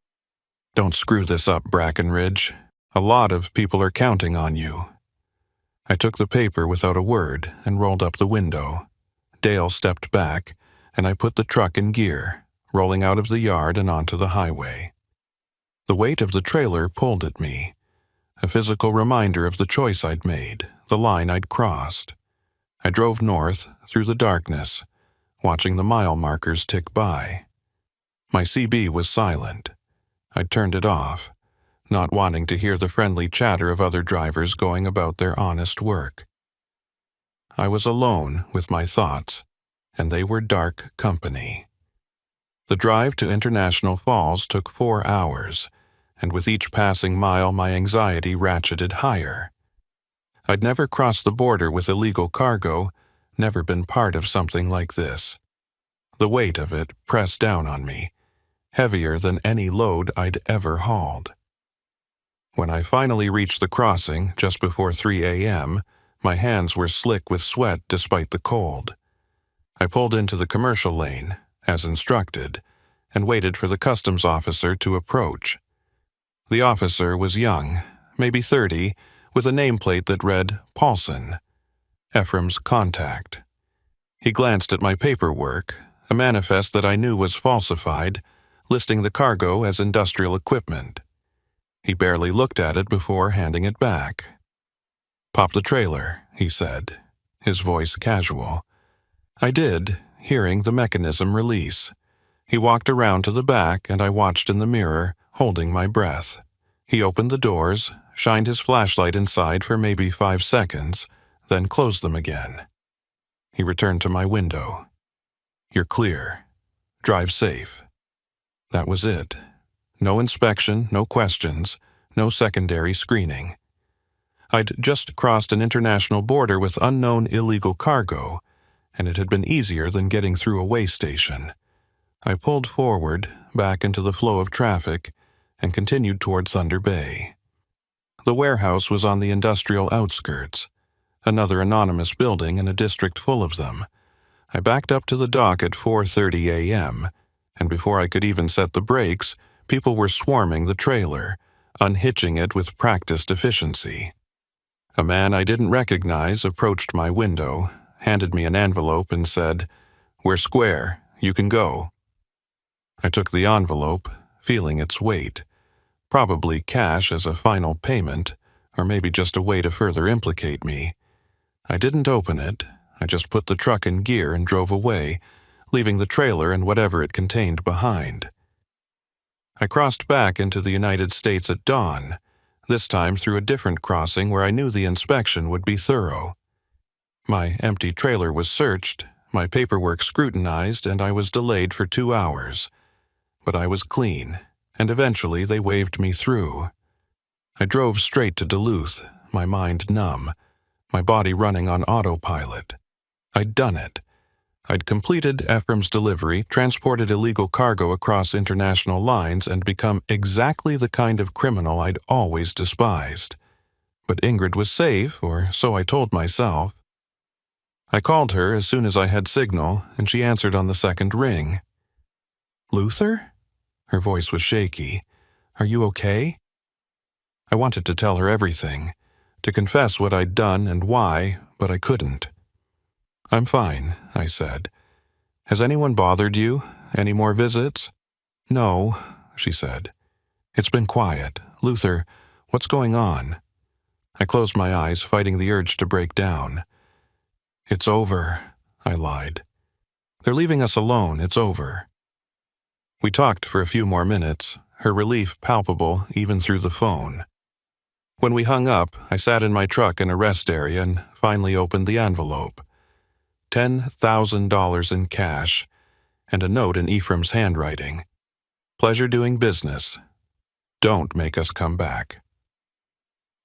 "Don't screw this up, Brackenridge. A lot of people are counting on you." I took the paper without a word and rolled up the window. Dale stepped back, and I put the truck in gear, rolling out of the yard and onto the highway. The weight of the trailer pulled at me, a physical reminder of the choice I'd made, the line I'd crossed. I drove north, through the darkness, watching the mile markers tick by. My CB was silent. I'd turned it off, not wanting to hear the friendly chatter of other drivers going about their honest work. I was alone with my thoughts, and they were dark company. The drive to International Falls took 4 hours, and with each passing mile my anxiety ratcheted higher. I'd never crossed the border with illegal cargo, never been part of something like this. The weight of it pressed down on me, heavier than any load I'd ever hauled. When I finally reached the crossing, just before 3 a.m., my hands were slick with sweat despite the cold. I pulled into the commercial lane, as instructed, and waited for the customs officer to approach. The officer was young, maybe 30, with a nameplate that read Paulson, Ephraim's contact. He glanced at my paperwork, a manifest that I knew was falsified, listing the cargo as industrial equipment. He barely looked at it before handing it back. "Pop the trailer," he said, his voice casual. I did, hearing the mechanism release. He walked around to the back, and I watched in the mirror, holding my breath. He opened the doors, shined his flashlight inside for maybe 5 seconds, then closed them again. He returned to my window. "You're clear. Drive safe." That was it. No inspection, no questions, no secondary screening. I'd just crossed an international border with unknown illegal cargo, and it had been easier than getting through a way station. I pulled forward, back into the flow of traffic, and continued toward Thunder Bay. The warehouse was on the industrial outskirts, another anonymous building in a district full of them. I backed up to the dock at 4:30 a.m., and before I could even set the brakes, people were swarming the trailer, unhitching it with practiced efficiency. A man I didn't recognize approached my window, handed me an envelope, and said, "We're square. You can go." I took the envelope, feeling its weight. Probably cash as a final payment, or maybe just a way to further implicate me. I didn't open it. I just put the truck in gear and drove away, leaving the trailer and whatever it contained behind. I crossed back into the United States at dawn, this time through a different crossing where I knew the inspection would be thorough. My empty trailer was searched, my paperwork scrutinized, and I was delayed for 2 hours. But I was clean, and eventually they waved me through. I drove straight to Duluth, my mind numb, my body running on autopilot. I'd done it. I'd completed Ephraim's delivery, transported illegal cargo across international lines, and become exactly the kind of criminal I'd always despised. But Ingrid was safe, or so I told myself. I called her as soon as I had signal, and she answered on the second ring. "Luther?" Her voice was shaky. "Are you okay?" I wanted to tell her everything, to confess what I'd done and why, but I couldn't. "I'm fine," I said. "Has anyone bothered you? Any more visits?" "No," she said. "It's been quiet. Luther, what's going on?" I closed my eyes, fighting the urge to break down. "It's over," I lied. "They're leaving us alone. It's over." We talked for a few more minutes, her relief palpable even through the phone. When we hung up, I sat in my truck in a rest area and finally opened the envelope. $10,000 in cash, and a note in Ephraim's handwriting. "Pleasure doing business. Don't make us come back."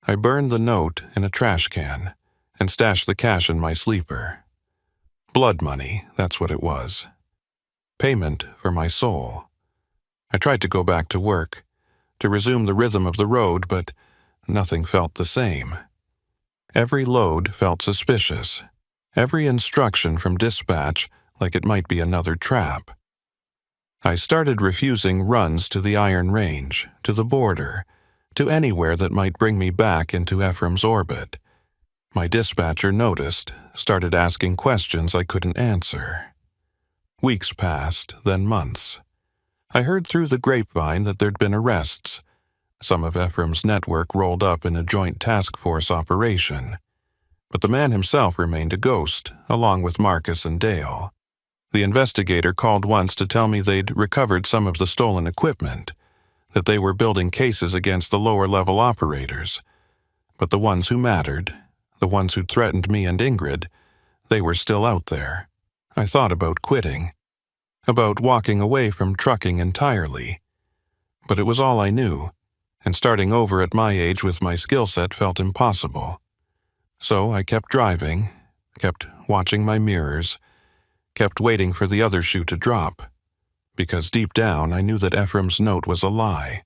I burned the note in a trash can and stashed the cash in my sleeper. Blood money, that's what it was. Payment for my soul. I tried to go back to work, to resume the rhythm of the road, but nothing felt the same. Every load felt suspicious. Every instruction from dispatch like it might be another trap. I started refusing runs to the Iron Range, to the border, to anywhere that might bring me back into Ephraim's orbit. My dispatcher noticed, started asking questions I couldn't answer. Weeks passed, then months. I heard through the grapevine that there'd been arrests. Some of Ephraim's network rolled up in a joint task force operation. But the man himself remained a ghost, along with Marcus and Dale. The investigator called once to tell me they'd recovered some of the stolen equipment, that they were building cases against the lower-level operators. But the ones who mattered, the ones who threatened me and Ingrid, they were still out there. I thought about quitting, about walking away from trucking entirely. But it was all I knew, and starting over at my age with my skill set felt impossible. So I kept driving, kept watching my mirrors, kept waiting for the other shoe to drop, because deep down I knew that Ephraim's note was a lie.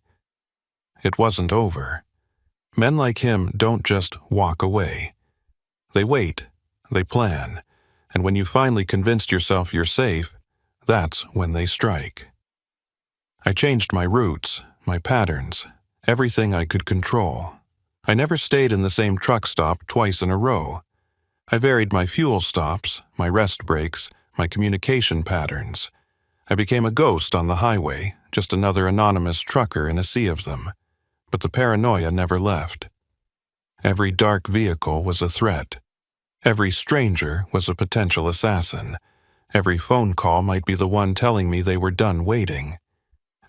It wasn't over. Men like him don't just walk away. They wait, they plan, and when you finally convinced yourself you're safe, that's when they strike. I changed my routes, my patterns, everything I could control. I never stayed in the same truck stop twice in a row. I varied my fuel stops, my rest breaks, my communication patterns. I became a ghost on the highway, just another anonymous trucker in a sea of them. But the paranoia never left. Every dark vehicle was a threat. Every stranger was a potential assassin. Every phone call might be the one telling me they were done waiting.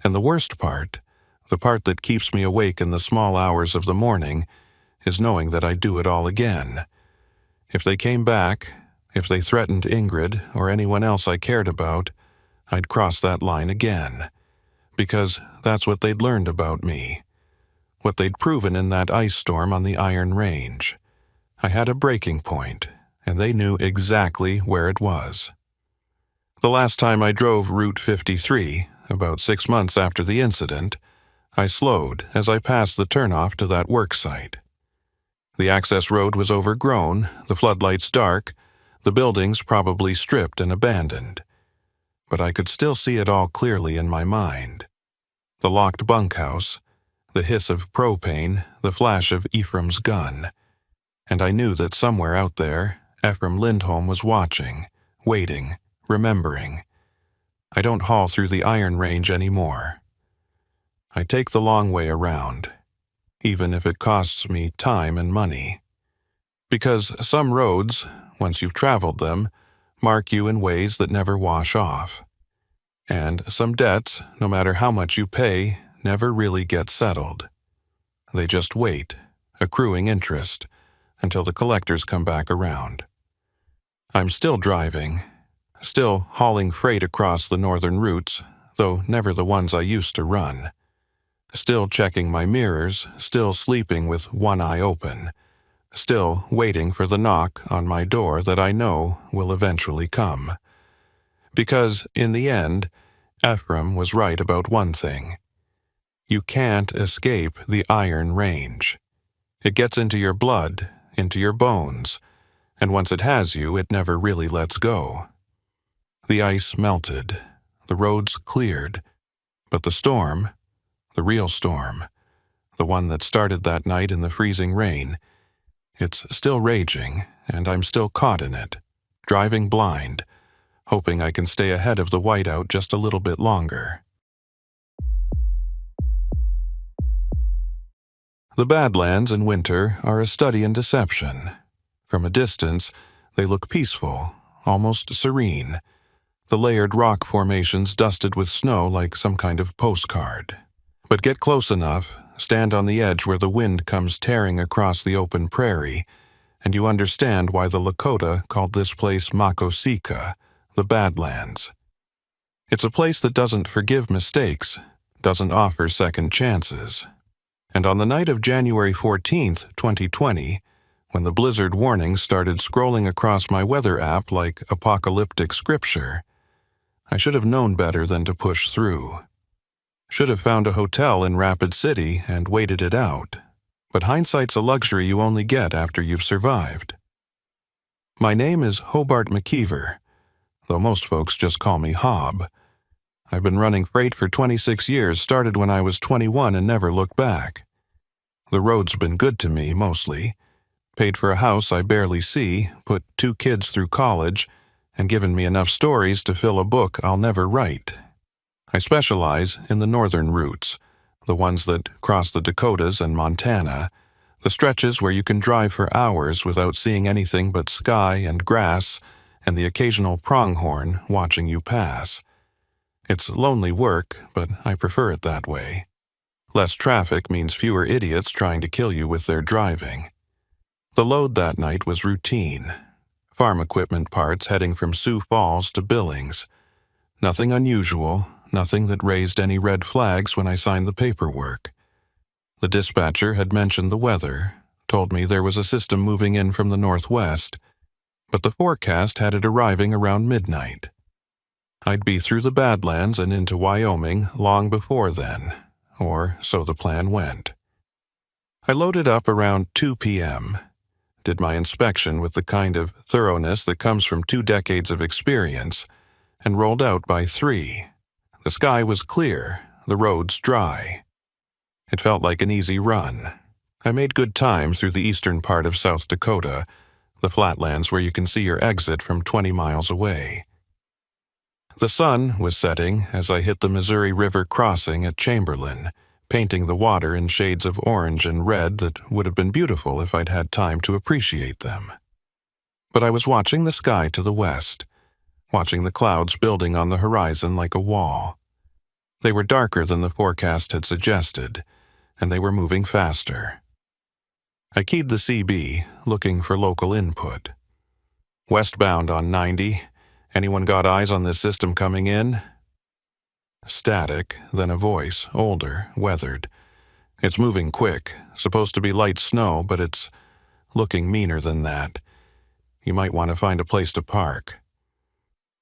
And the worst part, the part that keeps me awake in the small hours of the morning, is knowing that I'd do it all again. If they came back, if they threatened Ingrid or anyone else I cared about, I'd cross that line again. Because that's what they'd learned about me. What they'd proven in that ice storm on the Iron Range. I had a breaking point, and they knew exactly where it was. The last time I drove Route 53, about 6 months after the incident, I slowed as I passed the turnoff to that work site. The access road was overgrown, the floodlights dark, the buildings probably stripped and abandoned. But I could still see it all clearly in my mind. The locked bunkhouse, the hiss of propane, the flash of Ephraim's gun. And I knew that somewhere out there, Ephraim Lindholm was watching, waiting, remembering. I don't haul through the Iron Range anymore. I take the long way around, even if it costs me time and money. Because some roads, once you've traveled them, mark you in ways that never wash off. And some debts, no matter how much you pay, never really get settled. They just wait, accruing interest, until the collectors come back around. I'm still driving, still hauling freight across the northern routes, though never the ones I used to run. Still checking my mirrors, still sleeping with one eye open, still waiting for the knock on my door that I know will eventually come. Because, in the end, Ephraim was right about one thing. You can't escape the Iron Range. It gets into your blood, into your bones, and once it has you, it never really lets go. The ice melted, the roads cleared, but the storm, the real storm, the one that started that night in the freezing rain, it's still raging, and I'm still caught in it, driving blind, hoping I can stay ahead of the whiteout just a little bit longer. The Badlands in winter are a study in deception. From a distance, they look peaceful, almost serene, the layered rock formations dusted with snow like some kind of postcard. But get close enough, stand on the edge where the wind comes tearing across the open prairie, and you understand why the Lakota called this place Makosika, the Badlands. It's a place that doesn't forgive mistakes, doesn't offer second chances. And on the night of January 14th, 2020, when the blizzard warning started scrolling across my weather app like apocalyptic scripture, I should have known better than to push through. Should have found a hotel in Rapid City and waited it out. But hindsight's a luxury you only get after you've survived. My name is Hobart McKeever, though most folks just call me Hob. I've been running freight for 26 years, started when I was 21 and never looked back. The road's been good to me, mostly. Paid for a house I barely see, put 2 kids through college, and given me enough stories to fill a book I'll never write. I specialize in the northern routes, the ones that cross the Dakotas and Montana, the stretches where you can drive for hours without seeing anything but sky and grass and the occasional pronghorn watching you pass. It's lonely work, but I prefer it that way. Less traffic means fewer idiots trying to kill you with their driving. The load that night was routine. Farm equipment parts heading from Sioux Falls to Billings. Nothing unusual, nothing that raised any red flags when I signed the paperwork. The dispatcher had mentioned the weather, told me there was a system moving in from the northwest, but the forecast had it arriving around midnight. I'd be through the Badlands and into Wyoming long before then, or so the plan went. I loaded up around 2 p.m., did my inspection with the kind of thoroughness that comes from 2 decades of experience, and rolled out by 3. The sky was clear, the roads dry. It felt like an easy run. I made good time through the eastern part of South Dakota, the flatlands where you can see your exit from 20 miles away. The sun was setting as I hit the Missouri River crossing at Chamberlain, painting the water in shades of orange and red that would have been beautiful if I'd had time to appreciate them. But I was watching the sky to the west, watching the clouds building on the horizon like a wall. They were darker than the forecast had suggested, and they were moving faster. I keyed the CB, looking for local input. Westbound on 90. Anyone got eyes on this system coming in? Static, then a voice, older, weathered. It's moving quick, supposed to be light snow, but it's looking meaner than that. You might want to find a place to park.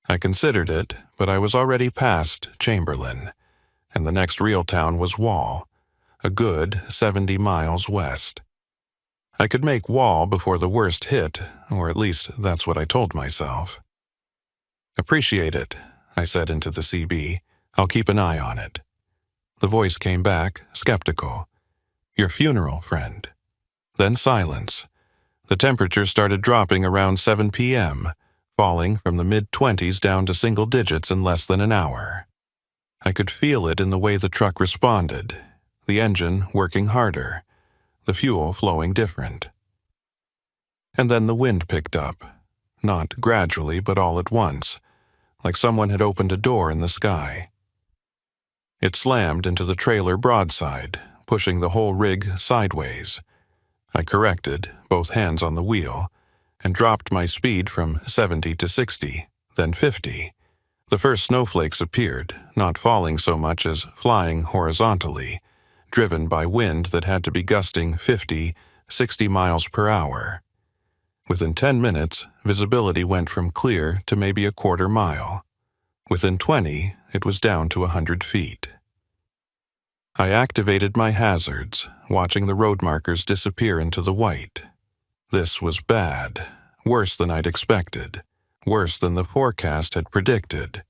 I considered it, but I was already past Chamberlain, and the next real town was Wall, a good 70 miles west. I could make Wall before the worst hit, or at least that's what I told myself. Appreciate it, I said into the CB. I'll keep an eye on it. The voice came back, skeptical. Your funeral, friend. Then silence. The temperature started dropping around 7 p.m., falling from the mid-20s down to single digits in less than an hour. I could feel it in the way the truck responded, the engine working harder, the fuel flowing different. And then the wind picked up, not gradually but all at once, like someone had opened a door in the sky. It slammed into the trailer broadside, pushing the whole rig sideways. I corrected, both hands on the wheel, and dropped my speed from 70 to 60, then 50. The first snowflakes appeared, not falling so much as flying horizontally, driven by wind that had to be gusting 50, 60 miles per hour. Within 10 minutes, visibility went from clear to maybe a quarter mile. Within 20, it was down to 100 feet. I activated my hazards, watching the road markers disappear into the white. This was bad, worse than I'd expected, worse than the forecast had predicted.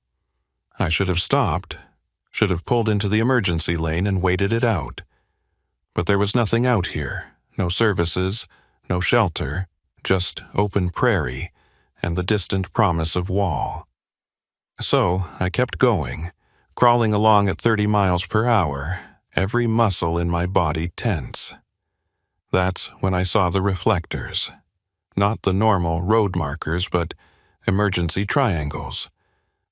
I should have stopped, should have pulled into the emergency lane and waited it out. But there was nothing out here, no services, no shelter, just open prairie and the distant promise of Wall. So I kept going, crawling along at 30 miles per hour, every muscle in my body tense. That's when I saw the reflectors. Not the normal road markers, but emergency triangles,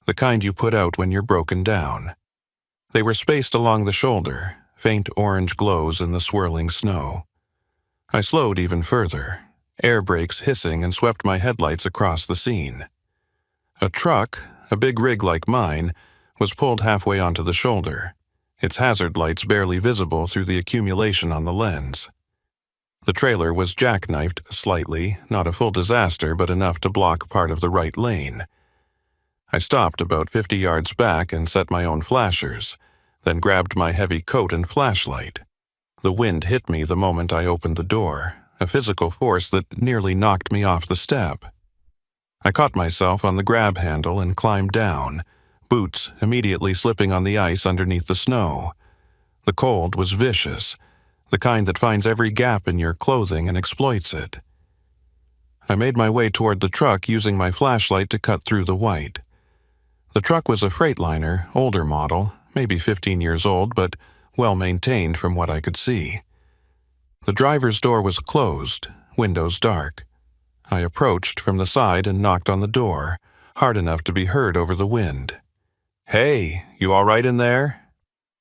the kind you put out when you're broken down. They were spaced along the shoulder, faint orange glows in the swirling snow. I slowed even further, air brakes hissing and swept my headlights across the scene. A truck, a big rig like mine, was pulled halfway onto the shoulder, its hazard lights barely visible through the accumulation on the lens. The trailer was jackknifed slightly, not a full disaster, but enough to block part of the right lane. I stopped about 50 yards back and set my own flashers, then grabbed my heavy coat and flashlight. The wind hit me the moment I opened the door, a physical force that nearly knocked me off the step. I caught myself on the grab handle and climbed down, boots immediately slipping on the ice underneath the snow. The cold was vicious, the kind that finds every gap in your clothing and exploits it. I made my way toward the truck using my flashlight to cut through the white. The truck was a Freightliner, older model, maybe 15 years old, but well-maintained from what I could see. The driver's door was closed, windows dark. I approached from the side and knocked on the door, hard enough to be heard over the wind. "Hey, you all right in there?"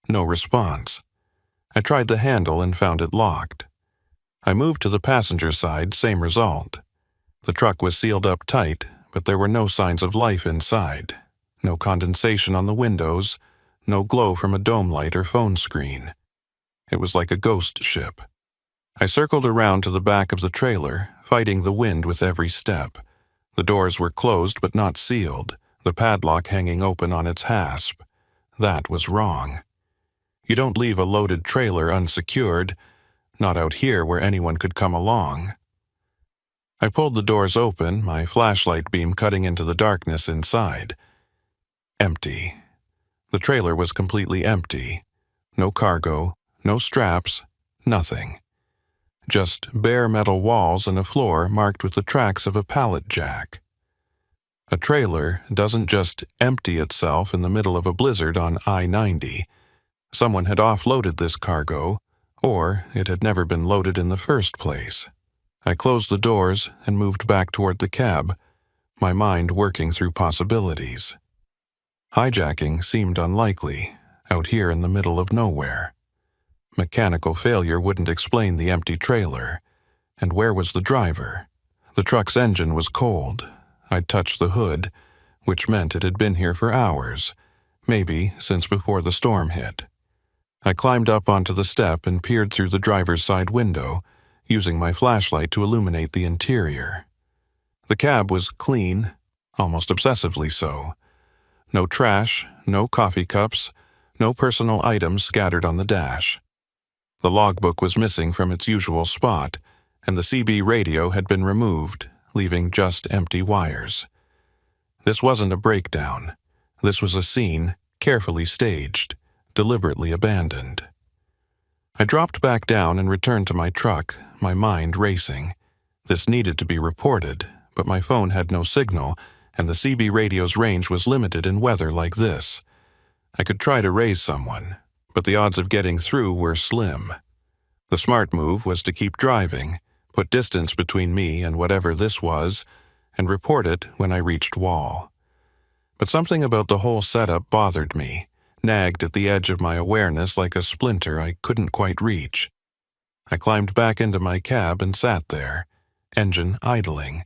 No response. I tried the handle and found it locked. I moved to the passenger side, same result. The truck was sealed up tight, but there were no signs of life inside. No condensation on the windows, no glow from a dome light or phone screen. It was like a ghost ship. I circled around to the back of the trailer, fighting the wind with every step. The doors were closed but not sealed, the padlock hanging open on its hasp. That was wrong. You don't leave a loaded trailer unsecured, not out here where anyone could come along. I pulled the doors open, my flashlight beam cutting into the darkness inside. Empty. The trailer was completely empty. No cargo, no straps, nothing. Just bare metal walls and a floor marked with the tracks of a pallet jack. A trailer doesn't just empty itself in the middle of a blizzard on I-90. Someone had offloaded this cargo, or it had never been loaded in the first place. I closed the doors and moved back toward the cab, my mind working through possibilities. Hijacking seemed unlikely, out here in the middle of nowhere. Mechanical failure wouldn't explain the empty trailer. And where was the driver? The truck's engine was cold. I'd touched the hood, which meant it had been here for hours, maybe since before the storm hit. I climbed up onto the step and peered through the driver's side window, using my flashlight to illuminate the interior. The cab was clean, almost obsessively so. No trash, no coffee cups, no personal items scattered on the dash. The logbook was missing from its usual spot, and the CB radio had been removed, leaving just empty wires. This wasn't a breakdown. This was a scene, carefully staged, deliberately abandoned. I dropped back down and returned to my truck, my mind racing. This needed to be reported, but my phone had no signal, and the CB radio's range was limited in weather like this. I could try to raise someone, but the odds of getting through were slim. The smart move was to keep driving, put distance between me and whatever this was, and report it when I reached wall. But something about the whole setup bothered me, nagged at the edge of my awareness like a splinter I couldn't quite reach. I climbed back into my cab and sat there, engine idling,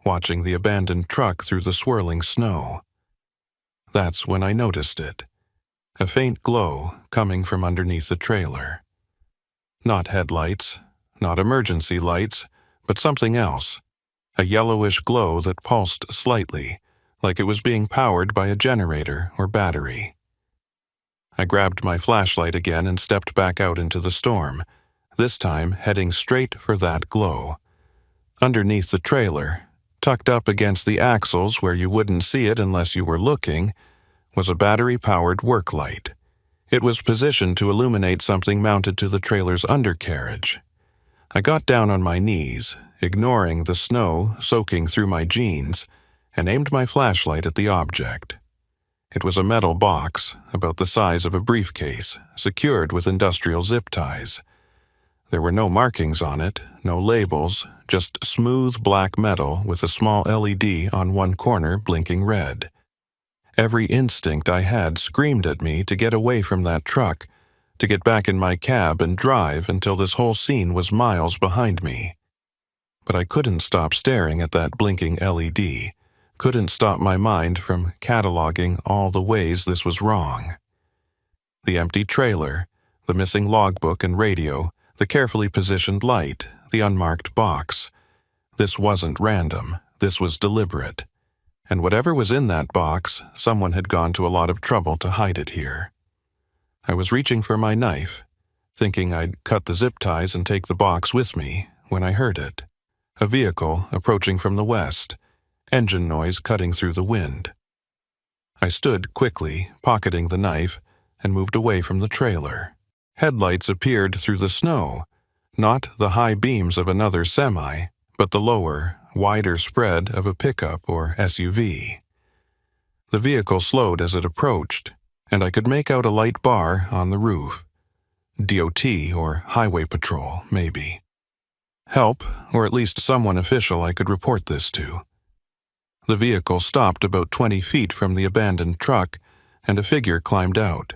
watching the abandoned truck through the swirling snow. That's when I noticed it. A faint glow coming from underneath the trailer. Not headlights, not emergency lights, but something else. A yellowish glow that pulsed slightly, like it was being powered by a generator or battery. I grabbed my flashlight again and stepped back out into the storm, this time heading straight for that glow. Underneath the trailer, tucked up against the axles where you wouldn't see it unless you were looking, was a battery-powered work light. It was positioned to illuminate something mounted to the trailer's undercarriage. I got down on my knees, ignoring the snow soaking through my jeans, and aimed my flashlight at the object. It was a metal box, about the size of a briefcase, secured with industrial zip ties. There were no markings on it, no labels, just smooth black metal with a small LED on one corner blinking red. Every instinct I had screamed at me to get away from that truck, to get back in my cab and drive until this whole scene was miles behind me. But I couldn't stop staring at that blinking LED, couldn't stop my mind from cataloging all the ways this was wrong. The empty trailer, the missing logbook and radio, the carefully positioned light, the unmarked box. This wasn't random, this was deliberate. And whatever was in that box, someone had gone to a lot of trouble to hide it here. I was reaching for my knife, thinking I'd cut the zip ties and take the box with me, when I heard it. A vehicle approaching from the west, engine noise cutting through the wind. I stood quickly, pocketing the knife, and moved away from the trailer. Headlights appeared through the snow, not the high beams of another semi, but the lower, wider spread of a pickup or SUV. The vehicle slowed as it approached, and I could make out a light bar on the roof. DOT or Highway Patrol, maybe. Help, or at least someone official I could report this to. The vehicle stopped about 20 feet from the abandoned truck, and a figure climbed out.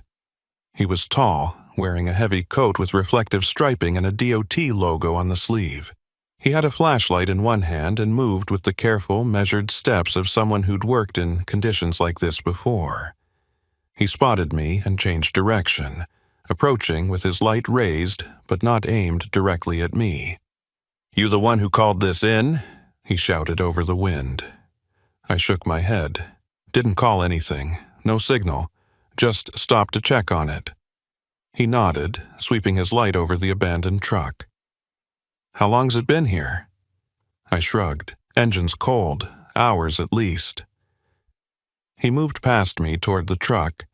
He was tall, wearing a heavy coat with reflective striping and a DOT logo on the sleeve. He had a flashlight in one hand and moved with the careful, measured steps of someone who'd worked in conditions like this before. He spotted me and changed direction, approaching with his light raised but not aimed directly at me. "You the one who called this in?" he shouted over the wind. I shook my head. Didn't call anything, no signal, just stopped to check on it. He nodded, sweeping his light over the abandoned truck. "How long's it been here?" I shrugged. "Engine's cold, hours at least." He moved past me toward the truck,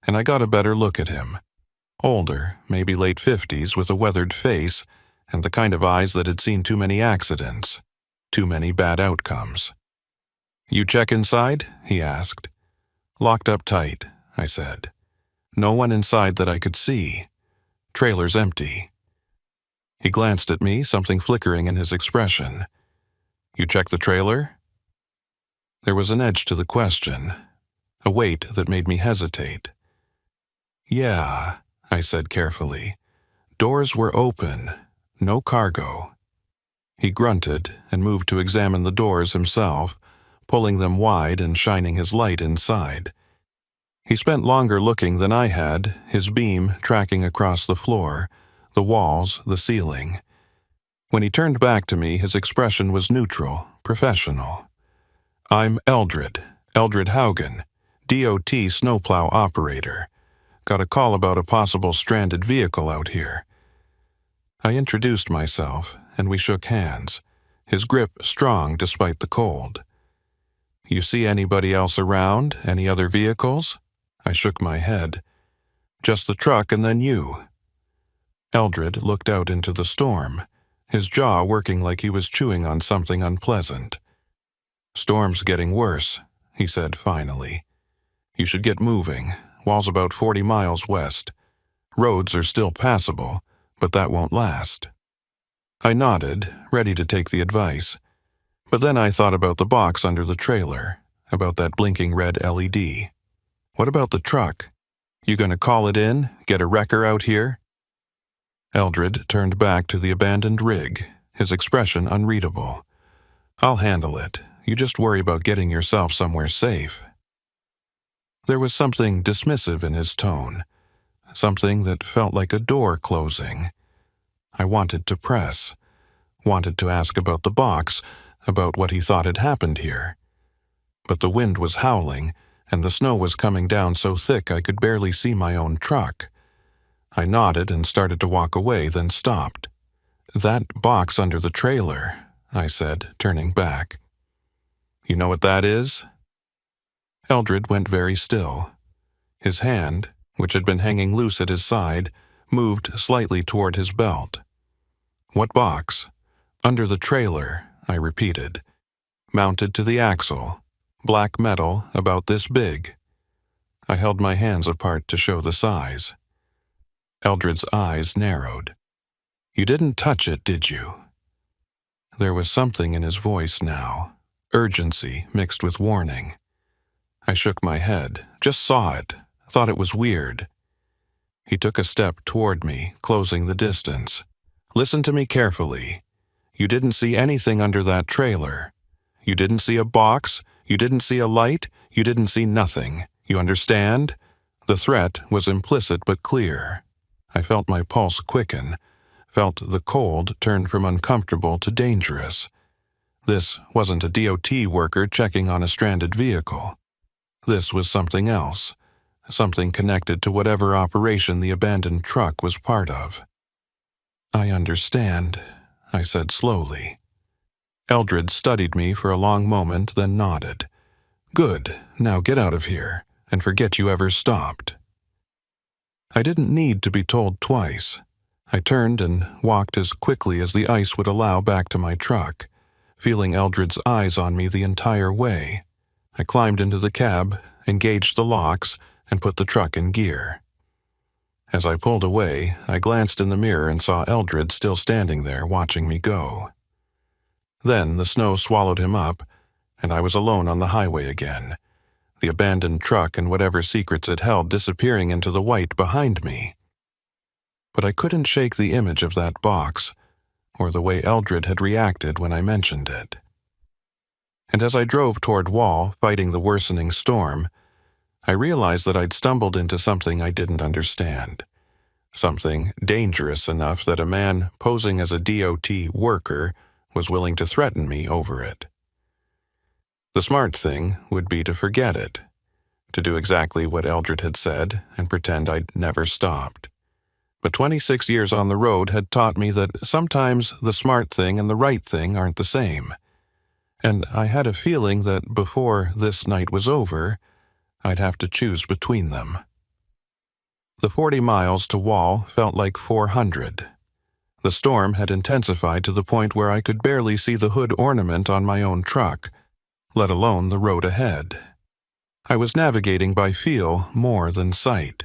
and I got a better look at him. older, maybe late 50s, with a weathered face and the kind of eyes that had seen too many accidents, too many bad outcomes. "You check inside?" he asked. "Locked up tight," I said. "No one inside that I could see. Trailer's empty." He glanced at me, something flickering in his expression. "You check the trailer?" There was an edge to the question, a weight that made me hesitate. "Yeah," I said carefully. "Doors were open, no cargo." He grunted and moved to examine the doors himself, pulling them wide and shining his light inside. He spent longer looking than I had, his beam tracking across the floor, the walls, the ceiling. When he turned back to me, his expression was neutral, professional. "I'm Eldred Haugen, DOT snowplow operator. Got a call about a possible stranded vehicle out here." I introduced myself, and we shook hands, his grip strong despite the cold. "You see anybody else around? Any other vehicles?" I shook my head. "Just the truck and then you." Eldred looked out into the storm, his jaw working like he was chewing on something unpleasant. "Storm's getting worse," he said finally. "You should get moving. Wall's about 40 miles west. Roads are still passable, but that won't last." I nodded, ready to take the advice. But then I thought about the box under the trailer, about that blinking red LED. "What about the truck? You gonna call it in, get a wrecker out here?" Eldred turned back to the abandoned rig, his expression unreadable. "I'll handle it. You just worry about getting yourself somewhere safe." There was something dismissive in his tone, something that felt like a door closing. I wanted to press, wanted to ask about the box, about what he thought had happened here. But the wind was howling, and the snow was coming down so thick I could barely see my own truck. I nodded and started to walk away, then stopped. "That box under the trailer," I said, turning back. "You know what that is?" Eldred went very still. His hand, which had been hanging loose at his side, moved slightly toward his belt. "What box?" "Under the trailer," I repeated. "Mounted to the axle. Black metal, about this big." I held my hands apart to show the size. Eldred's eyes narrowed. "You didn't touch it, did you?" There was something in his voice now, urgency mixed with warning. I shook my head, just saw it, thought it was weird. He took a step toward me, closing the distance. "Listen to me carefully. You didn't see anything under that trailer. You didn't see a box, you didn't see a light, you didn't see nothing. You understand?" The threat was implicit but clear. I felt my pulse quicken, felt the cold turn from uncomfortable to dangerous. This wasn't a DOT worker checking on a stranded vehicle. This was something else, something connected to whatever operation the abandoned truck was part of. "I understand," I said slowly. Eldred studied me for a long moment, then nodded. "Good, now get out of here, and forget you ever stopped." I didn't need to be told twice. I turned and walked as quickly as the ice would allow back to my truck, feeling Eldred's eyes on me the entire way. I climbed into the cab, engaged the locks, and put the truck in gear. As I pulled away, I glanced in the mirror and saw Eldred still standing there watching me go. Then the snow swallowed him up, and I was alone on the highway again, the abandoned truck and whatever secrets it held disappearing into the white behind me. But I couldn't shake the image of that box, or the way Eldred had reacted when I mentioned it. And as I drove toward Wall, fighting the worsening storm, I realized that I'd stumbled into something I didn't understand, something dangerous enough that a man posing as a DOT worker was willing to threaten me over it. The smart thing would be to forget it, to do exactly what Eldred had said and pretend I'd never stopped. But 26 years on the road had taught me that sometimes the smart thing and the right thing aren't the same. And I had a feeling that before this night was over, I'd have to choose between them. The 40 miles to Wall felt like 400. The storm had intensified to the point where I could barely see the hood ornament on my own truck, let alone the road ahead. I was navigating by feel more than sight,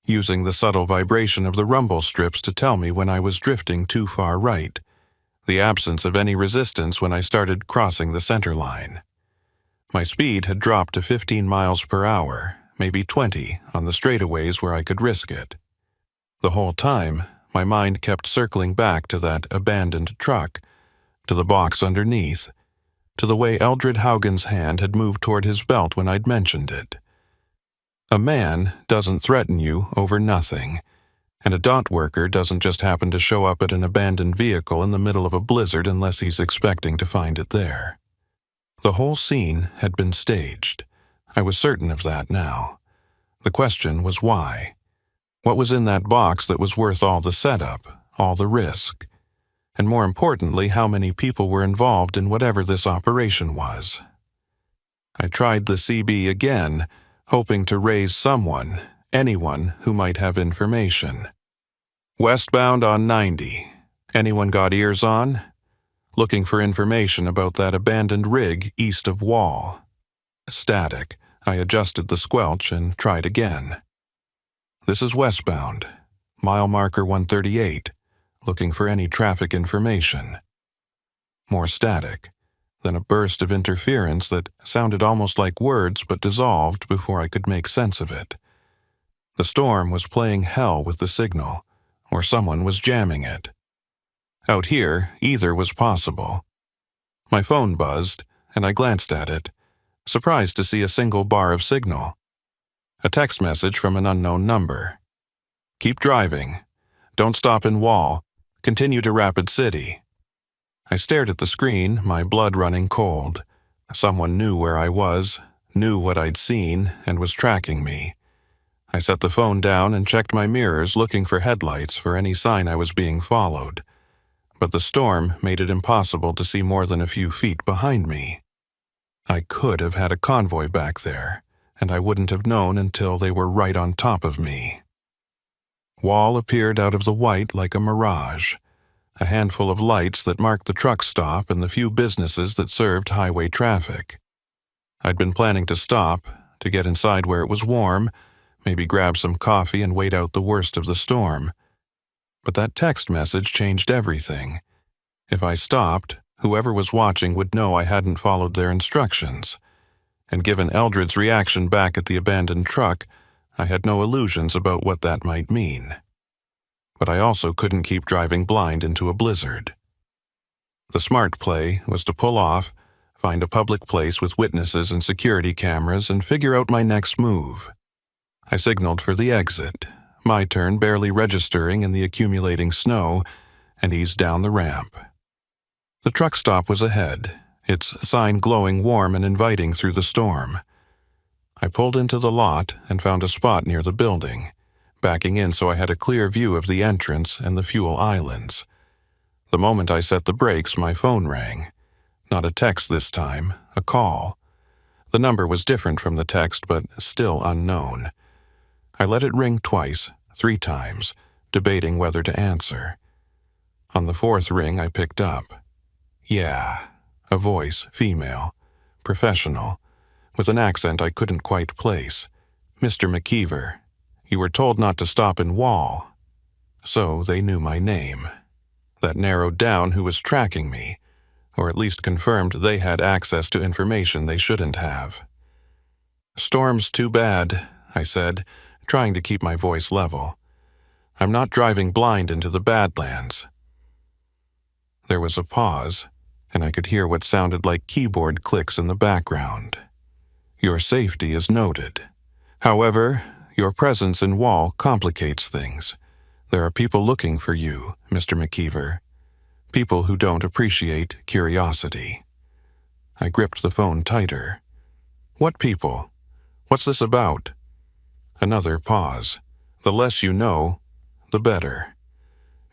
using the subtle vibration of the rumble strips to tell me when I was drifting too far right, the absence of any resistance when I started crossing the center line. My speed had dropped to 15 miles per hour, maybe 20 on the straightaways where I could risk it. The whole time, my mind kept circling back to that abandoned truck, to the box underneath, to the way Eldred Haugen's hand had moved toward his belt when I'd mentioned it. A man doesn't threaten you over nothing, and a dot worker doesn't just happen to show up at an abandoned vehicle in the middle of a blizzard unless he's expecting to find it there. The whole scene had been staged. I was certain of that now. The question was why? What was in that box that was worth all the setup, all the risk? And more importantly, how many people were involved in whatever this operation was? I tried the CB again, hoping to raise someone, anyone who might have information. Westbound on 90. Anyone got ears on? Looking for information about that abandoned rig east of Wall. Static. I adjusted the squelch and tried again. This is westbound. Mile marker 138. Looking for any traffic information. More static. Then a burst of interference that sounded almost like words but dissolved before I could make sense of it. The storm was playing hell with the signal, or someone was jamming it. Out here, either was possible. My phone buzzed, and I glanced at it, surprised to see a single bar of signal. A text message from an unknown number. Keep driving. Don't stop in Wall. Continue to Rapid City. I stared at the screen, my blood running cold. Someone knew where I was, knew what I'd seen, and was tracking me. I set the phone down and checked my mirrors looking for headlights for any sign I was being followed. But the storm made it impossible to see more than a few feet behind me. I could have had a convoy back there, and I wouldn't have known until they were right on top of me. Wall appeared out of the white like a mirage, a handful of lights that marked the truck stop and the few businesses that served highway traffic. I'd been planning to stop, to get inside where it was warm, maybe grab some coffee and wait out the worst of the storm. But that text message changed everything. If I stopped, whoever was watching would know I hadn't followed their instructions. And given Eldred's reaction back at the abandoned truck, I had no illusions about what that might mean. But I also couldn't keep driving blind into a blizzard. The smart play was to pull off, find a public place with witnesses and security cameras, and figure out my next move. I signaled for the exit, my turn barely registering in the accumulating snow, and eased down the ramp. The truck stop was ahead, its sign glowing warm and inviting through the storm. I pulled into the lot and found a spot near the building, backing in so I had a clear view of the entrance and the fuel islands. The moment I set the brakes, my phone rang. Not a text this time, a call. The number was different from the text, but still unknown. I let it ring twice, 3 times, debating whether to answer. On the 4th ring, I picked up. Yeah, a voice, female, professional, with an accent I couldn't quite place. Mr. McKeever, you were told not to stop in Wall. So they knew my name. That narrowed down who was tracking me, or at least confirmed they had access to information they shouldn't have. Storm's too bad, I said, trying to keep my voice level. I'm not driving blind into the Badlands. There was a pause, and I could hear what sounded like keyboard clicks in the background. Your safety is noted. However, your presence in Wall complicates things. There are people looking for you, Mr. McKeever. People who don't appreciate curiosity. I gripped the phone tighter. What people? What's this about? Another pause. The less you know, the better.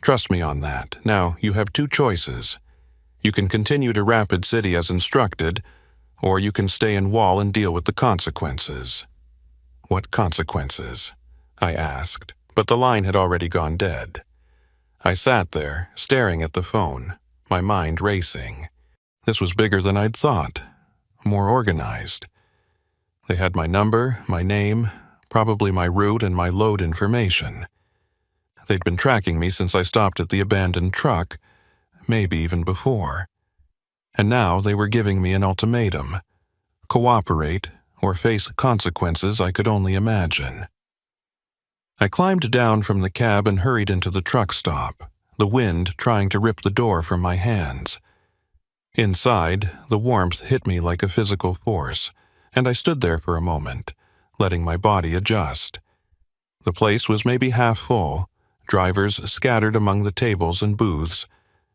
Trust me on that. Now, you have 2 choices. You can continue to Rapid City as instructed, or you can stay in Wall and deal with the consequences. What consequences? I asked, but the line had already gone dead. I sat there, staring at the phone, my mind racing. This was bigger than I'd thought, more organized. They had my number, my name, probably my route and my load information. They'd been tracking me since I stopped at the abandoned truck, maybe even before. And now they were giving me an ultimatum: cooperate or face consequences I could only imagine. I climbed down from the cab and hurried into the truck stop, the wind trying to rip the door from my hands. Inside, the warmth hit me like a physical force, and I stood there for a moment, letting my body adjust. The place was maybe half full, drivers scattered among the tables and booths,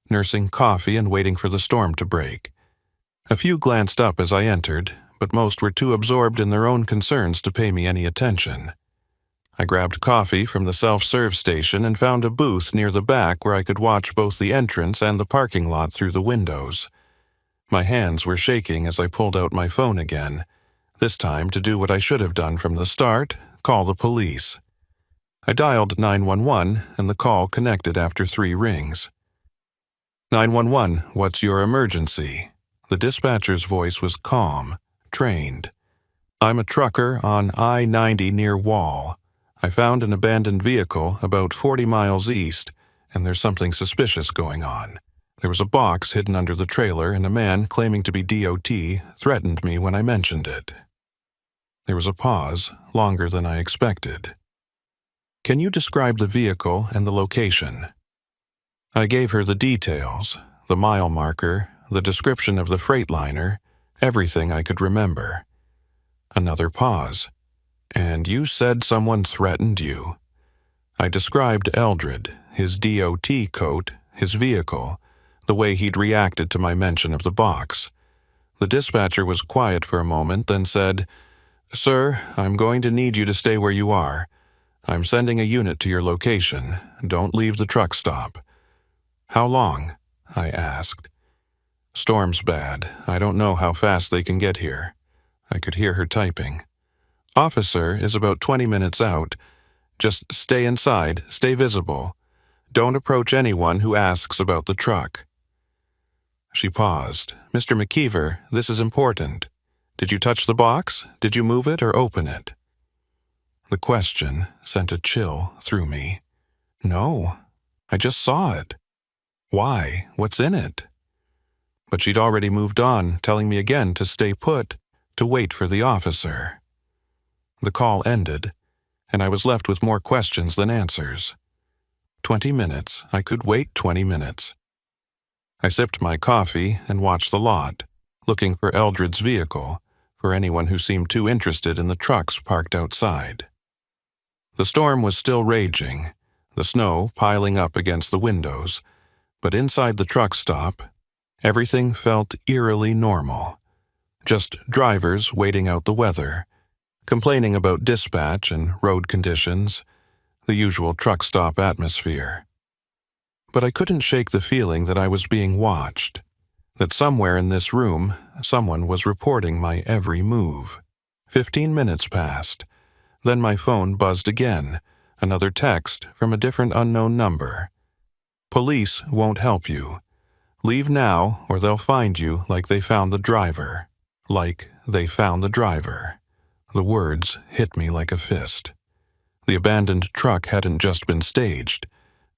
nursing coffee and waiting for the storm to break. A few glanced up as I entered, but most were too absorbed in their own concerns to pay me any attention. I grabbed coffee from the self-serve station and found a booth near the back where I could watch both the entrance and the parking lot through the windows. My hands were shaking as I pulled out my phone again, this time to do what I should have done from the start: call the police. I dialed 911 and the call connected after 3 rings. 911, what's your emergency? The dispatcher's voice was calm, trained. I'm a trucker on I-90 near Wall. I found an abandoned vehicle about 40 miles east, and there's something suspicious going on. There was a box hidden under the trailer, and a man claiming to be DOT threatened me when I mentioned it. There was a pause, longer than I expected. Can you describe the vehicle and the location? I gave her the details, the mile marker, the description of the freightliner, everything I could remember. Another pause. And you said someone threatened you. I described Eldred, his DOT coat, his vehicle, the way he'd reacted to my mention of the box. The dispatcher was quiet for a moment, then said, "Sir, I'm going to need you to stay where you are. I'm sending a unit to your location. Don't leave the truck stop." "How long?" I asked. "Storm's bad. I don't know how fast they can get here." I could hear her typing. "Officer is about 20 minutes out. Just stay inside, stay visible. Don't approach anyone who asks about the truck." She paused. "Mr. McKeever, this is important. Did you touch the box? Did you move it or open it?" The question sent a chill through me. No, I just saw it. Why? What's in it? But she'd already moved on, telling me again to stay put, to wait for the officer. The call ended, and I was left with more questions than answers. 20 minutes. I could wait 20 minutes. I sipped my coffee and watched the lot, looking for Eldred's vehicle, for anyone who seemed too interested in the trucks parked outside. The storm was still raging, the snow piling up against the windows, but inside the truck stop, everything felt eerily normal. Just drivers waiting out the weather, complaining about dispatch and road conditions, the usual truck stop atmosphere. But I couldn't shake the feeling that I was being watched, that somewhere in this room someone was reporting my every move. 15 minutes passed. Then my phone buzzed again, another text from a different unknown number. "Police won't help you. Leave now or they'll find you like they found the driver." Like they found the driver. The words hit me like a fist. The abandoned truck hadn't just been staged.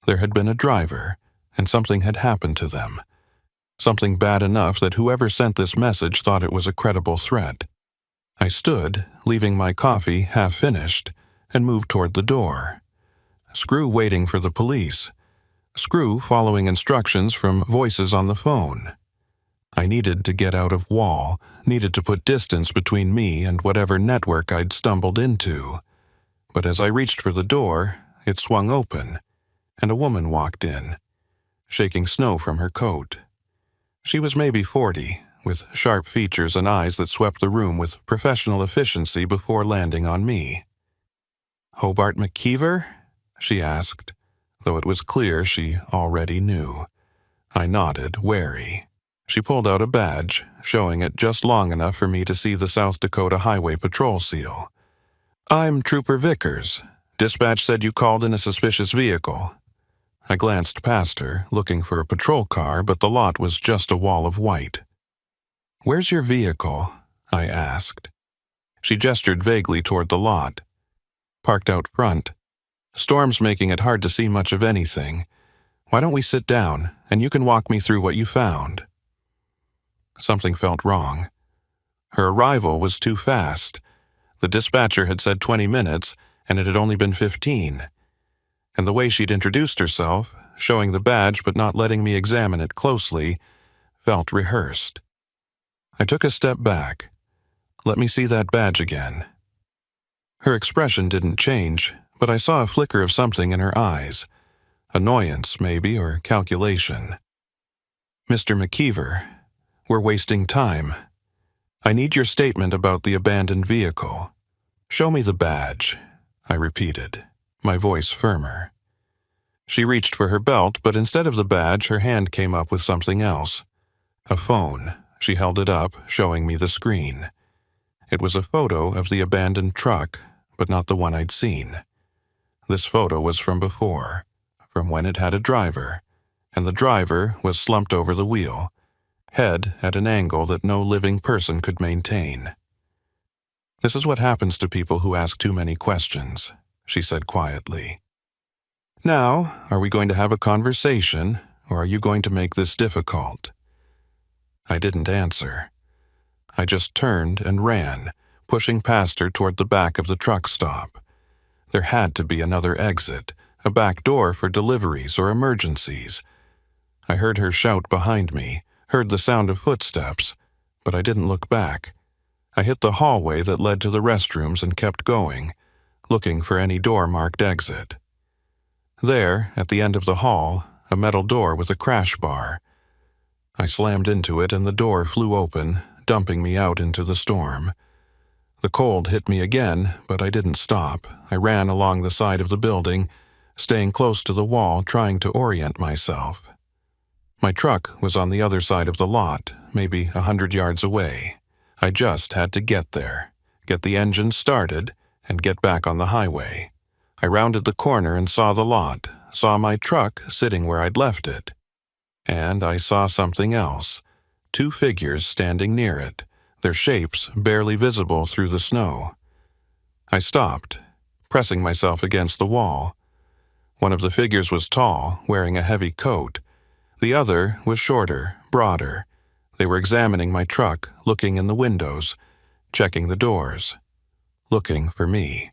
There had been a driver, and something had happened to them. Something bad enough that whoever sent this message thought it was a credible threat. I stood, leaving my coffee half-finished, and moved toward the door. Screw waiting for the police. Screw following instructions from voices on the phone. I needed to get out of Wall, needed to put distance between me and whatever network I'd stumbled into. But as I reached for the door, it swung open, and a woman walked in, shaking snow from her coat. She was maybe 40, with sharp features and eyes that swept the room with professional efficiency before landing on me. "Hobart McKeever?" she asked, though it was clear she already knew. I nodded, wary. She pulled out a badge, showing it just long enough for me to see the South Dakota Highway Patrol seal. "I'm Trooper Vickers," Dispatch said you called in a suspicious vehicle. I glanced past her, looking for a patrol car, but the lot was just a wall of white. Where's your vehicle? I asked. She gestured vaguely toward the lot. Parked out front. Storm's making it hard to see much of anything. Why don't we sit down, and you can walk me through what you found? Something felt wrong. Her arrival was too fast. The dispatcher had said 20 minutes, and it had only been 15. And the way she'd introduced herself, showing the badge but not letting me examine it closely, felt rehearsed. I took a step back. Let me see that badge again. Her expression didn't change, but I saw a flicker of something in her eyes. Annoyance, maybe, or calculation. Mr. McKeever, we're wasting time. I need your statement about the abandoned vehicle. Show me the badge, I repeated, my voice firmer. She reached for her belt, but instead of the badge, her hand came up with something else. A phone. She held it up, showing me the screen. It was a photo of the abandoned truck, but not the one I'd seen. This photo was from before, from when it had a driver, and the driver was slumped over the wheel, head at an angle that no living person could maintain. This is what happens to people who ask too many questions, she said quietly. Now, are we going to have a conversation, or are you going to make this difficult? I didn't answer. I just turned and ran, pushing past her toward the back of the truck stop. There had to be another exit, a back door for deliveries or emergencies. I heard her shout behind me, heard the sound of footsteps, but I didn't look back. I hit the hallway that led to the restrooms and kept going, looking for any door marked exit. There, at the end of the hall, a metal door with a crash bar. I slammed into it and the door flew open, dumping me out into the storm. The cold hit me again, but I didn't stop. I ran along the side of the building, staying close to the wall, trying to orient myself. My truck was on the other side of the lot, maybe 100 yards away. I just had to get there, get the engine started, and get back on the highway. I rounded the corner and saw the lot, saw my truck sitting where I'd left it. And I saw something else, 2 figures standing near it, their shapes barely visible through the snow. I stopped, pressing myself against the wall. One of the figures was tall, wearing a heavy coat. The other was shorter, broader. They were examining my truck, looking in the windows, checking the doors, looking for me.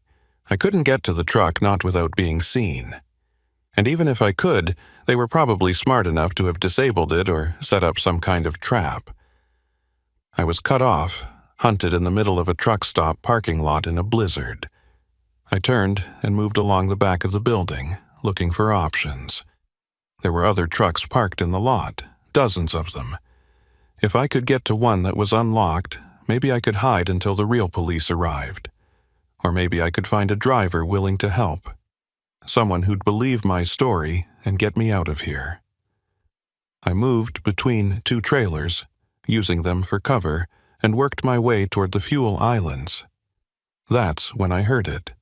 I couldn't get to the truck not without being seen. And even if I could, they were probably smart enough to have disabled it or set up some kind of trap. I was cut off, hunted in the middle of a truck stop parking lot in a blizzard. I turned and moved along the back of the building, looking for options. There were other trucks parked in the lot, dozens of them. If I could get to one that was unlocked, maybe I could hide until the real police arrived. Or maybe I could find a driver willing to help. Someone who'd believe my story and get me out of here. I moved between 2 trailers, using them for cover, and worked my way toward the fuel islands. That's when I heard it.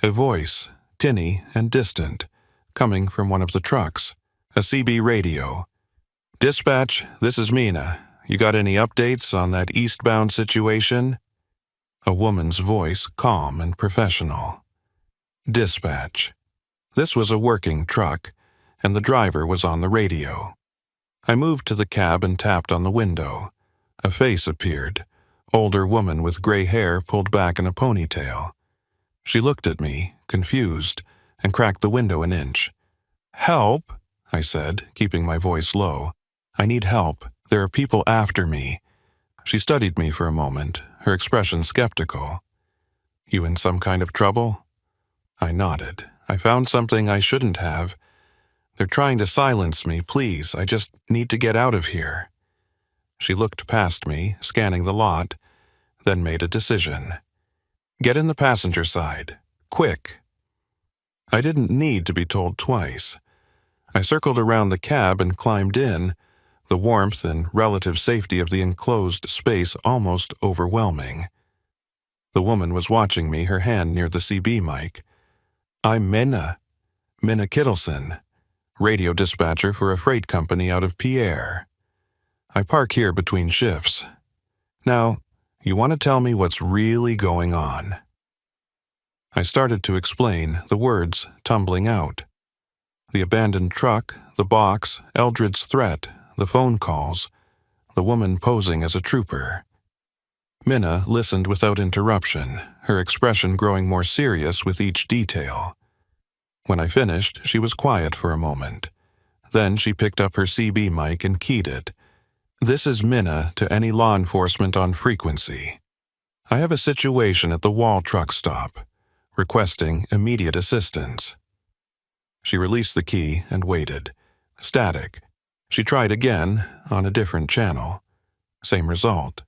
A voice, tinny and distant, coming from one of the trucks, a CB radio. Dispatch, this is Mina. You got any updates on that eastbound situation? A woman's voice, calm and professional. Dispatch. This was a working truck, and the driver was on the radio. I moved to the cab and tapped on the window. A face appeared, older woman with gray hair pulled back in a ponytail. She looked at me, confused, and cracked the window an inch. Help, I said, keeping my voice low. I need help. There are people after me. She studied me for a moment, her expression skeptical. You in some kind of trouble? I nodded. I found something I shouldn't have. They're trying to silence me, please. I just need to get out of here. She looked past me, scanning the lot, then made a decision. Get in the passenger side. Quick. I didn't need to be told twice. I circled around the cab and climbed in, the warmth and relative safety of the enclosed space almost overwhelming. The woman was watching me, her hand near the CB mic. I'm Minna Kittleson, radio dispatcher for a freight company out of Pierre. I park here between shifts. Now, you want to tell me what's really going on?" I started to explain, the words tumbling out. The abandoned truck, the box, Eldred's threat, the phone calls, the woman posing as a trooper. Minna listened without interruption, her expression growing more serious with each detail. When I finished, she was quiet for a moment. Then she picked up her CB mic and keyed it. "This is Minna to any law enforcement on frequency. I have a situation at the Wall truck stop, requesting immediate assistance." She released the key and waited. Static. She tried again, on a different channel. Same result.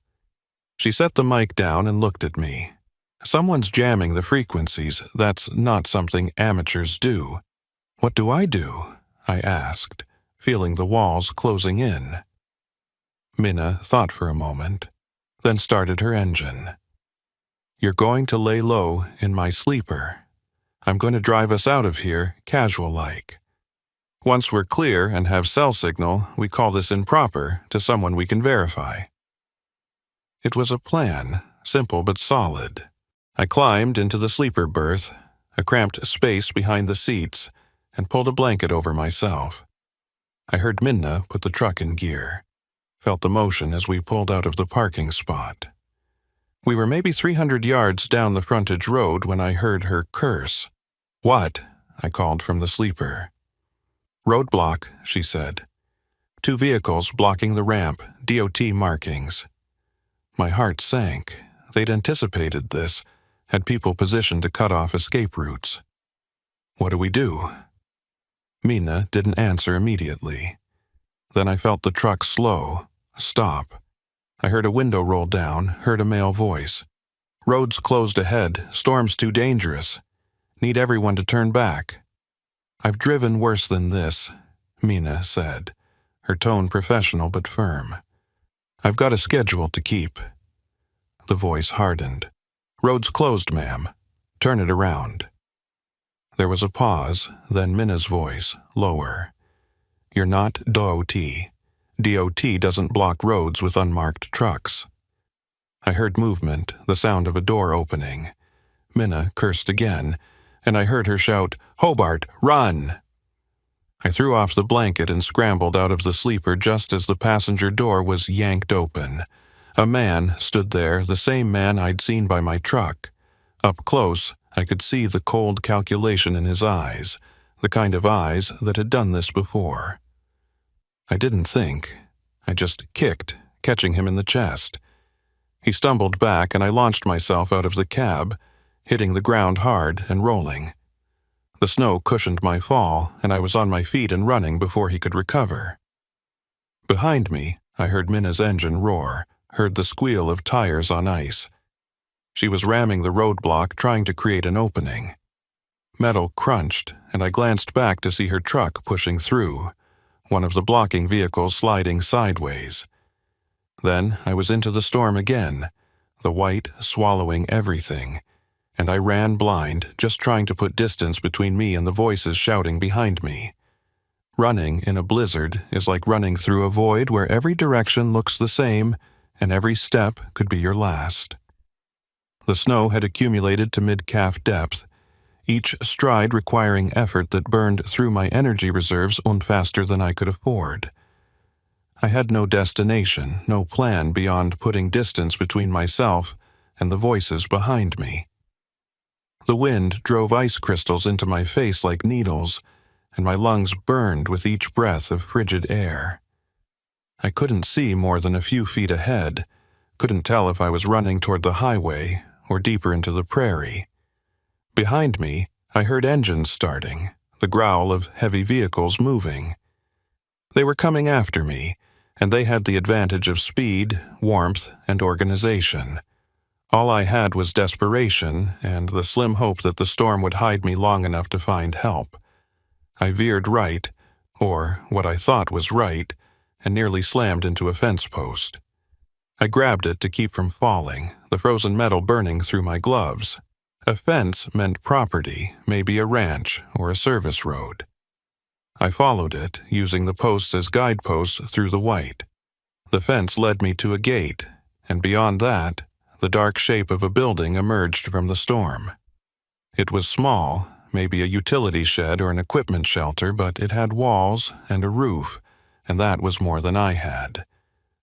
She set the mic down and looked at me. "Someone's jamming the frequencies. That's not something amateurs do." "What do?" I asked, feeling the walls closing in. Minna thought for a moment, then started her engine. "You're going to lay low in my sleeper. I'm going to drive us out of here casual-like. Once we're clear and have cell signal, we call this improper to someone we can verify." It was a plan, simple but solid. I climbed into the sleeper berth, a cramped space behind the seats, and pulled a blanket over myself. I heard Minna put the truck in gear, felt the motion as we pulled out of the parking spot. We were maybe 300 yards down the frontage road when I heard her curse. "What?" I called from the sleeper. "Roadblock," she said. "2 vehicles blocking the ramp, DOT markings." My heart sank. They'd anticipated this, had people positioned to cut off escape routes. "What do we do?" Minna didn't answer immediately. Then I felt the truck stop. I heard a window roll down, heard a male voice. "Roads closed ahead, storm's too dangerous. Need everyone to turn back." "I've driven worse than this," Minna said, her tone professional but firm. "I've got a schedule to keep." The voice hardened. "Road's closed, ma'am. Turn it around." There was a pause, then Minna's voice, lower. "You're not DOT. DOT doesn't block roads with unmarked trucks." I heard movement, the sound of a door opening. Minna cursed again, and I heard her shout, "Hobart, run!" I threw off the blanket and scrambled out of the sleeper just as the passenger door was yanked open. A man stood there, the same man I'd seen by my truck. Up close, I could see the cold calculation in his eyes, the kind of eyes that had done this before. I didn't think. I just kicked, catching him in the chest. He stumbled back and I launched myself out of the cab, hitting the ground hard and rolling. The snow cushioned my fall, and I was on my feet and running before he could recover. Behind me, I heard Minna's engine roar, heard the squeal of tires on ice. She was ramming the roadblock, trying to create an opening. Metal crunched, and I glanced back to see her truck pushing through, one of the blocking vehicles sliding sideways. Then I was into the storm again, the white swallowing everything, and I ran blind, just trying to put distance between me and the voices shouting behind me. Running in a blizzard is like running through a void where every direction looks the same and every step could be your last. The snow had accumulated to mid-calf depth, each stride requiring effort that burned through my energy reserves on faster than I could afford. I had no destination, no plan beyond putting distance between myself and the voices behind me. The wind drove ice crystals into my face like needles, and my lungs burned with each breath of frigid air. I couldn't see more than a few feet ahead, couldn't tell if I was running toward the highway or deeper into the prairie. Behind me, I heard engines starting, the growl of heavy vehicles moving. They were coming after me, and they had the advantage of speed, warmth, and organization. All I had was desperation and the slim hope that the storm would hide me long enough to find help. I veered right, or what I thought was right, and nearly slammed into a fence post. I grabbed it to keep from falling, the frozen metal burning through my gloves. A fence meant property, maybe a ranch or a service road. I followed it, using the posts as guideposts through the white. The fence led me to a gate, and beyond that, the dark shape of a building emerged from the storm. It was small, maybe a utility shed or an equipment shelter, but it had walls and a roof, and that was more than I had.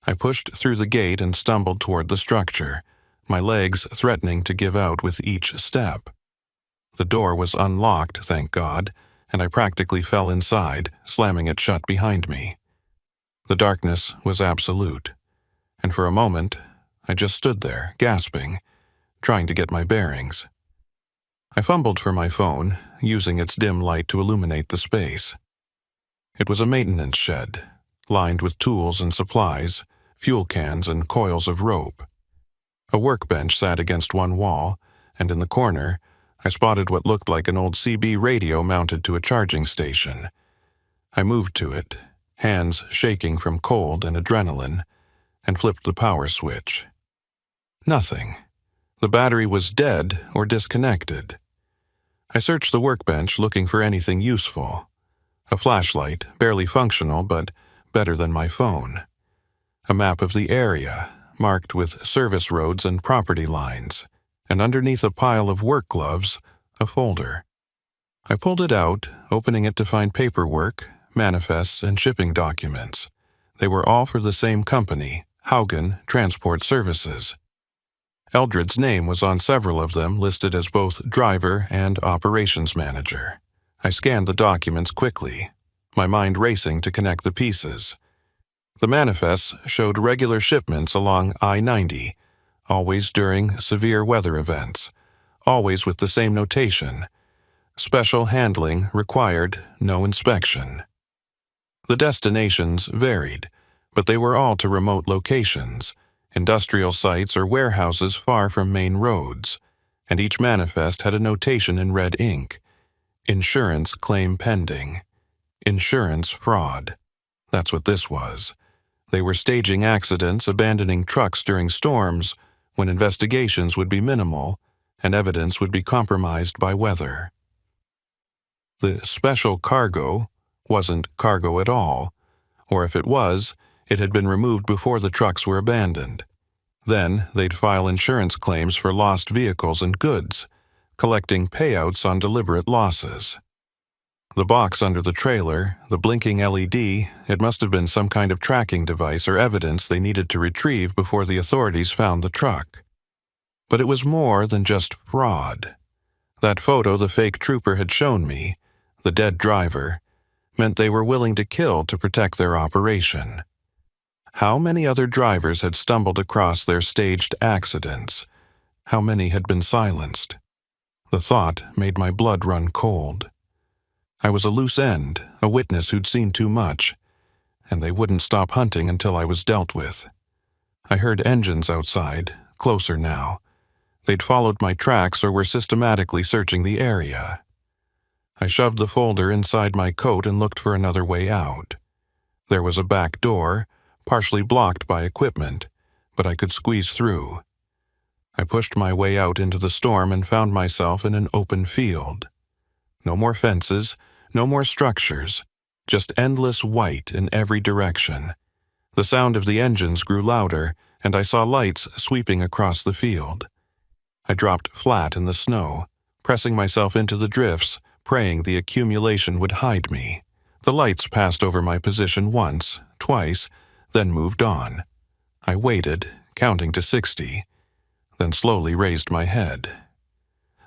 I pushed through the gate and stumbled toward the structure, my legs threatening to give out with each step. The door was unlocked, thank God, and I practically fell inside, slamming it shut behind me. The darkness was absolute, and for a moment, I just stood there, gasping, trying to get my bearings. I fumbled for my phone, using its dim light to illuminate the space. It was a maintenance shed, lined with tools and supplies, fuel cans and coils of rope. A workbench sat against one wall, and in the corner, I spotted what looked like an old CB radio mounted to a charging station. I moved to it, hands shaking from cold and adrenaline, and flipped the power switch. Nothing. The battery was dead or disconnected. I searched the workbench looking for anything useful. A flashlight, barely functional, but better than my phone. A map of the area, marked with service roads and property lines, and underneath a pile of work gloves, a folder. I pulled it out, opening it to find paperwork, manifests, and shipping documents. They were all for the same company, Haugen Transport Services. Eldred's name was on several of them, listed as both driver and operations manager. I scanned the documents quickly, my mind racing to connect the pieces. The manifests showed regular shipments along I-90, always during severe weather events, always with the same notation: special handling required, no inspection. The destinations varied, but they were all to remote locations, industrial sites or warehouses far from main roads, and each manifest had a notation in red ink: insurance claim pending. Insurance fraud. That's what this was. They were staging accidents, abandoning trucks during storms, when investigations would be minimal and evidence would be compromised by weather. The special cargo wasn't cargo at all, or if it was, it had been removed before the trucks were abandoned. Then they'd file insurance claims for lost vehicles and goods, collecting payouts on deliberate losses. The box under the trailer, the blinking LED, it must have been some kind of tracking device or evidence they needed to retrieve before the authorities found the truck. But it was more than just fraud. That photo the fake trooper had shown me, the dead driver, meant they were willing to kill to protect their operation. How many other drivers had stumbled across their staged accidents? How many had been silenced? The thought made my blood run cold. I was a loose end, a witness who'd seen too much, and they wouldn't stop hunting until I was dealt with. I heard engines outside, closer now. They'd followed my tracks or were systematically searching the area. I shoved the folder inside my coat and looked for another way out. There was a back door, partially blocked by equipment, but I could squeeze through. I pushed my way out into the storm and found myself in an open field. No more fences, no more structures, just endless white in every direction. The sound of the engines grew louder, and I saw lights sweeping across the field. I dropped flat in the snow, pressing myself into the drifts, praying the accumulation would hide me. The lights passed over my position once, twice, then moved on. I waited, counting to 60, then slowly raised my head.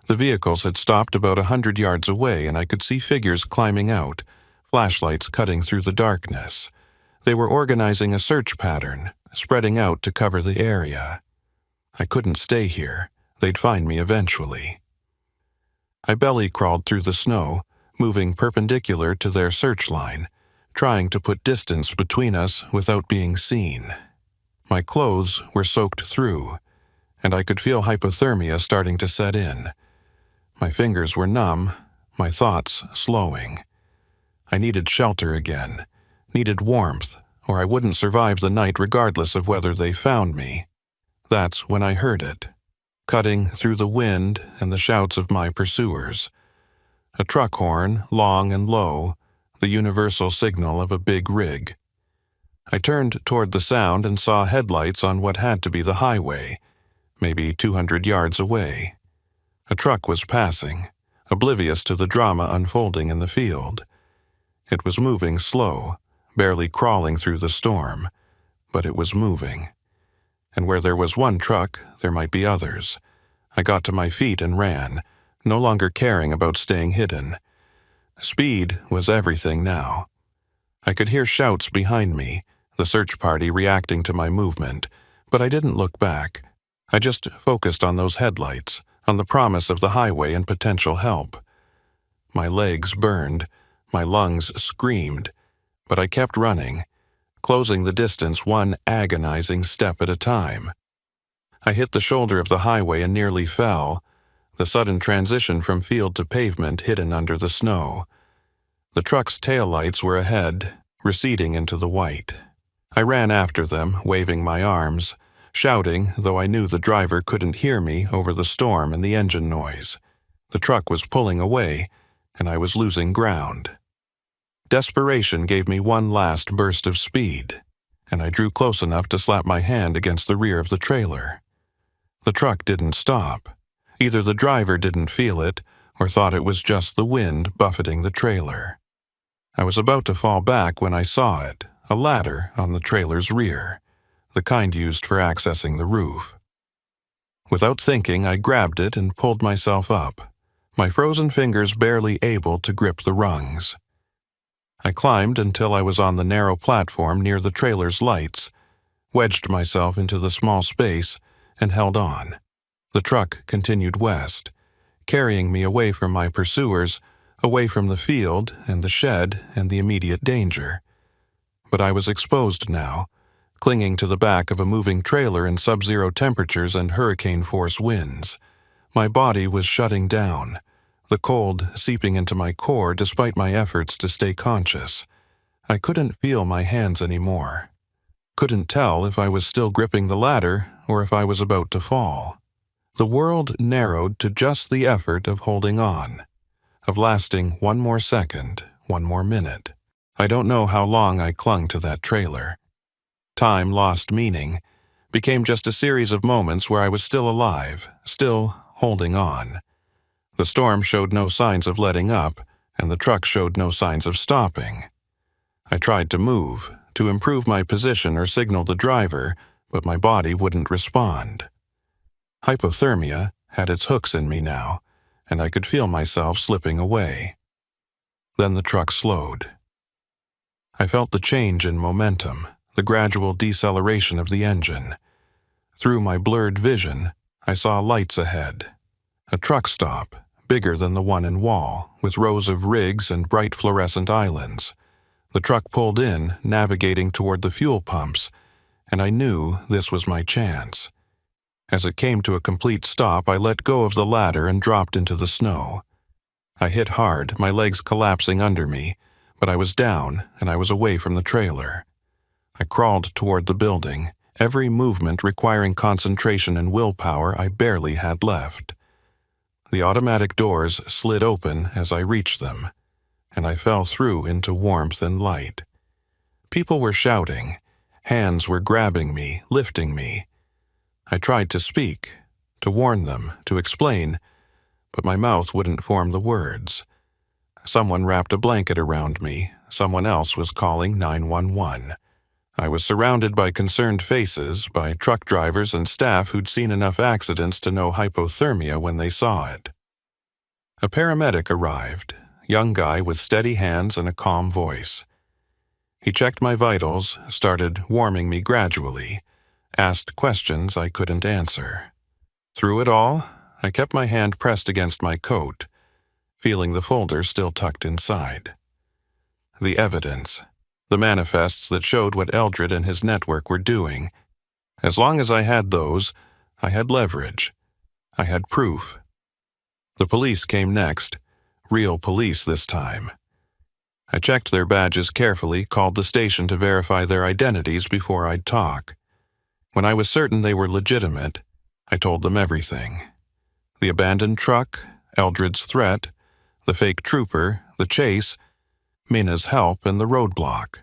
The vehicles had stopped about 100 yards away, and I could see figures climbing out, flashlights cutting through the darkness. They were organizing a search pattern, spreading out to cover the area. I couldn't stay here. They'd find me eventually. I belly crawled through the snow, moving perpendicular to their search line, trying to put distance between us without being seen. My clothes were soaked through, and I could feel hypothermia starting to set in. My fingers were numb, my thoughts slowing. I needed shelter again, needed warmth, or I wouldn't survive the night regardless of whether they found me. That's when I heard it. cutting through the wind and the shouts of my pursuers. A truck horn, long and low, the universal signal of a big rig. I turned toward the sound and saw headlights on what had to be the highway, maybe 200 yards away. A truck was passing, oblivious to the drama unfolding in the field. It was moving slow, barely crawling through the storm, but it was moving. And where there was one truck, there might be others. I got to my feet and ran, no longer caring about staying hidden. Speed was everything now. I could hear shouts behind me, the search party reacting to my movement, but I didn't look back. I just focused on those headlights, on the promise of the highway and potential help. My legs burned, my lungs screamed, but I kept running, closing the distance one agonizing step at a time. I hit the shoulder of the highway and nearly fell, the sudden transition from field to pavement hidden under the snow. The truck's taillights were ahead, receding into the white. I ran after them, waving my arms, shouting, though I knew the driver couldn't hear me over the storm and the engine noise. The truck was pulling away, and I was losing ground. Desperation gave me one last burst of speed, and I drew close enough to slap my hand against the rear of the trailer. The truck didn't stop. Either the driver didn't feel it, or thought it was just the wind buffeting the trailer. I was about to fall back when I saw it, a ladder on the trailer's rear, the kind used for accessing the roof. Without thinking, I grabbed it and pulled myself up, my frozen fingers barely able to grip the rungs. I climbed until I was on the narrow platform near the trailer's lights, wedged myself into the small space, and held on. The truck continued west, carrying me away from my pursuers, away from the field and the shed and the immediate danger. But I was exposed now, clinging to the back of a moving trailer in sub-zero temperatures and hurricane-force winds. My body was shutting down, the cold seeping into my core despite my efforts to stay conscious. I couldn't feel my hands anymore. Couldn't tell if I was still gripping the ladder or if I was about to fall. The world narrowed to just the effort of holding on, of lasting one more second, one more minute. I don't know how long I clung to that trailer. Time lost meaning, became just a series of moments where I was still alive, still holding on. The storm showed no signs of letting up, and the truck showed no signs of stopping. I tried to move, to improve my position or signal the driver, but my body wouldn't respond. Hypothermia had its hooks in me now, and I could feel myself slipping away. Then the truck slowed. I felt the change in momentum, the gradual deceleration of the engine. Through my blurred vision, I saw lights ahead. A truck stop, bigger than the one in Wall, with rows of rigs and bright fluorescent islands. The truck pulled in, navigating toward the fuel pumps, and I knew this was my chance. As it came to a complete stop, I let go of the ladder and dropped into the snow. I hit hard, my legs collapsing under me, but I was down and I was away from the trailer. I crawled toward the building, every movement requiring concentration and willpower I barely had left. The automatic doors slid open as I reached them, and I fell through into warmth and light. People were shouting. Hands were grabbing me, lifting me. I tried to speak, to warn them, to explain, but my mouth wouldn't form the words. Someone wrapped a blanket around me. Someone else was calling 911. I was surrounded by concerned faces, by truck drivers and staff who'd seen enough accidents to know hypothermia when they saw it. A paramedic arrived, young guy with steady hands and a calm voice. He checked my vitals, started warming me gradually, asked questions I couldn't answer. Through it all, I kept my hand pressed against my coat, feeling the folder still tucked inside. The evidence. The manifests that showed what Eldred and his network were doing. As long as I had those, I had leverage. I had proof. The police came next, real police this time. I checked their badges carefully, called the station to verify their identities before I'd talk. When I was certain they were legitimate, I told them everything. The abandoned truck, Eldred's threat, the fake trooper, the chase, Mina's help, and the roadblock.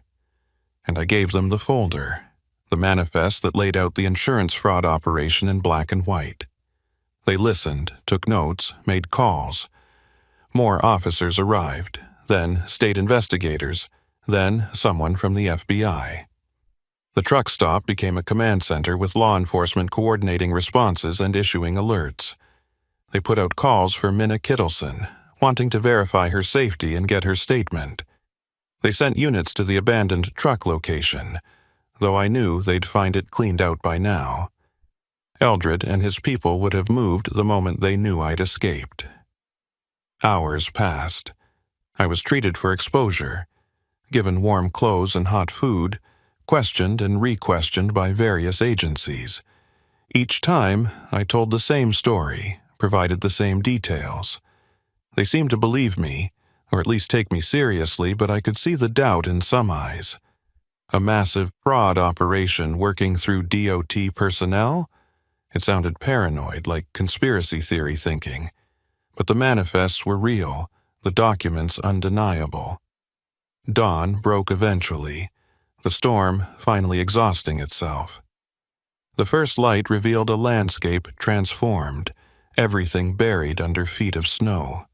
And I gave them the folder, the manifest that laid out the insurance fraud operation in black and white. They listened, took notes, made calls. More officers arrived, then state investigators, then someone from the FBI. The truck stop became a command center with law enforcement coordinating responses and issuing alerts. They put out calls for Minna Kittleson, wanting to verify her safety and get her statement. They sent units to the abandoned truck location, though I knew they'd find it cleaned out by now. Eldred and his people would have moved the moment they knew I'd escaped. Hours passed. I was treated for exposure, given warm clothes and hot food, questioned and re-questioned by various agencies. Each time, I told the same story, provided the same details. They seemed to believe me, or at least take me seriously, but I could see the doubt in some eyes. A massive fraud operation working through DOT personnel? It sounded paranoid, like conspiracy theory thinking. But the manifests were real, the documents undeniable. Dawn broke eventually, the storm finally exhausting itself. The first light revealed a landscape transformed, everything buried under feet of snow.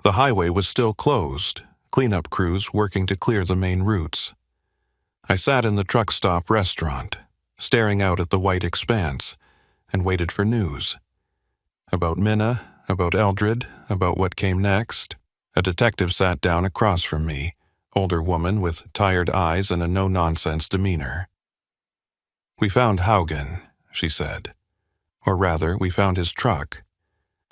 The highway was still closed, cleanup crews working to clear the main routes. I sat in the truck stop restaurant, staring out at the white expanse, and waited for news. About Minna, about Eldred, about what came next. A detective sat down across from me, older woman with tired eyes and a no-nonsense demeanor. "We found Haugen," she said. Or rather, we found his truck.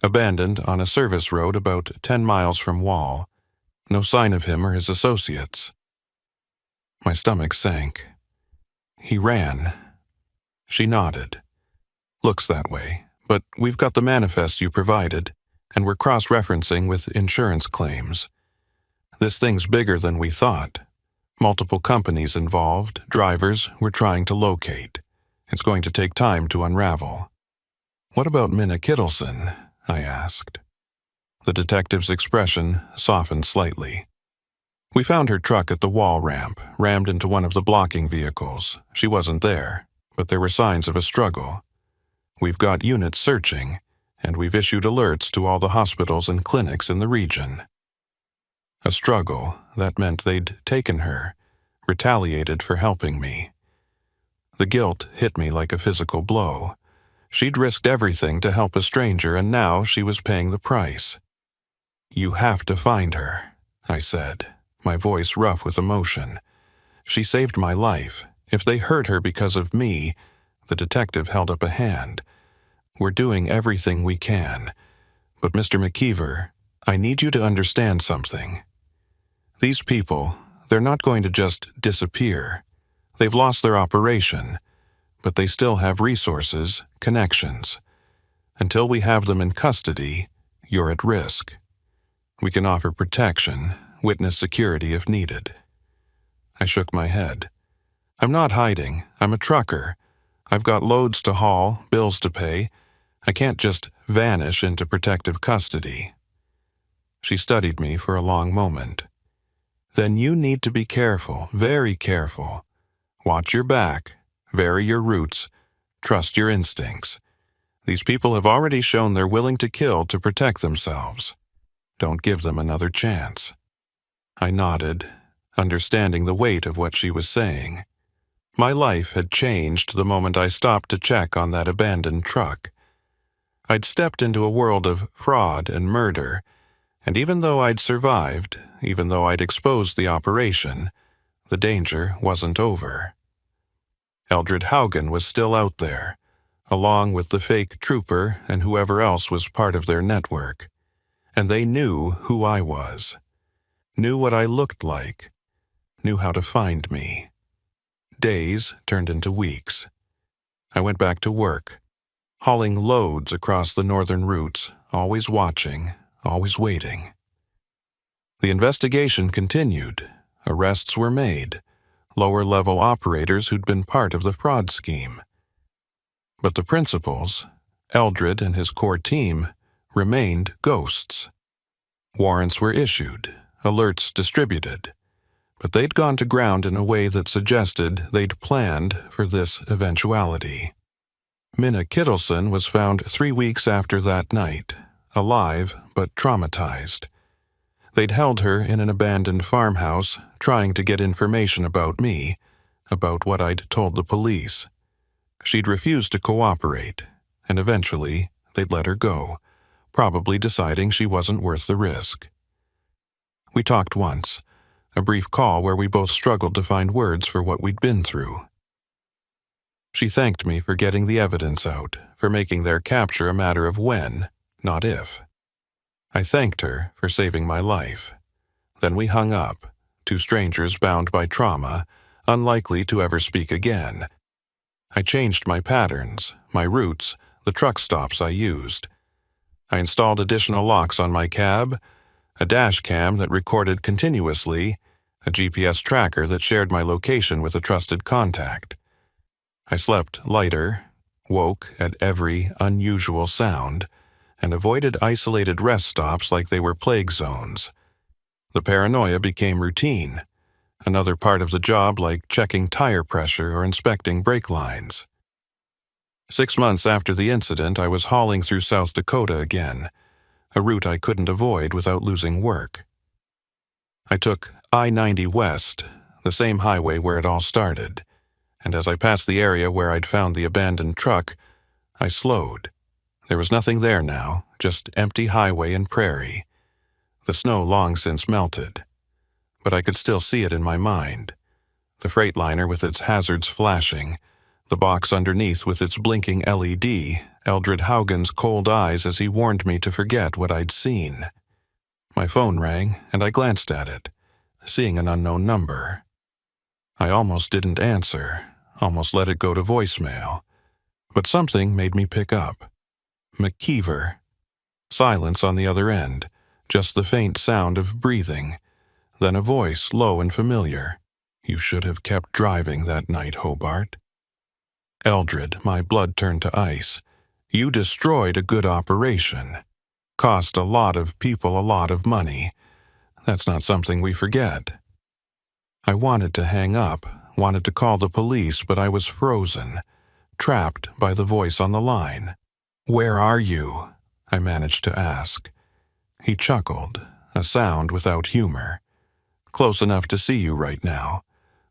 Abandoned on a service road about 10 miles from Wall. No sign of him or his associates. My stomach sank. "He ran." She nodded. "Looks that way, but we've got the manifest you provided, and we're cross-referencing with insurance claims. This thing's bigger than we thought. Multiple companies involved, drivers we're trying to locate. It's going to take time to unravel." "What about Minna Kittleson?" I asked. The detective's expression softened slightly. "We found her truck at the wall ramp, rammed into one of the blocking vehicles. She wasn't there, but there were signs of a struggle. We've got units searching, and we've issued alerts to all the hospitals and clinics in the region." A struggle, that meant they'd taken her, retaliated for helping me. The guilt hit me like a physical blow. She'd risked everything to help a stranger, and now she was paying the price. "You have to find her," I said, my voice rough with emotion. "She saved my life. If they hurt her because of me," the detective held up a hand, "we're doing everything we can. But Mr. McKeever, I need you to understand something. These people, they're not going to just disappear. They've lost their operation, but they still have resources, connections. Until we have them in custody, you're at risk. We can offer protection, witness security if needed." I shook my head. "I'm not hiding. I'm a trucker. I've got loads to haul, bills to pay. I can't just vanish into protective custody." She studied me for a long moment. "Then you need to be careful, very careful. Watch your back, vary your routes, trust your instincts. These people have already shown they're willing to kill to protect themselves. Don't give them another chance." I nodded, understanding the weight of what she was saying. My life had changed the moment I stopped to check on that abandoned truck. I'd stepped into a world of fraud and murder, and even though I'd survived, even though I'd exposed the operation, the danger wasn't over. Eldred Haugen was still out there, along with the fake trooper and whoever else was part of their network. And they knew who I was, knew what I looked like, knew how to find me. Days turned into weeks. I went back to work, hauling loads across the northern routes, always watching, always waiting. The investigation continued. Arrests were made, lower-level operators who'd been part of the fraud scheme. But the principals, Eldred and his core team remained ghosts. Warrants were issued, alerts distributed, but they'd gone to ground in a way that suggested they'd planned for this eventuality. Minna Kittleson was found 3 weeks after that night, alive but traumatized. They'd held her in an abandoned farmhouse, trying to get information about me, about what I'd told the police. She'd refused to cooperate, and eventually they'd let her go, probably deciding she wasn't worth the risk. We talked once, a brief call where we both struggled to find words for what we'd been through. She thanked me for getting the evidence out, for making their capture a matter of when, not if. I thanked her for saving my life. Then we hung up, two strangers bound by trauma, unlikely to ever speak again. I changed my patterns, my routes, the truck stops I used. I installed additional locks on my cab, a dash cam that recorded continuously, a GPS tracker that shared my location with a trusted contact. I slept lighter, woke at every unusual sound, and avoided isolated rest stops like they were plague zones. The paranoia became routine, another part of the job like checking tire pressure or inspecting brake lines. 6 months after the incident, I was hauling through South Dakota again, a route I couldn't avoid without losing work. I took I-90 West, the same highway where it all started, and as I passed the area where I'd found the abandoned truck, I slowed. There was nothing there now, just empty highway and prairie. The snow long since melted, but I could still see it in my mind. The Freightliner with its hazards flashing, the box underneath with its blinking LED, Eldred Haugen's cold eyes as he warned me to forget what I'd seen. My phone rang, and I glanced at it, seeing an unknown number. I almost didn't answer, almost let it go to voicemail, but something made me pick up. McKeever. Silence on the other end, just the faint sound of breathing. Then a voice, low and familiar. "You should have kept driving that night, Hobart." Eldred, my blood turned to ice. You destroyed a good operation. Cost a lot of people a lot of money. That's not something we forget. I wanted to hang up, wanted to call the police, but I was frozen, trapped by the voice on the line. "Where are you?" I managed to ask. He chuckled, a sound without humor. "Close enough to see you right now.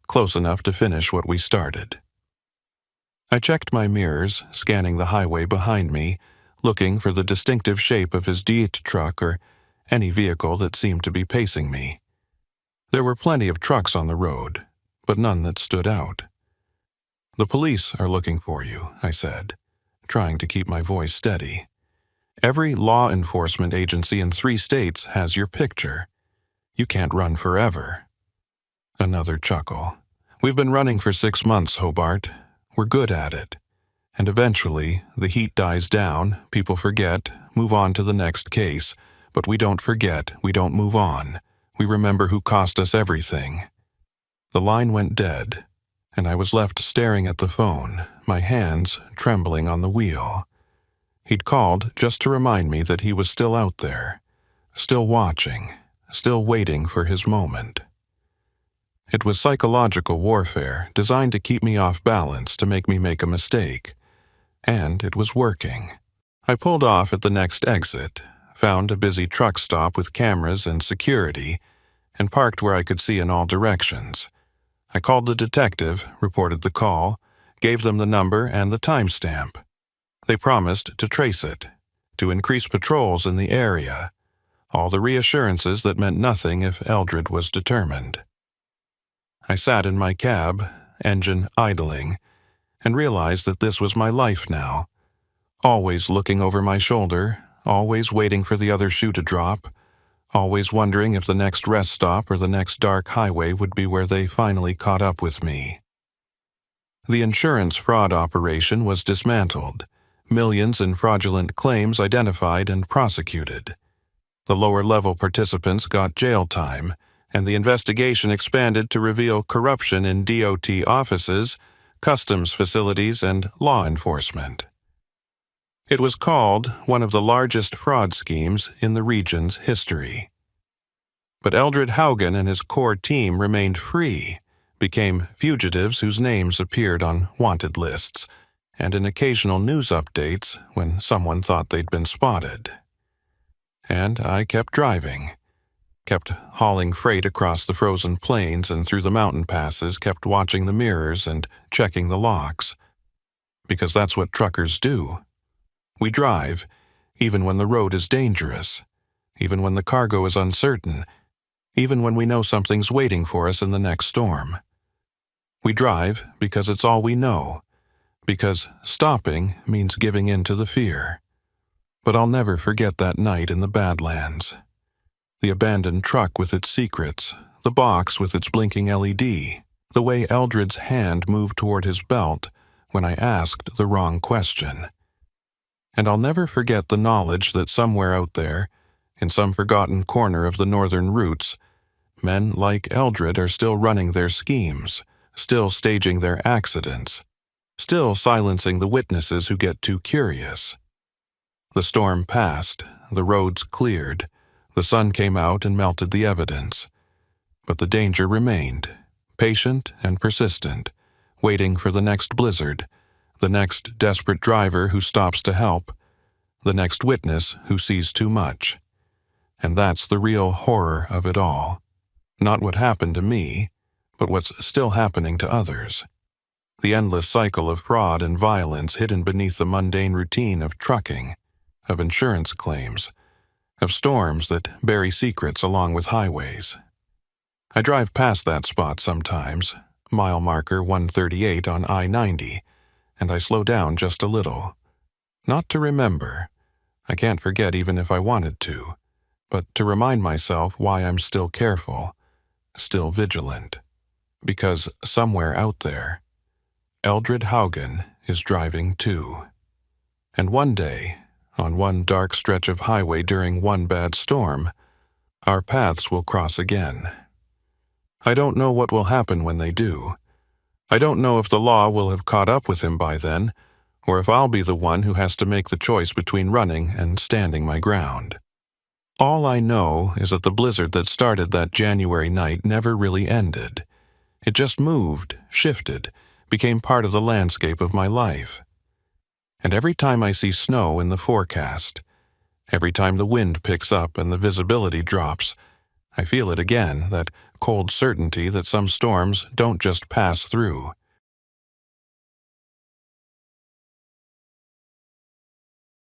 Close enough to finish what we started." I checked my mirrors, scanning the highway behind me, looking for the distinctive shape of his Diet truck or any vehicle that seemed to be pacing me. There were plenty of trucks on the road, but none that stood out. "The police are looking for you," I said, trying to keep my voice steady. "Every law enforcement agency in 3 states has your picture. You can't run forever." Another chuckle. "We've been running for 6 months, Hobart. We're good at it. And eventually, the heat dies down, people forget, move on to the next case. But we don't forget, we don't move on. We remember who cost us everything." The line went dead, and I was left staring at the phone, my hands trembling on the wheel. He'd called just to remind me that he was still out there, still watching, still waiting for his moment. It was psychological warfare designed to keep me off balance, to make me make a mistake. And it was working. I pulled off at the next exit, found a busy truck stop with cameras and security, and parked where I could see in all directions. I called the detective, reported the call, gave them the number and the timestamp. They promised to trace it, to increase patrols in the area. All the reassurances that meant nothing if Eldred was determined. I sat in my cab, engine idling, and realized that this was my life now. Always looking over my shoulder, always waiting for the other shoe to drop, always wondering if the next rest stop or the next dark highway would be where they finally caught up with me. The insurance fraud operation was dismantled, millions in fraudulent claims identified and prosecuted. The lower-level participants got jail time, and the investigation expanded to reveal corruption in DOT offices, customs facilities, and law enforcement. It was called one of the largest fraud schemes in the region's history. But Eldred Haugen and his core team remained free, became fugitives whose names appeared on wanted lists, and in occasional news updates when someone thought they'd been spotted. And I kept driving, kept hauling freight across the frozen plains and through the mountain passes, kept watching the mirrors and checking the locks. Because that's what truckers do. We drive, even when the road is dangerous, even when the cargo is uncertain, even when we know something's waiting for us in the next storm. We drive because it's all we know, because stopping means giving in to the fear. But I'll never forget that night in the Badlands. The abandoned truck with its secrets, the box with its blinking LED, the way Eldred's hand moved toward his belt when I asked the wrong question. And I'll never forget the knowledge that somewhere out there, in some forgotten corner of the northern routes, men like Eldred are still running their schemes, still staging their accidents, still silencing the witnesses who get too curious. The storm passed, the roads cleared, the sun came out and melted the evidence. But the danger remained, patient and persistent, waiting for the next blizzard, the next desperate driver who stops to help, the next witness who sees too much. And that's the real horror of it all. Not what happened to me, but what's still happening to others. The endless cycle of fraud and violence hidden beneath the mundane routine of trucking, of insurance claims, of storms that bury secrets along with highways. I drive past that spot sometimes, mile marker 138 on I-90, and I slow down just a little. Not to remember. I can't forget even if I wanted to, but to remind myself why I'm still careful, still vigilant. Because somewhere out there, Eldred Haugen is driving too. And one day, on one dark stretch of highway during one bad storm, our paths will cross again. I don't know what will happen when they do. I don't know if the law will have caught up with him by then, or if I'll be the one who has to make the choice between running and standing my ground. All I know is that the blizzard that started that January night never really ended. It just moved, shifted, became part of the landscape of my life. And every time I see snow in the forecast, every time the wind picks up and the visibility drops, I feel it again, that cold certainty that some storms don't just pass through.